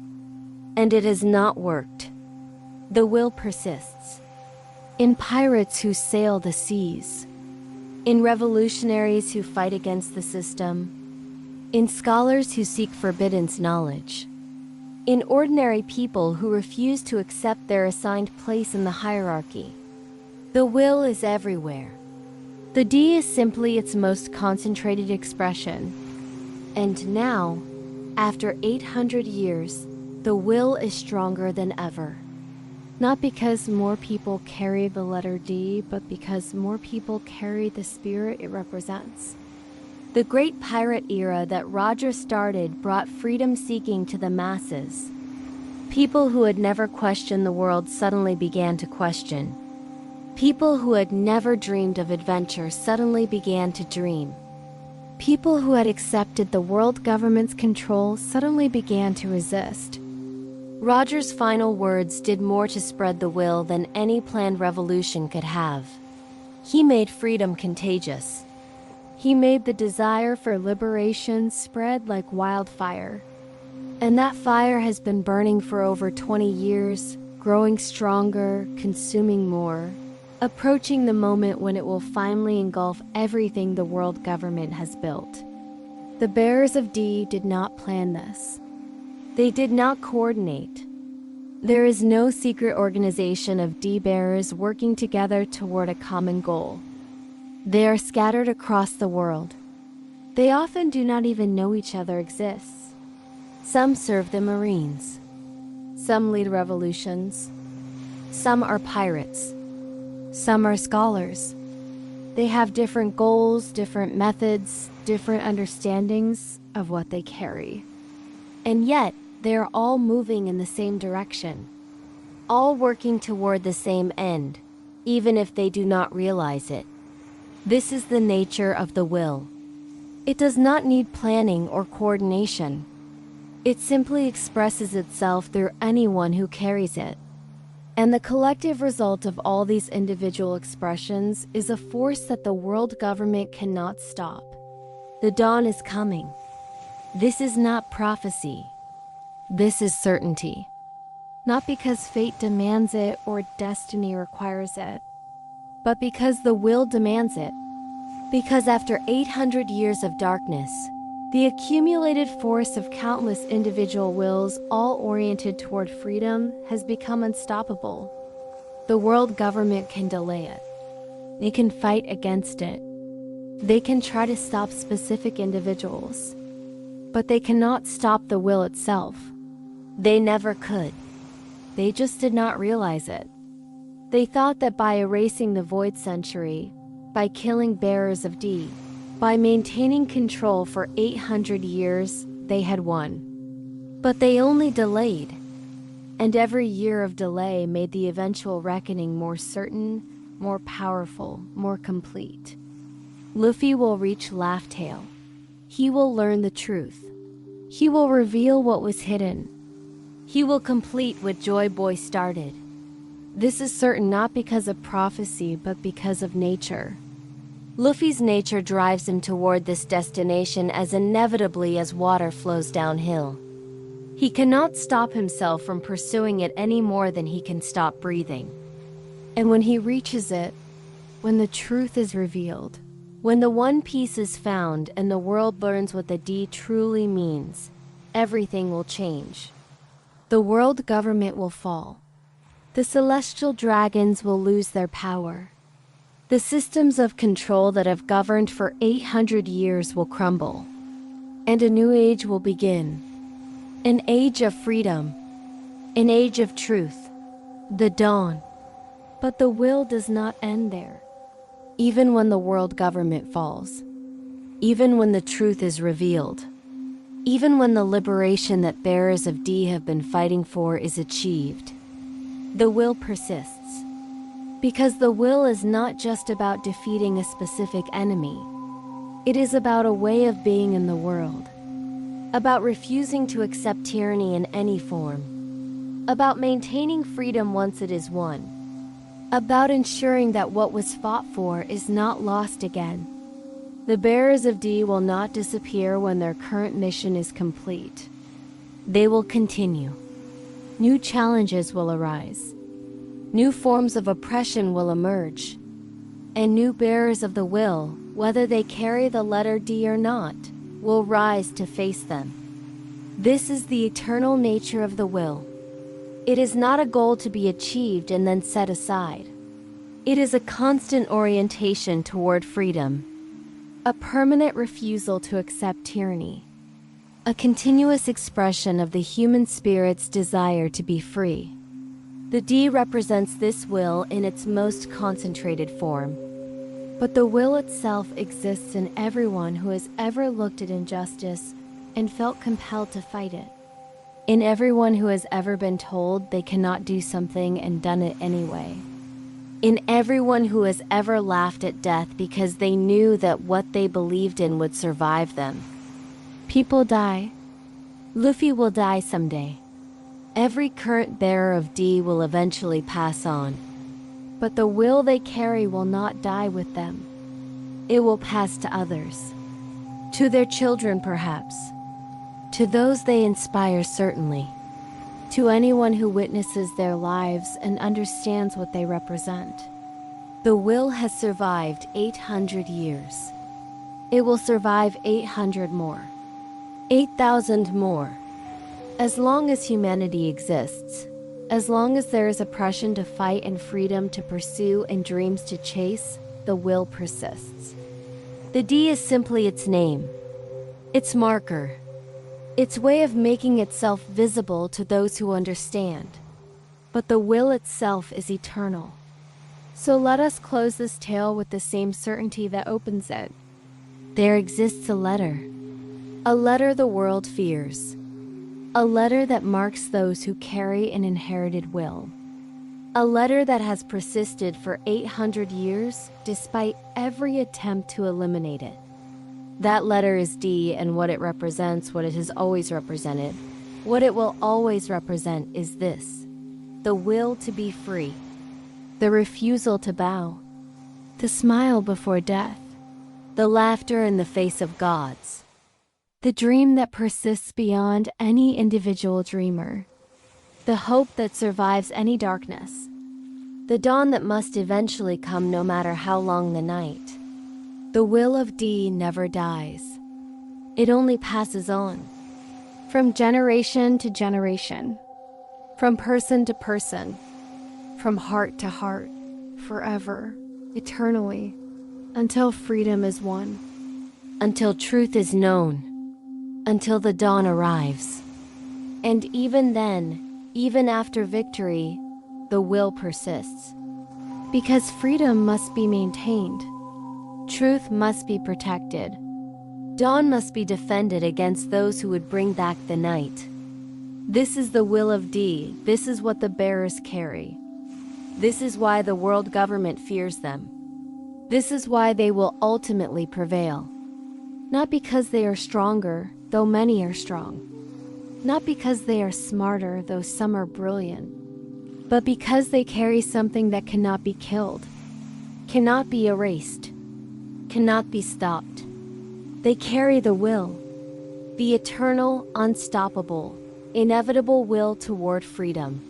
And it has not worked. The will persists. In pirates who sail the seas, in revolutionaries who fight against the system, in scholars who seek forbidden knowledge, in ordinary people who refuse to accept their assigned place in the hierarchy. The will is everywhere. The D is simply its most concentrated expression. And now, after 800 years, the will is stronger than ever. Not because more people carry the letter D, but because more people carry the spirit it represents. The great pirate era that Roger started brought freedom seeking to the masses. People who had never questioned the world suddenly began to question. People who had never dreamed of adventure suddenly began to dream. People who had accepted the world government's control suddenly began to resist. Roger's final words did more to spread the will than any planned revolution could have. He made freedom contagious. He made the desire for liberation spread like wildfire. And that fire has been burning for over 20 years, growing stronger, consuming more, approaching the moment when it will finally engulf everything the world government has built. The bearers of D did not plan this. They did not coordinate. There is no secret organization of D bearers working together toward a common goal. They are scattered across the world. They often do not even know each other exists. Some serve the Marines. Some lead revolutions. Some are pirates. Some are scholars. They have different goals, different methods, different understandings of what they carry. And yet, they are all moving in the same direction, all working toward the same end, even if they do not realize it. This is the nature of the will. It does not need planning or coordination. It simply expresses itself through anyone who carries it. And the collective result of all these individual expressions is a force that the world government cannot stop. The dawn is coming. This is not prophecy. This is certainty. Not because fate demands it or destiny requires it, but because the will demands it. Because after 800 years of darkness, the accumulated force of countless individual wills, all oriented toward freedom, has become unstoppable. The world government can delay it. They can fight against it. They can try to stop specific individuals. But they cannot stop the will itself. They never could. They just did not realize it. They thought that by erasing the void century, by killing bearers of D, by maintaining control for 800 years, they had won. But they only delayed. And every year of delay made the eventual reckoning more certain, more powerful, more complete. Luffy will reach Laugh Tale. He will learn the truth. He will reveal what was hidden. He will complete what Joy Boy started. This is certain not because of prophecy, but because of nature. Luffy's nature drives him toward this destination as inevitably as water flows downhill. He cannot stop himself from pursuing it any more than he can stop breathing. And when he reaches it, when the truth is revealed, when the One Piece is found and the world learns what the D truly means, everything will change. The world government will fall. The celestial dragons will lose their power. The systems of control that have governed for 800 years will crumble. And a new age will begin. An age of freedom. An age of truth. The dawn. But the will does not end there. Even when the world government falls. Even when the truth is revealed. Even when the liberation that bearers of D have been fighting for is achieved, the will persists. Because the will is not just about defeating a specific enemy. It is about a way of being in the world. About refusing to accept tyranny in any form. About maintaining freedom once it is won. About ensuring that what was fought for is not lost again. The bearers of D will not disappear when their current mission is complete. They will continue. New challenges will arise. New forms of oppression will emerge, and new bearers of the will, whether they carry the letter D or not, will rise to face them. This is the eternal nature of the will. It is not a goal to be achieved and then set aside. It is a constant orientation toward freedom, a permanent refusal to accept tyranny, a continuous expression of the human spirit's desire to be free. The D represents this will in its most concentrated form. But the will itself exists in everyone who has ever looked at injustice and felt compelled to fight it. In everyone who has ever been told they cannot do something and done it anyway. In everyone who has ever laughed at death because they knew that what they believed in would survive them. People die. Luffy will die someday. Every current bearer of D will eventually pass on. But the will they carry will not die with them. It will pass to others. To their children, perhaps. To those they inspire, certainly. To anyone who witnesses their lives and understands what they represent. The will has survived 800 years. It will survive 800 more. 8,000 more. As long as humanity exists, as long as there is oppression to fight and freedom to pursue and dreams to chase, the will persists. The D is simply its name, its marker, its way of making itself visible to those who understand. But the will itself is eternal. So let us close this tale with the same certainty that opens it. There exists a letter the world fears. A letter that marks those who carry an inherited will. A letter that has persisted for 800 years despite every attempt to eliminate it. That letter is D, and what it represents, what it has always represented, what it will always represent is this: the will to be free, the refusal to bow, the smile before death, the laughter in the face of gods. The dream that persists beyond any individual dreamer. The hope that survives any darkness. The dawn that must eventually come no matter how long the night. The will of D never dies. It only passes on. From generation to generation. From person to person. From heart to heart. Forever. Eternally. Until freedom is won. Until truth is known. Until the dawn arrives. And even then, even after victory, the will persists. Because freedom must be maintained. Truth must be protected. Dawn must be defended against those who would bring back the night. This is the will of D. This is what the bearers carry. This is why the world government fears them. This is why they will ultimately prevail. Not because they are stronger, though many are strong. Not because they are smarter, though some are brilliant. But because they carry something that cannot be killed, cannot be erased, cannot be stopped. They carry the will, the eternal, unstoppable, inevitable will toward freedom.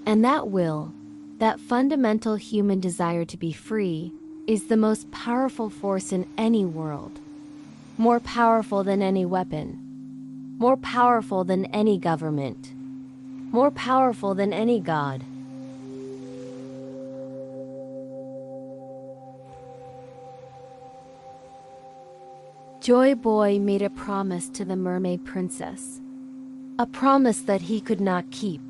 And that will, that fundamental human desire to be free, is the most powerful force in any world. More powerful than any weapon. More powerful than any government. More powerful than any god. Joy Boy made a promise to the mermaid princess. A promise that he could not keep.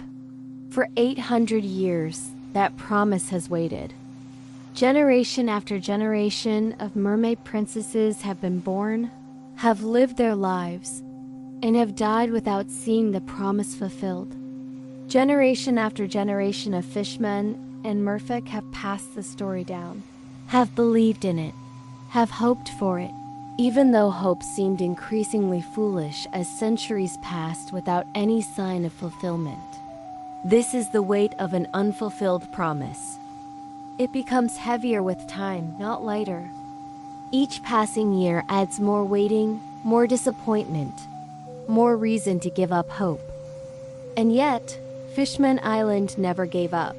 For 800 years, that promise has waited. Generation after generation of mermaid princesses have been born, have lived their lives, and have died without seeing the promise fulfilled. Generation after generation of fishmen and merfolk have passed the story down, have believed in it, have hoped for it, even though hope seemed increasingly foolish as centuries passed without any sign of fulfillment. This is the weight of an unfulfilled promise. It becomes heavier with time, not lighter. Each passing year adds more waiting, more disappointment, more reason to give up hope. And yet, Fishman Island never gave up.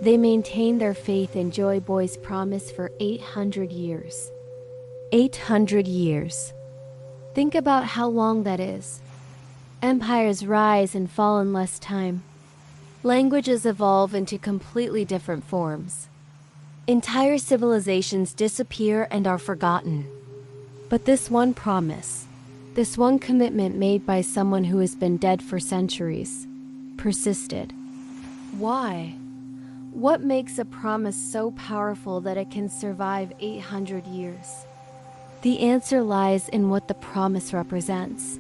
They maintained their faith in Joy Boy's promise for 800 years. 800 years. Think about how long that is. Empires rise and fall in less time. Languages evolve into completely different forms. Entire civilizations disappear and are forgotten. But this one promise, this one commitment made by someone who has been dead for centuries, persisted. Why? What makes a promise so powerful that it can survive 800 years? The answer lies in what the promise represents.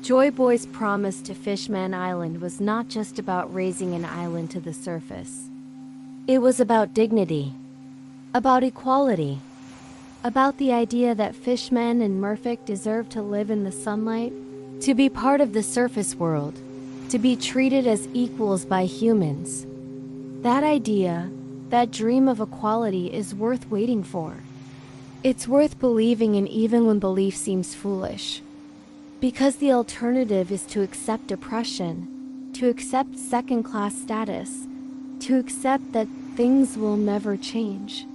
Joy Boy's promise to Fishman Island was not just about raising an island to the surface. It was about dignity, about equality, about the idea that fishmen and merfolk deserve to live in the sunlight, to be part of the surface world, to be treated as equals by humans. That idea, that dream of equality is worth waiting for. It's worth believing in even when belief seems foolish. Because the alternative is to accept oppression, to accept second-class status, to accept that things will never change.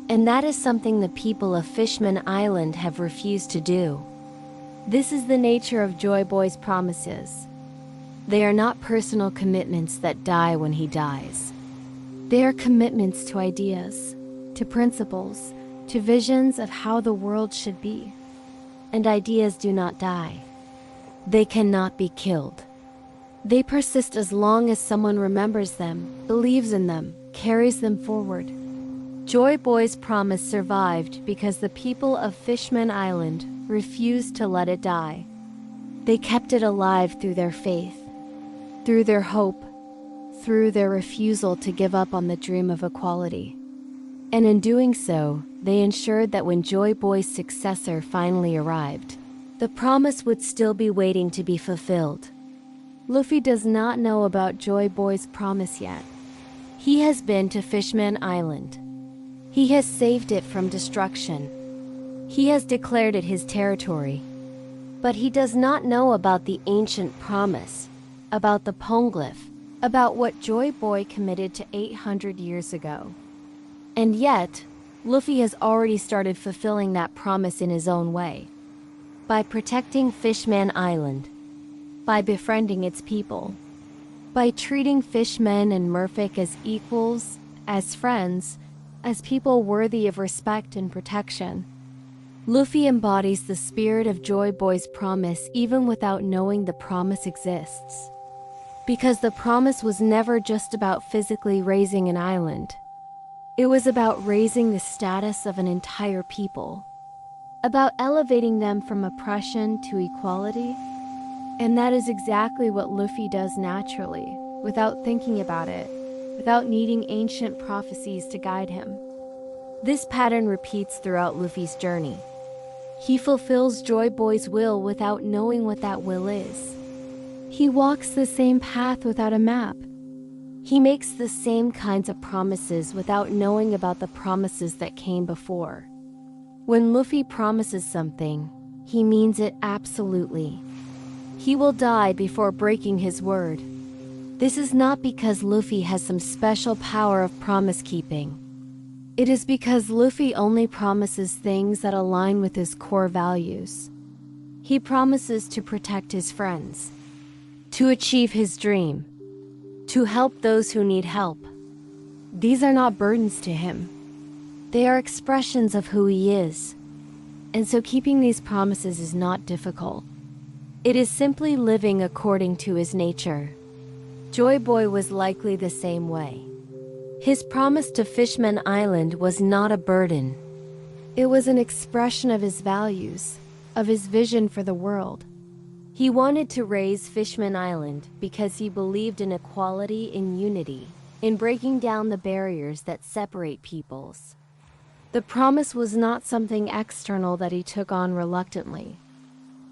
And that is something the people of Fishman Island have refused to do. This is the nature of Joy Boy's promises. They are not personal commitments that die when he dies. They are commitments to ideas, to principles, to visions of how the world should be. And ideas do not die. They cannot be killed. They persist as long as someone remembers them, believes in them, carries them forward. Joy Boy's promise survived because the people of Fishman Island refused to let it die. They kept it alive through their faith, through their hope, through their refusal to give up on the dream of equality. And in doing so, they ensured that when Joy Boy's successor finally arrived, the promise would still be waiting to be fulfilled. Luffy does not know about Joy Boy's promise yet. He has been to Fishman Island. He has saved it from destruction. He has declared it his territory. But he does not know about the ancient promise, about the Poneglyph, about what Joy Boy committed to 800 years ago. And yet, Luffy has already started fulfilling that promise in his own way. By protecting Fishman Island, by befriending its people, by treating fishmen and merfolk as equals, as friends, as people worthy of respect and protection. Luffy embodies the spirit of Joy Boy's promise even without knowing the promise exists. Because the promise was never just about physically raising an island. It was about raising the status of an entire people, about elevating them from oppression to equality. And that is exactly what Luffy does naturally, without thinking about it, without needing ancient prophecies to guide him. This pattern repeats throughout Luffy's journey. He fulfills Joy Boy's will without knowing what that will is. He walks the same path without a map. He makes the same kinds of promises without knowing about the promises that came before. When Luffy promises something, he means it absolutely. He will die before breaking his word. This is not because Luffy has some special power of promise-keeping. It is because Luffy only promises things that align with his core values. He promises to protect his friends, to achieve his dream, to help those who need help. These are not burdens to him. They are expressions of who he is. And so keeping these promises is not difficult. It is simply living according to his nature. Joy Boy was likely the same way. His promise to Fishman Island was not a burden. It was an expression of his values, of his vision for the world. He wanted to raise Fishman Island because he believed in equality and unity, in breaking down the barriers that separate peoples. The promise was not something external that he took on reluctantly.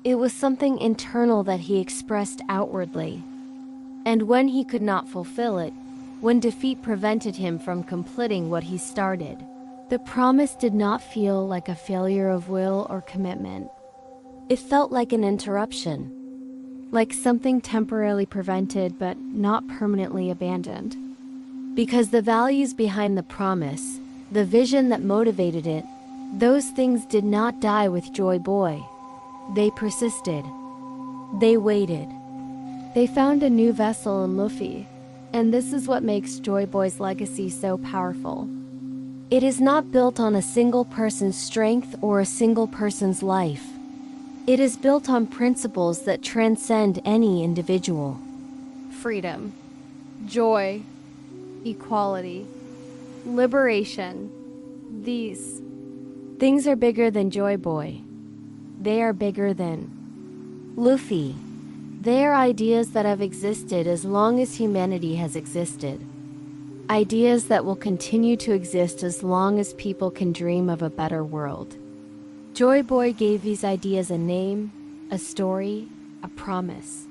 It was something internal that he expressed outwardly. And when he could not fulfill it, when defeat prevented him from completing what he started, the promise did not feel like a failure of will or commitment. It felt like an interruption, like something temporarily prevented but not permanently abandoned. Because the values behind the promise, the vision that motivated it, those things did not die with Joy Boy. They persisted. They waited. They found a new vessel in Luffy, and this is what makes Joy Boy's legacy so powerful. It is not built on a single person's strength or a single person's life. It is built on principles that transcend any individual. Freedom, joy, equality, liberation. These things are bigger than Joy Boy. They are bigger than Luffy. They are ideas that have existed as long as humanity has existed. Ideas that will continue to exist as long as people can dream of a better world. Joy Boy gave these ideas a name, a story, a promise.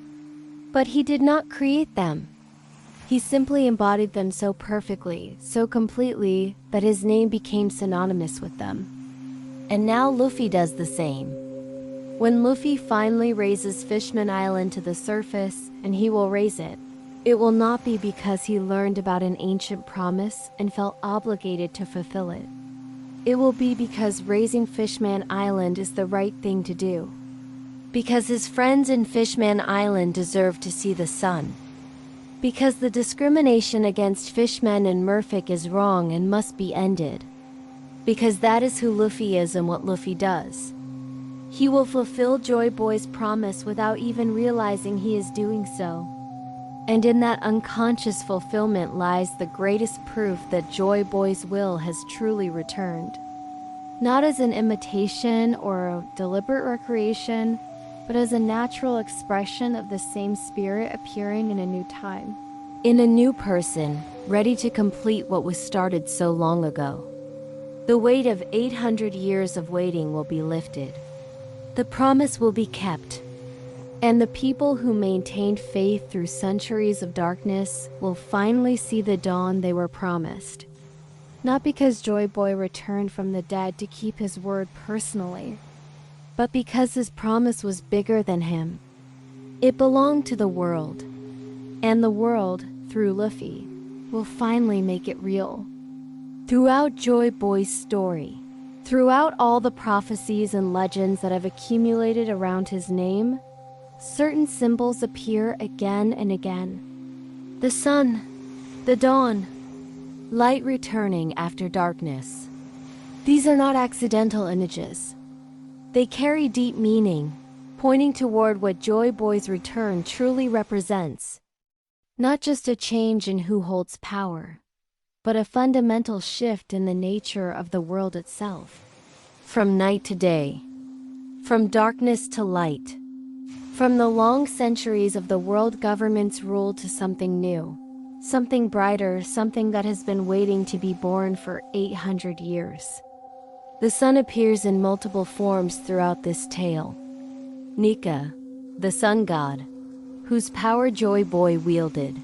But he did not create them. He simply embodied them so perfectly, so completely, that his name became synonymous with them. And now Luffy does the same. When Luffy finally raises Fishman Island to the surface, and he will raise it, it will not be because he learned about an ancient promise and felt obligated to fulfill it. It will be because raising Fishman Island is the right thing to do. Because his friends in Fishman Island deserve to see the sun. Because the discrimination against fishmen in Merfolk is wrong and must be ended. Because that is who Luffy is and what Luffy does. He will fulfill Joy Boy's promise without even realizing he is doing so. And in that unconscious fulfillment lies the greatest proof that Joy Boy's will has truly returned. Not as an imitation or a deliberate recreation, but as a natural expression of the same spirit appearing in a new time. In a new person, ready to complete what was started so long ago. The weight of 800 years of waiting will be lifted. The promise will be kept, and the people who maintained faith through centuries of darkness will finally see the dawn they were promised. Not because Joy Boy returned from the dead to keep his word personally, but because his promise was bigger than him. It belonged to the world, and the world, through Luffy, will finally make it real. Throughout Joy Boy's story, throughout all the prophecies and legends that have accumulated around his name, certain symbols appear again and again. The sun, the dawn, light returning after darkness. These are not accidental images. They carry deep meaning, pointing toward what Joy Boy's return truly represents. Not just a change in who holds power, but a fundamental shift in the nature of the world itself. From night to day, from darkness to light, from the long centuries of the world government's rule to something new, something brighter, something that has been waiting to be born for 800 years. The sun appears in multiple forms throughout this tale. Nika, the sun god, whose power Joy Boy wielded.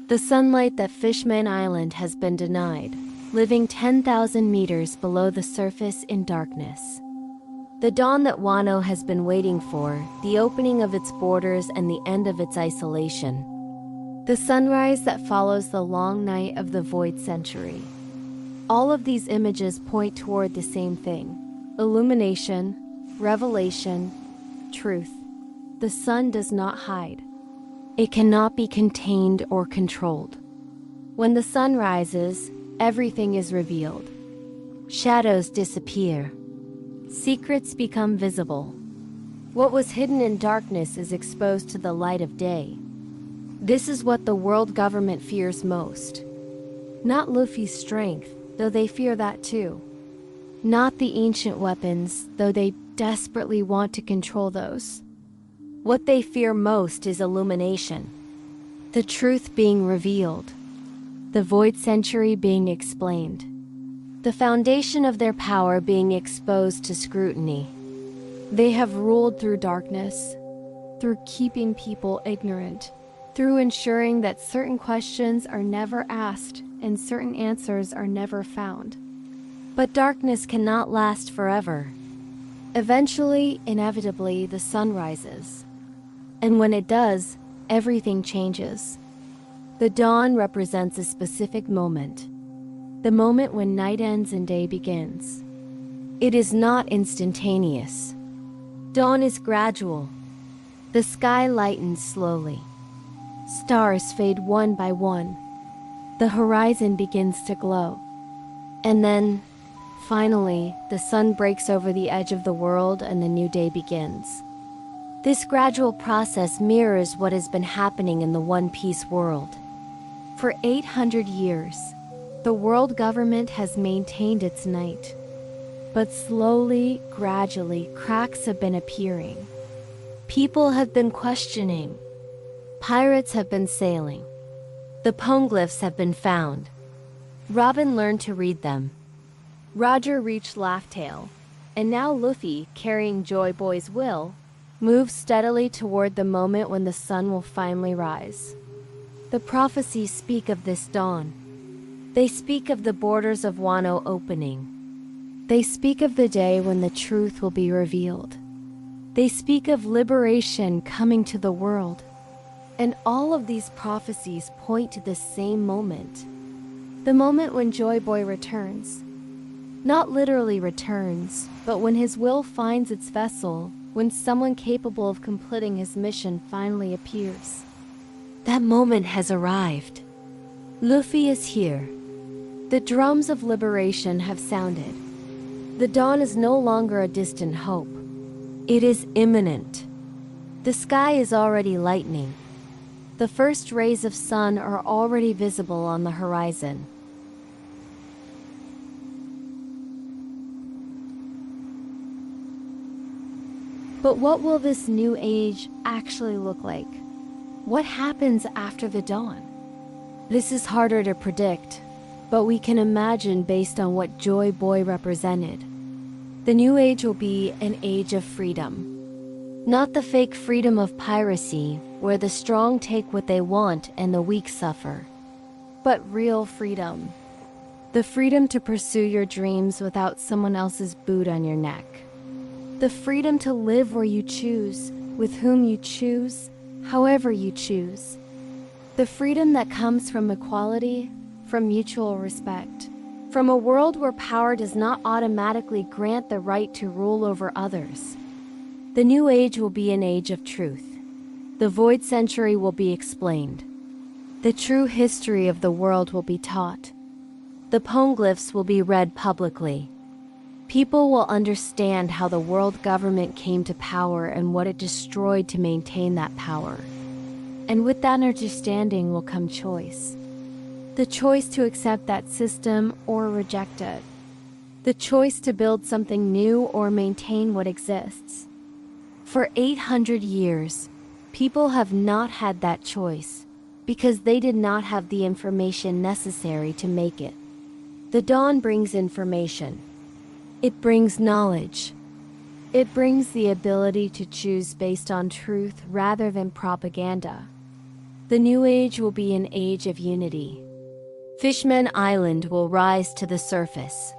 The sunlight that Fishman Island has been denied, living 10,000 meters below the surface in darkness. The dawn that Wano has been waiting for, the opening of its borders and the end of its isolation. The sunrise that follows the long night of the Void Century. All of these images point toward the same thing: illumination, revelation, truth. The sun does not hide. It cannot be contained or controlled. When the sun rises, everything is revealed. Shadows disappear. Secrets become visible. What was hidden in darkness is exposed to the light of day. This is what the world government fears most. Not Luffy's strength, though they fear that too. Not the ancient weapons, though they desperately want to control those. What they fear most is illumination. The truth being revealed. The Void Century being explained. The foundation of their power being exposed to scrutiny. They have ruled through darkness, through keeping people ignorant, through ensuring that certain questions are never asked and certain answers are never found. But darkness cannot last forever. Eventually, inevitably, the sun rises. And when it does, everything changes. The dawn represents a specific moment, the moment when night ends and day begins. It is not instantaneous. Dawn is gradual. The sky lightens slowly. Stars fade one by one. The horizon begins to glow. And then, finally, the sun breaks over the edge of the world and the new day begins. This gradual process mirrors what has been happening in the One Piece world. For 800 years, the world government has maintained its night. But slowly, gradually, cracks have been appearing. People have been questioning. Pirates have been sailing. The poneglyphs have been found. Robin learned to read them. Roger reached Laugh Tale, and now Luffy, carrying Joy Boy's will, moves steadily toward the moment when the sun will finally rise. The prophecies speak of this dawn. They speak of the borders of Wano opening. They speak of the day when the truth will be revealed. They speak of liberation coming to the world. And all of these prophecies point to the same moment. The moment when Joy Boy returns. Not literally returns, but when his will finds its vessel, when someone capable of completing his mission finally appears. That moment has arrived. Luffy is here. The drums of liberation have sounded. The dawn is no longer a distant hope. It is imminent. The sky is already lightening. The first rays of sun are already visible on the horizon. But what will this new age actually look like? What happens after the dawn? This is harder to predict, but we can imagine based on what Joy Boy represented. The new age will be an age of freedom. Not the fake freedom of piracy, where the strong take what they want and the weak suffer. But real freedom. The freedom to pursue your dreams without someone else's boot on your neck. The freedom to live where you choose, with whom you choose, however you choose. The freedom that comes from equality, from mutual respect. From a world where power does not automatically grant the right to rule over others. The new age will be an age of truth. The void century will be explained. The true history of the world will be taught. The poneglyphs will be read publicly. People will understand how the world government came to power and what it destroyed to maintain that power. And with that understanding will come choice. The choice to accept that system or reject it. The choice to build something new or maintain what exists. For 800 years, people have not had that choice because they did not have the information necessary to make it. The dawn brings information. It brings knowledge. It brings the ability to choose based on truth rather than propaganda. The new age will be an age of unity. Fishman Island will rise to the surface.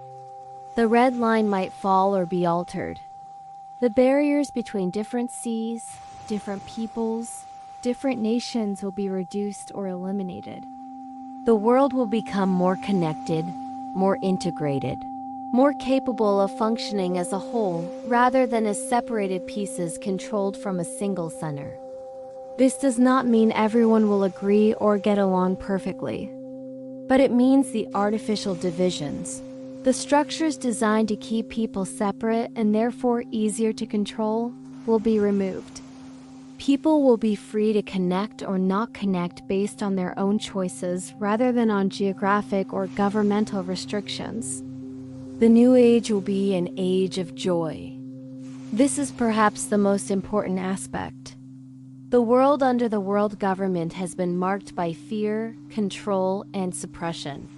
The red line might fall or be altered. The barriers between different seas, different peoples, different nations will be reduced or eliminated. The world will become more connected, more integrated, more capable of functioning as a whole rather than as separated pieces controlled from a single center. This does not mean everyone will agree or get along perfectly, but it means the artificial divisions, the structures designed to keep people separate and therefore easier to control, will be removed. People will be free to connect or not connect based on their own choices rather than on geographic or governmental restrictions. The new age will be an age of joy. This is perhaps the most important aspect. The world under the world government has been marked by fear, control, and suppression.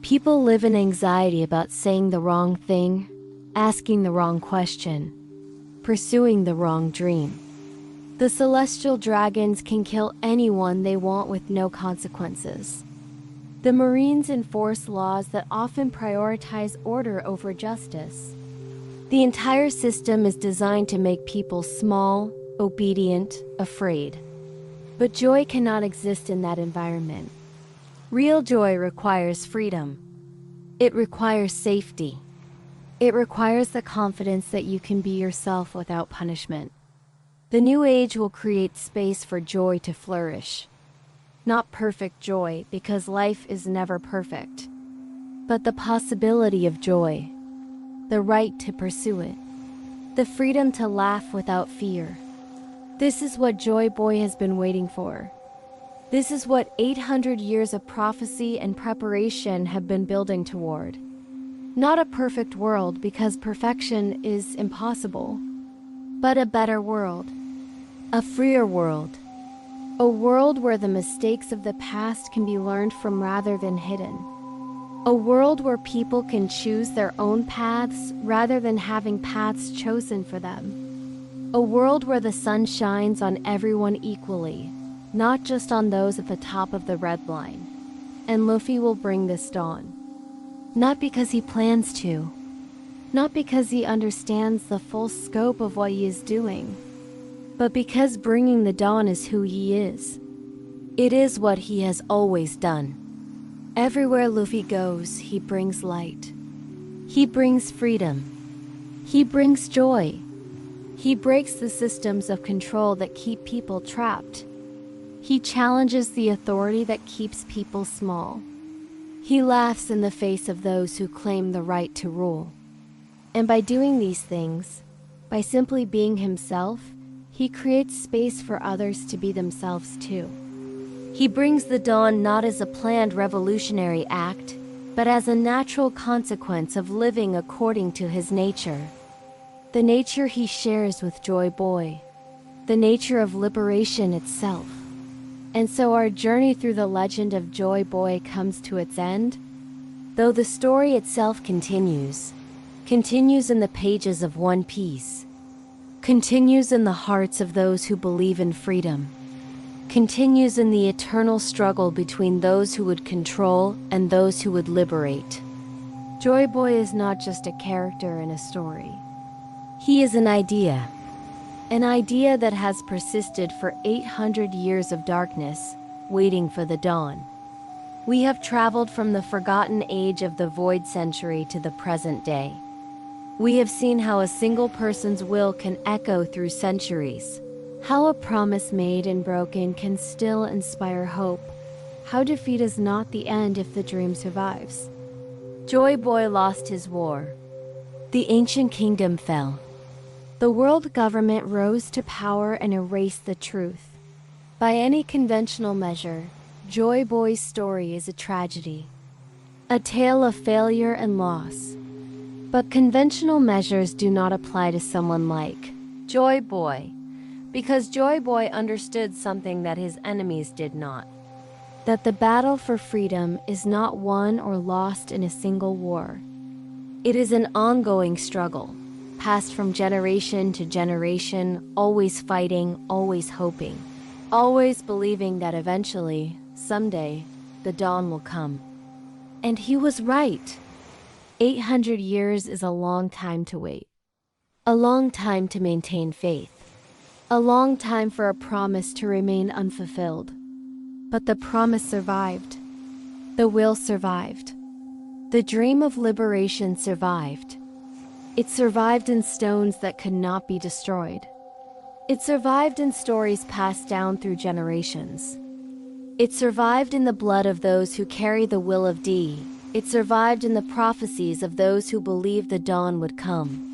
People live in anxiety about saying the wrong thing, asking the wrong question, pursuing the wrong dream. The celestial dragons can kill anyone they want with no consequences. The Marines enforce laws that often prioritize order over justice. The entire system is designed to make people small, obedient, afraid. But joy cannot exist in that environment. Real joy requires freedom. It requires safety. It requires the confidence that you can be yourself without punishment. The new age will create space for joy to flourish. Not perfect joy, because life is never perfect, but the possibility of joy, the right to pursue it, the freedom to laugh without fear. This is what Joy Boy has been waiting for. This is what 800 years of prophecy and preparation have been building toward. Not a perfect world, because perfection is impossible, but a better world, a freer world, a world where the mistakes of the past can be learned from rather than hidden. A world where people can choose their own paths rather than having paths chosen for them. A world where the sun shines on everyone equally, not just on those at the top of the red line. And Luffy will bring this dawn. Not because he plans to, not because he understands the full scope of what he is doing, but because bringing the dawn is who he is. It is what he has always done. Everywhere Luffy goes, he brings light. He brings freedom. He brings joy. He breaks the systems of control that keep people trapped. He challenges the authority that keeps people small. He laughs in the face of those who claim the right to rule. And by doing these things, by simply being himself, he creates space for others to be themselves too. He brings the dawn not as a planned revolutionary act, but as a natural consequence of living according to his nature. The nature he shares with Joy Boy, the nature of liberation itself. And so our journey through the legend of Joy Boy comes to its end, though the story itself continues in the pages of One Piece, continues in the hearts of those who believe in freedom, continues in the eternal struggle between those who would control and those who would liberate. Joy Boy is not just a character in a story. He is an idea that has persisted for 800 years of darkness, waiting for the dawn. We have traveled from the forgotten age of the Void Century to the present day. We have seen how a single person's will can echo through centuries, how a promise made and broken can still inspire hope, how defeat is not the end if the dream survives. Joy Boy lost his war. The ancient kingdom fell. The world government rose to power and erased the truth. By any conventional measure, Joy Boy's story is a tragedy, a tale of failure and loss. But conventional measures do not apply to someone like Joy Boy, because Joy Boy understood something that his enemies did not. That the battle for freedom is not won or lost in a single war. It is an ongoing struggle, passed from generation to generation, always fighting, always hoping, always believing that eventually, someday, the dawn will come. And he was right. 800 years is a long time to wait. A long time to maintain faith. A long time for a promise to remain unfulfilled. But the promise survived. The will survived. The dream of liberation survived. It survived in stones that could not be destroyed. It survived in stories passed down through generations. It survived in the blood of those who carry the will of D. It survived in the prophecies of those who believed the dawn would come.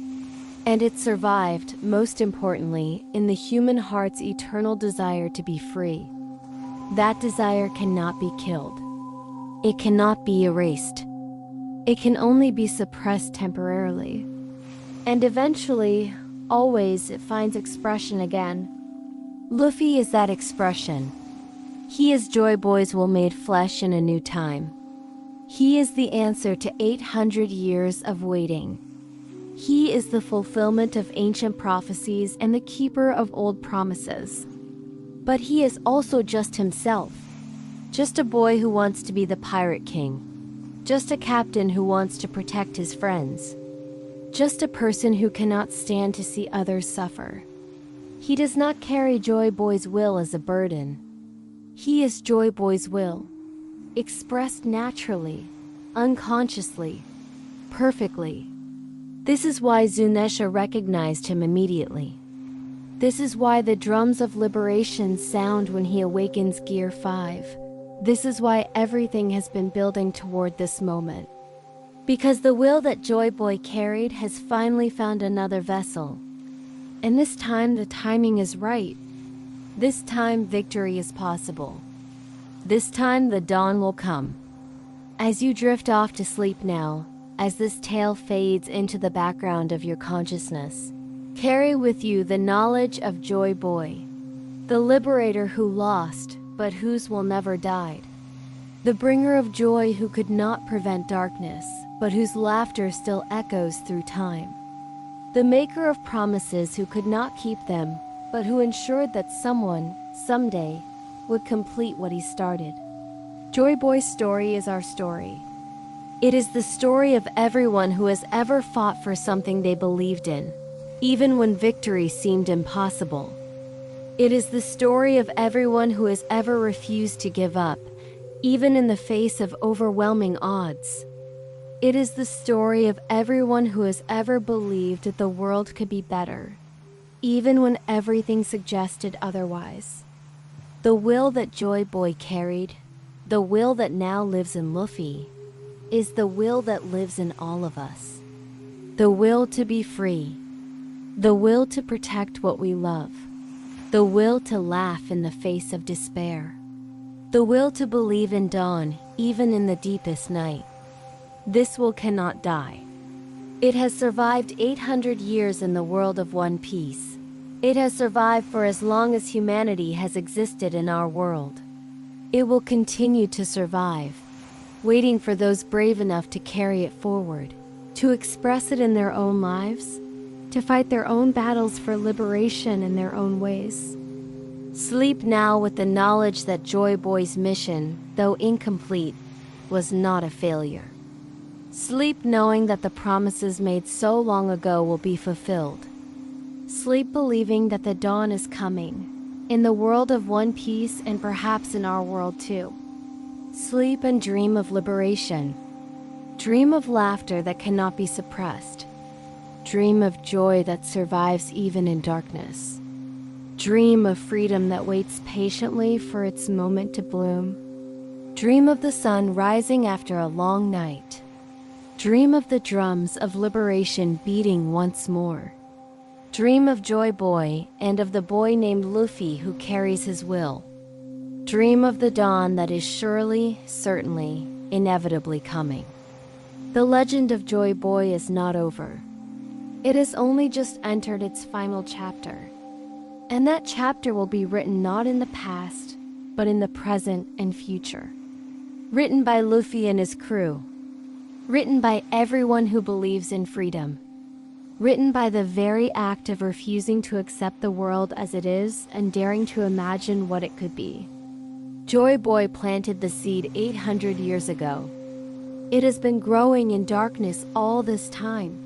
And it survived, most importantly, in the human heart's eternal desire to be free. That desire cannot be killed. It cannot be erased. It can only be suppressed temporarily. And eventually, always, it finds expression again. Luffy is that expression. He is Joy Boy's will made flesh in a new time. He is the answer to 800 years of waiting. He is the fulfillment of ancient prophecies and the keeper of old promises. But he is also just himself. Just a boy who wants to be the pirate king. Just a captain who wants to protect his friends. Just a person who cannot stand to see others suffer. He does not carry Joy Boy's will as a burden. He is Joy Boy's will, expressed naturally, unconsciously, perfectly. This is why Zunesha recognized him immediately. This is why the drums of liberation sound when he awakens Gear 5. This is why everything has been building toward this moment. Because the will that Joy Boy carried has finally found another vessel. And this time the timing is right. This time victory is possible. This time the dawn will come. As you drift off to sleep now, as this tale fades into the background of your consciousness, carry with you the knowledge of Joy Boy, the liberator who lost, but whose will never died. The bringer of joy who could not prevent darkness, but whose laughter still echoes through time. The maker of promises who could not keep them, but who ensured that someone, someday, would complete what he started. Joy Boy's story is our story. It is the story of everyone who has ever fought for something they believed in, even when victory seemed impossible. It is the story of everyone who has ever refused to give up, even in the face of overwhelming odds. It is the story of everyone who has ever believed that the world could be better, even when everything suggested otherwise. The will that Joy Boy carried, the will that now lives in Luffy, is the will that lives in all of us. The will to be free, the will to protect what we love, the will to laugh in the face of despair, the will to believe in dawn even in the deepest night. This will cannot die. It has survived 800 years in the world of One Piece. It has survived for as long as humanity has existed in our world. It will continue to survive, waiting for those brave enough to carry it forward, to express it in their own lives, to fight their own battles for liberation in their own ways. Sleep now with the knowledge that Joy Boy's mission, though incomplete, was not a failure. Sleep knowing that the promises made so long ago will be fulfilled. Sleep believing that the dawn is coming, in the world of One Piece and perhaps in our world too. Sleep and dream of liberation. Dream of laughter that cannot be suppressed. Dream of joy that survives even in darkness. Dream of freedom that waits patiently for its moment to bloom. Dream of the sun rising after a long night. Dream of the drums of liberation beating once more. Dream of Joy Boy and of the boy named Luffy who carries his will. Dream of the dawn that is surely, certainly, inevitably coming. The legend of Joy Boy is not over. It has only just entered its final chapter. And that chapter will be written not in the past, but in the present and future. Written by Luffy and his crew. Written by everyone who believes in freedom. Written by the very act of refusing to accept the world as it is and daring to imagine what it could be. Joy Boy planted the seed 800 years ago. It has been growing in darkness all this time,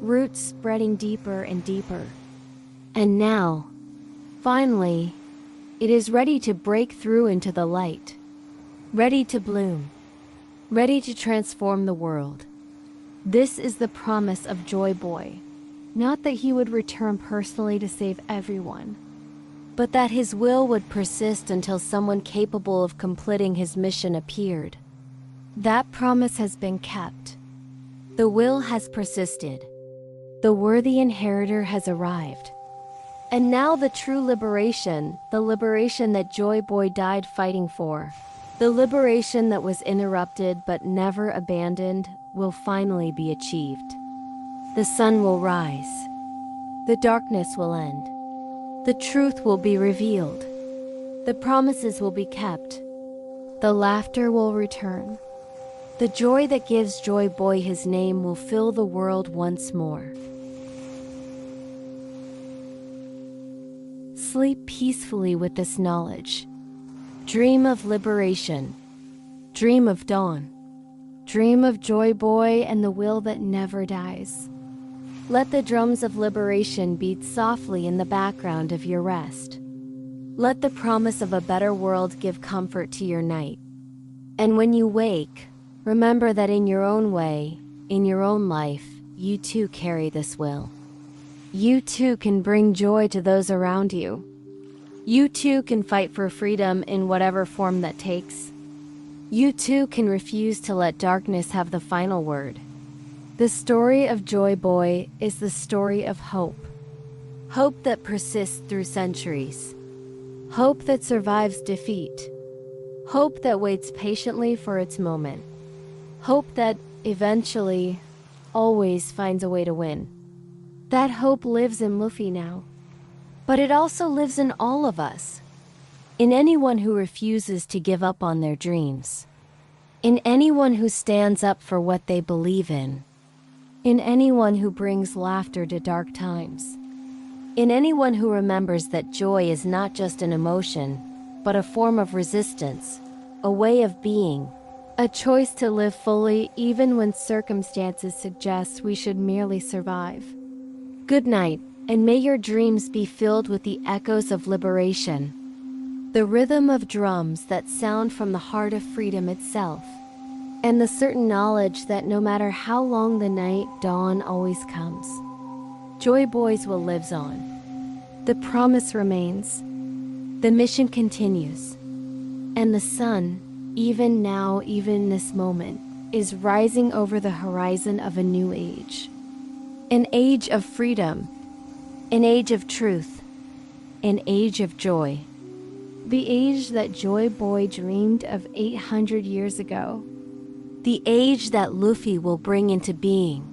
roots spreading deeper and deeper. And now, finally, it is ready to break through into the light, ready to bloom, ready to transform the world. This is the promise of Joy Boy, not that he would return personally to save everyone, but that his will would persist until someone capable of completing his mission appeared. That promise has been kept. The will has persisted. The worthy inheritor has arrived. And now the true liberation, the liberation that Joy Boy died fighting for, the liberation that was interrupted but never abandoned, will finally be achieved. The sun will rise. The darkness will end. The truth will be revealed. The promises will be kept. The laughter will return. The joy that gives Joy Boy his name will fill the world once more. Sleep peacefully with this knowledge. Dream of liberation. Dream of dawn. Dream of Joy Boy and the will that never dies. Let the drums of liberation beat softly in the background of your rest. Let the promise of a better world give comfort to your night. And when you wake, remember that in your own way, in your own life, you too carry this will. You too can bring joy to those around you. You too can fight for freedom in whatever form that takes. You too can refuse to let darkness have the final word. The story of Joy Boy is the story of hope. Hope that persists through centuries. Hope that survives defeat. Hope that waits patiently for its moment. Hope that eventually, always finds a way to win. That hope lives in Luffy now. But it also lives in all of us. In anyone who refuses to give up on their dreams. In anyone who stands up for what they believe in. In anyone who brings laughter to dark times. In anyone who remembers that joy is not just an emotion, but a form of resistance, a way of being, a choice to live fully even when circumstances suggest we should merely survive. Good night, and may your dreams be filled with the echoes of liberation, the rhythm of drums that sound from the heart of freedom itself, and the certain knowledge that no matter how long the night, dawn always comes. Joy Boys will lives on. The promise remains. The mission continues. And the sun, even now, even in this moment, is rising over the horizon of a new age. An age of freedom. An age of truth. An age of joy. The age that Joy Boy dreamed of 800 years ago. The age that Luffy will bring into being.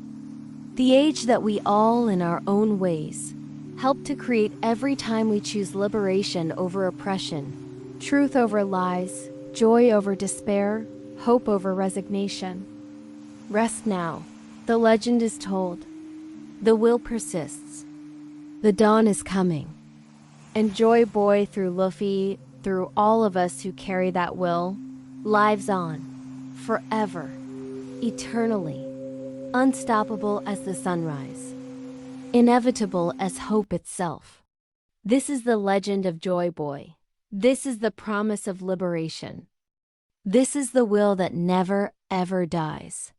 The age that we all, in our own ways, help to create every time we choose liberation over oppression, truth over lies, joy over despair, hope over resignation. Rest now. The legend is told. The will persists. The dawn is coming. And Joy Boy, through Luffy, through all of us who carry that will, lives on, forever, eternally. Unstoppable as the sunrise, inevitable as hope itself. This is the legend of Joy Boy. This is the promise of liberation. This is the will that never, ever dies.